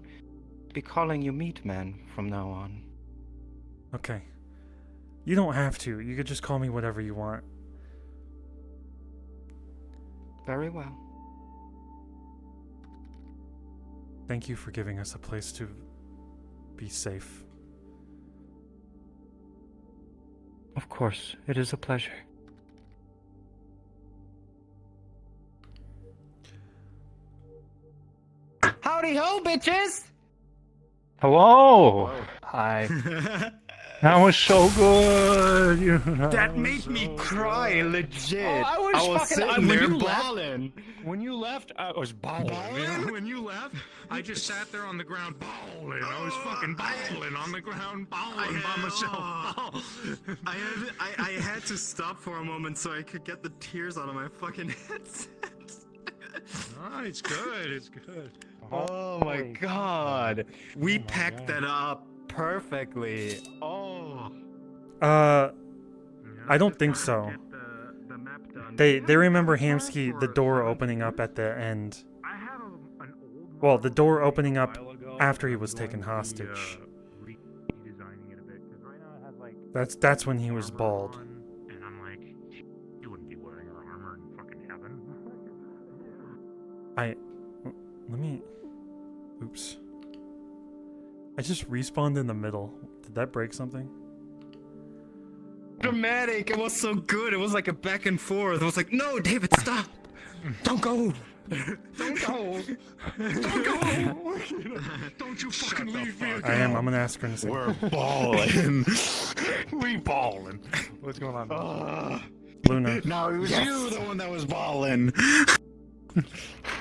be calling you Meat Man from now on. Okay. You don't have to. You could just call me whatever you want. Very well. Thank you for giving us a place to be safe. Of course, it is a pleasure. Howdy ho, bitches! Hello! Hi. That was so good! That made me cry, legit. I was fucking... sitting when there you bawling. left, when you left, I was bawling. When you left, I just sat there on the ground bawling. I was fucking bawling on the ground, bawling by myself. I had to stop for a moment so I could get the tears out of my fucking headset. Oh, it's good. It's good. Oh my god. We packed that up perfectly. Oh. I don't think so. They remember Hamsky, the door opening up at the end. Well, the door opening up after he was taken hostage. That's when he was bald. And I'm like, you wouldn't be wearing our armor in fucking heaven. Let me... Oops. I just respawned in the middle. Did that break something? dramatic. It was so good. It was like a back and forth. It was like, no, David, stop. Don't go. Don't go. Don't go. Don't you fucking leave me. I'm gonna ask her in a second. We're balling. We balling. What's going on? Luna. No, it was you, the one that was balling.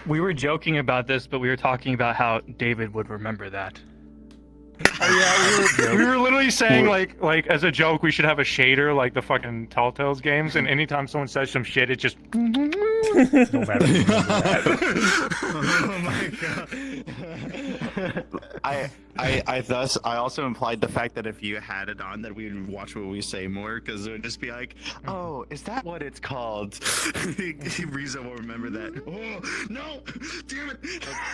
We were joking about this, but we were talking about how David would remember that. We were literally saying like as a joke we should have a shader like the fucking Telltales games, and anytime someone says some shit, it just no matter. Oh my god. I also implied the fact that if you had it on, that we would watch what we say more, because it would just be like, oh, is that what it's called? Riza will remember that. Oh no, damn it.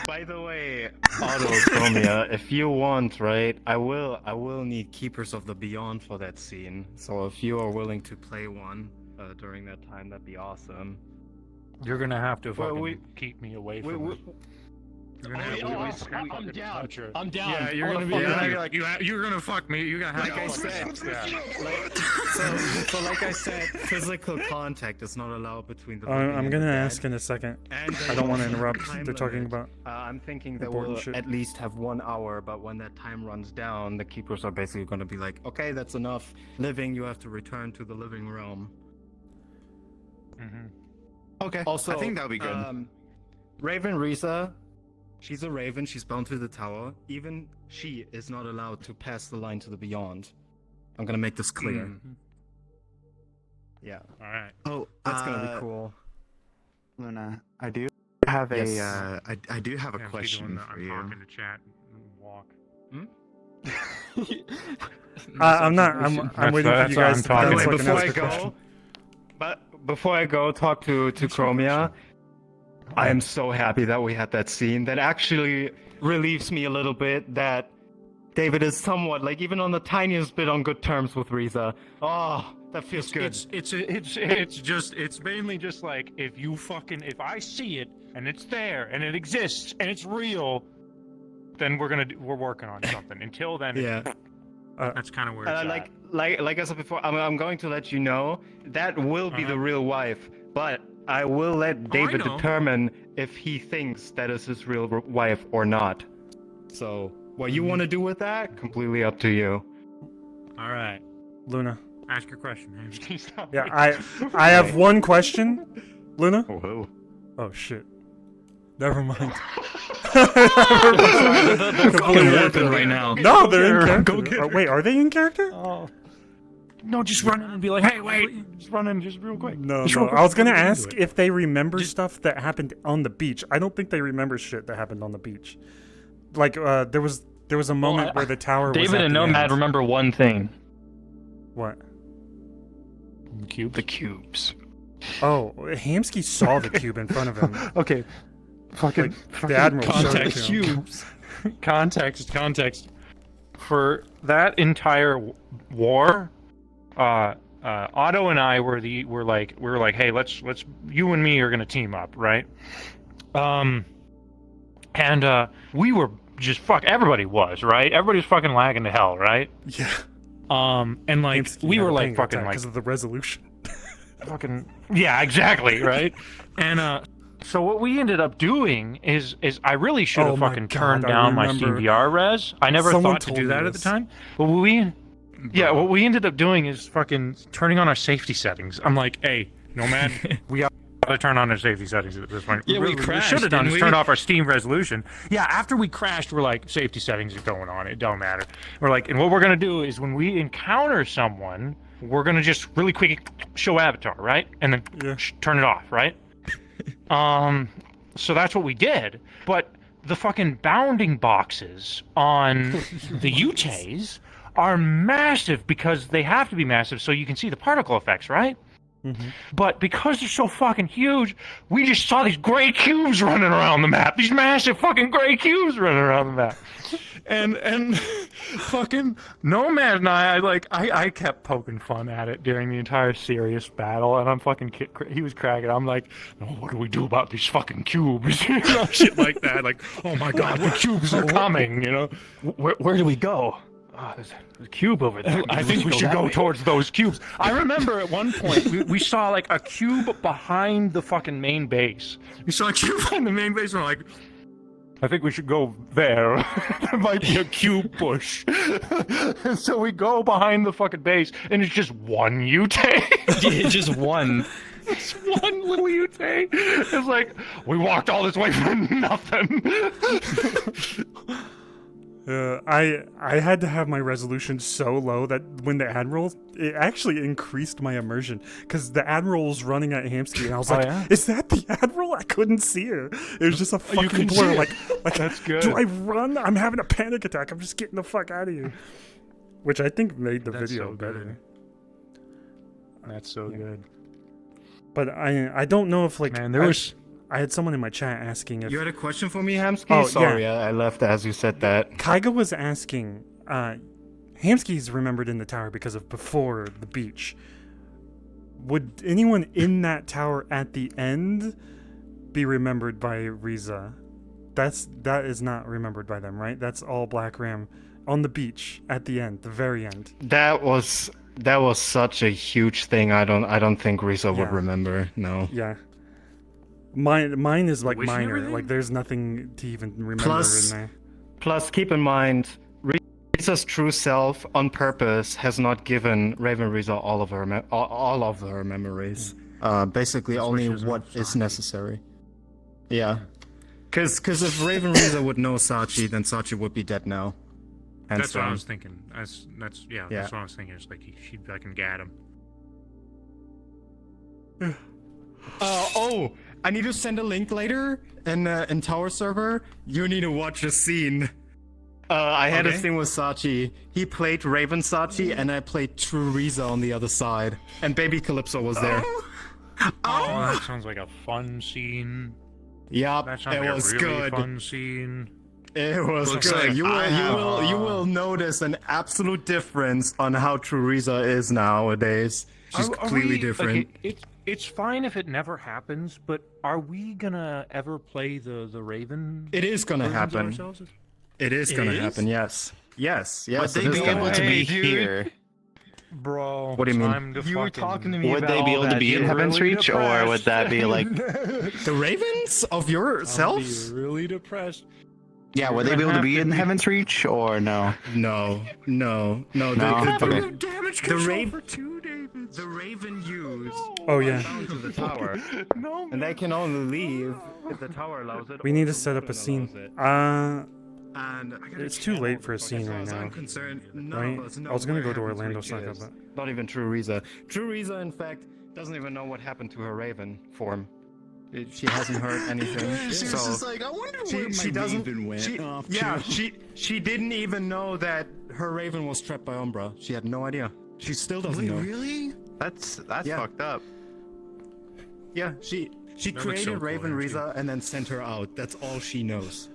By the way, Otto, Chromia, if you want, right, I will need Keepers of the Beyond for that scene. So if you are willing to play one during that time, that'd be awesome. You're gonna have to fucking keep me away from it. I'm down. I'm down. Yeah, you're gonna be you're gonna fuck me. You're gonna have Like I said, so like I said, physical contact is not allowed between the. I'm gonna ask in a second. I don't want to interrupt. They're talking about. I'm thinking that we'll at least have 1 hour, but when that time runs down, the keepers are basically gonna be like, okay, that's enough living. You have to return to the living realm. Okay. Also, I think that would be good. Raven Riza. She's a raven, she's bound to the tower. Even she is not allowed to pass the line to the beyond. I'm gonna make this clear. Yeah. Alright. Oh, that's gonna be cool. Luna, I do have I do have a question for you. I'm talking to chat and walk. I'm waiting for you guys to talking. finish so I can Before ask I a go, question. before I go talk to Chromia, I am so happy that we had that scene. That actually relieves me a little bit that David is somewhat, like, even on the tiniest bit on good terms with Riza. Oh, that feels good. It's mainly just like if I see it and it's there and it exists and it's real, then we're working on something. Until then, yeah. That's kind of where it's at. Like I said before, I'm going to let you know that will be the real wife, but I will let David determine if he thinks that is his real wife or not. So, what you want to do with that, completely up to you. All right, Luna. ask your question, man. Yeah, I have one question, Luna. Oh, oh shit. Never mind. They're fully working right now. No, they're in character. Go get wait, are they in character? Oh. No, just run in and be like, hey, wait. Just run in just real quick. No. I was going to ask if they remember stuff that happened on the beach. I don't think they remember shit that happened on the beach. Like, there was a moment where the tower David was at and the Nomad end. remember one thing. What? The cubes. Oh, Hamsky saw the cube in front of him. Okay. Fucking the Admiral context cubes. Context. For that entire war, Otto and I were like, hey, let's you and me are gonna team up, right? And we were just everybody was, right? Everybody was fucking lagging to hell, right? Yeah. And like Hamsky we had were a like panic fucking attack like because of the resolution. fucking yeah, exactly, right? And so what we ended up doing is I really should have fucking turned down my CVR res. I never thought to do that at the time. But what we ended up doing is fucking turning on our safety settings. I'm like, hey, Nomad, we gotta turn on our safety settings at this point. Yeah, we crashed, should have done didn't is we? turned off our Steam resolution. Yeah, after we crashed, we're like, safety settings are going on. It don't matter. We're like, and what we're gonna do is when we encounter someone, we're gonna just really quick show avatar, right? And then turn it off, right? So that's what we did. But the fucking bounding boxes on the UTAs are massive because they have to be massive so you can see the particle effects, right? Mm-hmm. But because they're so fucking huge, we just saw these gray cubes running around the map. These massive fucking gray cubes running around the map. And fucking Nomad and I kept poking fun at it during the entire serious battle, and I'm fucking he was cracking. I'm like, oh, what do we do about these fucking cubes? You know, shit like that. Like, oh my god, the cubes are coming. You know, where do we go? oh, there's a cube over there. I think we should go towards those cubes. I remember at one point we saw like a cube behind the fucking main base. We saw a cube behind the main base, and we're like, I think we should go there. There might be a cube bush. And so we go behind the fucking base, and it's just one Yutei. Just one. It's one little Yutei. It's like, we walked all this way for nothing. I had to have my resolution so low that when the admiral, it actually increased my immersion because the admiral was running at Hamsky, and I was like, yeah? "Is that the admiral?" I couldn't see her. It was just a fucking couldn't blur. see Like, That's good. do I run? I'm having a panic attack. I'm just getting the fuck out of here. Which I think made the That's video so better. good. That's so good. But I don't know if like Man, there was. I had someone in my chat asking if You had a question for me, Hamsky? Oh, Sorry, yeah. I left as you said that. Kaiga was asking, Hamsky's remembered in the tower because of before the beach. Would anyone in that tower at the end be remembered by Riza? That is not remembered by them, right? That's all Black Ram on the beach at the end, the very end. That was such a huge thing. I don't think Risa would Yeah. remember. No. Yeah. Mine is like Wish and minor. everything? Like there's nothing to even remember Plus- in there. Plus, keep in mind, Risa's true self, on purpose, has not given Raven Risa all of her memories. Basically, only what is necessary. Yeah. Because if Raven Risa would know Sachi, then Sachi would be dead now. That's what I down. was thinking. That's Yeah. That's what I was thinking. It's like she'd fucking get him. Oh, I need to send a link later in Tower Server. You need to watch the scene. I had a Okay. scene with Sachi. He played Raven Sachi, and I played True Riza on the other side. And Baby Calypso was there. Oh, that sounds like a fun scene. Yup, That sounds it like was a really good. fun scene. It was Looks good. like You will notice an absolute difference on how True Riza is nowadays. She's Are completely we- different. Okay, it's fine if it never happens, but are we gonna ever play the Raven? It is gonna versions of happen. ourselves? It is It gonna is? happen. Yes. Yes. Yes. Would they it is be gonna able to happen. be dude. here? Bro, What do you mean? time to You were fucking- talking to me Would about they be all able to that be in shit. Heaven's really Reach, or would that be like? The Ravens of yourselves? I'll be really depressed. Yeah, would they be able to be in Heaven's Reach, or no? No. No? The Okay. Damage The control Raven- for 2 David. The Raven used Oh yeah. down to the tower, No, and they can only leave if the tower allows it. We or need to the set up a warden scene. allows it. And It's too late for a scene as far right as I'm now. concerned, none Right? of us know I was gonna where go to Heaven's Orlando Reach Soccer, is. but Not even True Riza. True Riza, in fact, doesn't even know what happened to her Raven form. She hasn't heard anything. So like, I wonder she doesn't. went She didn't even know that her Raven was trapped by Umbra. She had no idea. She still doesn't know. Really? That's Yeah. fucked up. Yeah, she That looks created so cool, Raven actually. Riza and then sent her out. That's all she knows.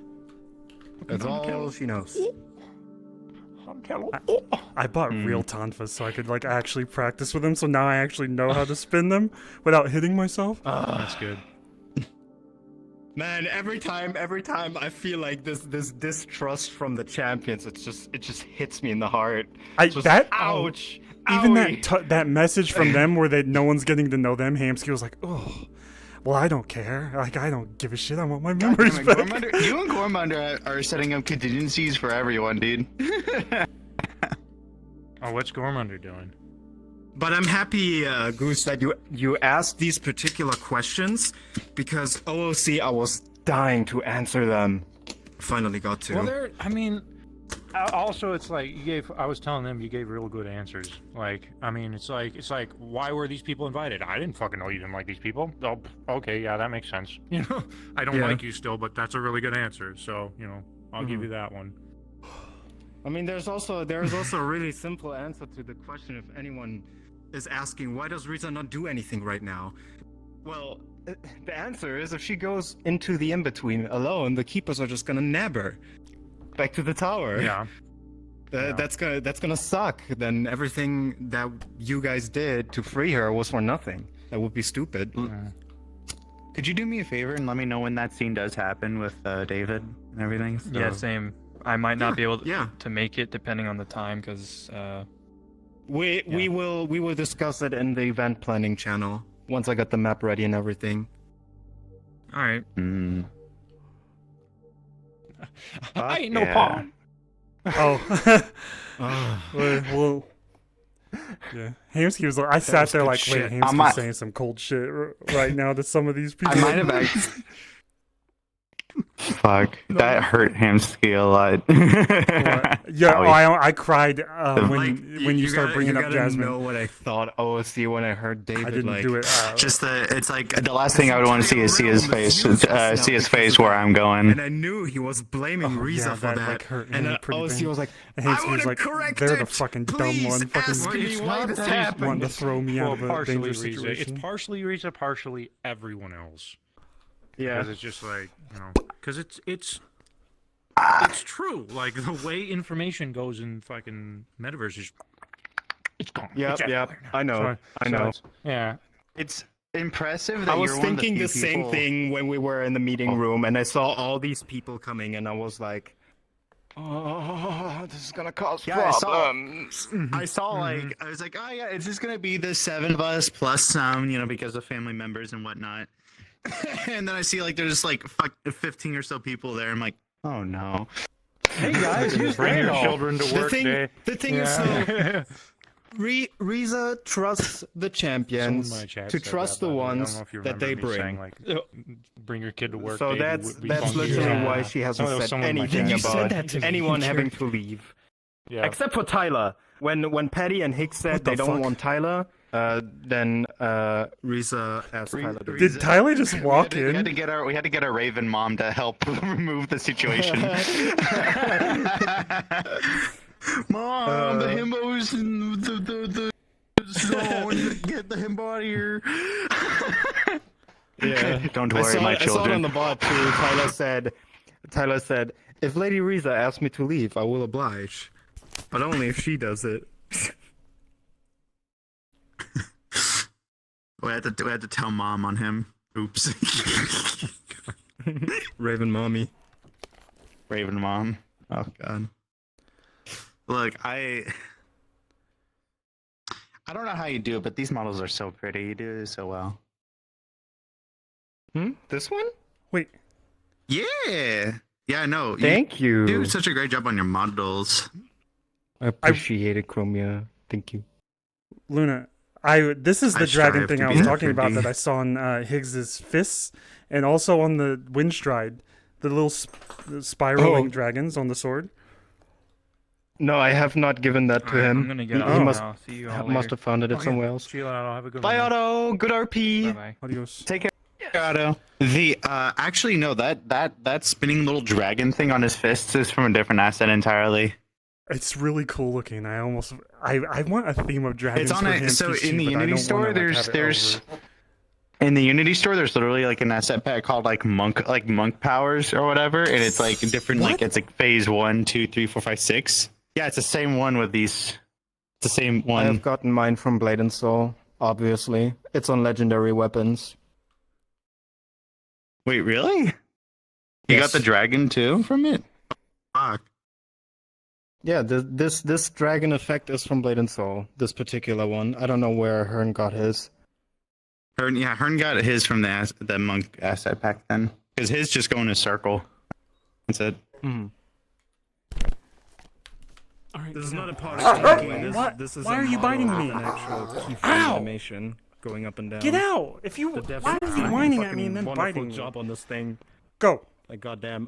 That's all she knows. I bought real tonfas so I could like actually practice with them. So now I actually know how to spin them without hitting myself. That's good. Man, every time I feel like this distrust from the champions, it just hits me in the heart. Just, ouch. Even Owie. that message from them where no one's getting to know them. Hamsky was like, oh, well, I don't care. Like I don't give a shit. I want my memories back. You and Gormander are setting up contingencies for everyone, dude. Oh, what's Gormander doing? But I'm happy, Goose, that you asked these particular questions because OOC, I was dying to answer them. Finally got to. Well, I mean, also it's like I was telling them you gave real good answers. Like, I mean, it's like, why were these people invited? I didn't fucking know you didn't like these people. Oh, okay, yeah, that makes sense. You know, I don't Yeah. like you still, but that's a really good answer. So, you know, I'll give you that one. I mean, there's also a really simple answer to the question if anyone is asking why does Rita not do anything right now. Well, the answer is if she goes into the in-between alone, the keepers are just gonna nab her back to the tower. Yeah. That's gonna suck. Then everything that you guys did to free her was for nothing. That would be stupid. Could you do me a favor and let me know when that scene does happen with David and everything? Yeah, same. I might not be able to, yeah. to make it depending on the time, because We will discuss it in the event planning channel once I got the map ready and everything. all right. I ain't no pawn. Oh. Ah. well, yeah. Hamsky was like, I sat was there good like, wait, shit. Hamsky's saying some cold shit right now to some of these people. I might have actually. Fuck, that hurt Hamsky a lot. Yeah, Owie. I cried when you started bringing up gotta Jasmine. know what I thought OSC when I heard David. I didn't like, do it. Just it's like The last thing I would want to see is see his face. See his face where I'm and going. I knew he was blaming Riza for that that. like hurt and me pretty OSC bad. was like, And I Hamsky want was to like, correct they're it. the fucking Please dumb one. ask Fucking me why this happened. wanting to throw me out of a partially dangerous Riza. situation. It's partially Riza, partially everyone else. Yeah. Because it's just like, you know, because it's true. Like the way information goes in fucking metaverse is, it's gone. It's everywhere now. I know. So- I so know. it's- Yeah. It's impressive that I was you're one of thinking the the few same people- thing when we were in the meeting room, and I saw all these people coming, and I was like, "Oh, this is gonna cause problems." I saw like I was like, oh yeah, it's just gonna be the 7 of us plus some, you know, because of family members and whatnot. And then I see like there's like 15 or so people there. I'm like, oh no. Hey guys, bring your children to work day. The thing is, so Riza trusts the champions to trust the ones that they bring. Bring your kid to work. So day, that's we funky. literally why she hasn't said anything about anyone having to leave. Yeah. Except for Tyler. When Patty and Hicks said they don't want Tyler, then Riza asked Tyler to Did Tyler just walk We had in? to get our Raven mom to help remove the situation. Mom, the himbos and the so we need to get the himbo out of here. Yeah. Don't worry, my I saw it on children. the bot too. Tyler said, if Lady Riza asks me to leave, I will oblige. But only if she does it. We had to tell mom on him. Oops. Raven mommy. Raven mom. Oh god. Look, I don't know how you do it, but these models are so pretty. You do it so well. This one? Wait. yeah. Yeah, I know. Thank you. You do such a great job on your models. I appreciate it, Chromia. Thank you. Luna, this is I the dragon strive thing to I be was that talking about pretty. that I saw on Higgs's fists, and also on the Windstride, the little spiraling dragons on the sword. No, I have not given that to Alright, him. I'm gonna get He off must now. See you all must later. have found it Okay. somewhere else. See you later. Have a good Bye, one. Otto. Good RP. Bye. Adios. Take care. Otto. The actually no, that spinning little dragon thing on his fists is from a different asset entirely. It's really cool looking. I want a theme of dragons. It's on for it. So Hamsky's in the sheet, but I Unity don't store, wanna, like, there's have it over. in the Unity store, there's literally like an asset pack called like monk powers or whatever, and it's like different. Like it's like phase 1, 2, 3, 4, 5, 6. Yeah, it's the same one with these. It's the same I one. have gotten mine from Blade and Soul, obviously. It's on legendary weapons. Wait, really? You Yes. got the dragon too from it. Fuck. Yeah, this dragon effect is from Blade and Soul. This particular one. I don't know where Hearn got his. Hearn got his from the monk asset pack then, because his just go in a circle. That's it. All right, This is not a part What? This is Why are you biting me? An actual keyframe Ow! animation going up and down. Get out! If you, The devs why are is he doing a whining at fucking me and then wonderful biting me? job on this thing. Go. Like goddamn.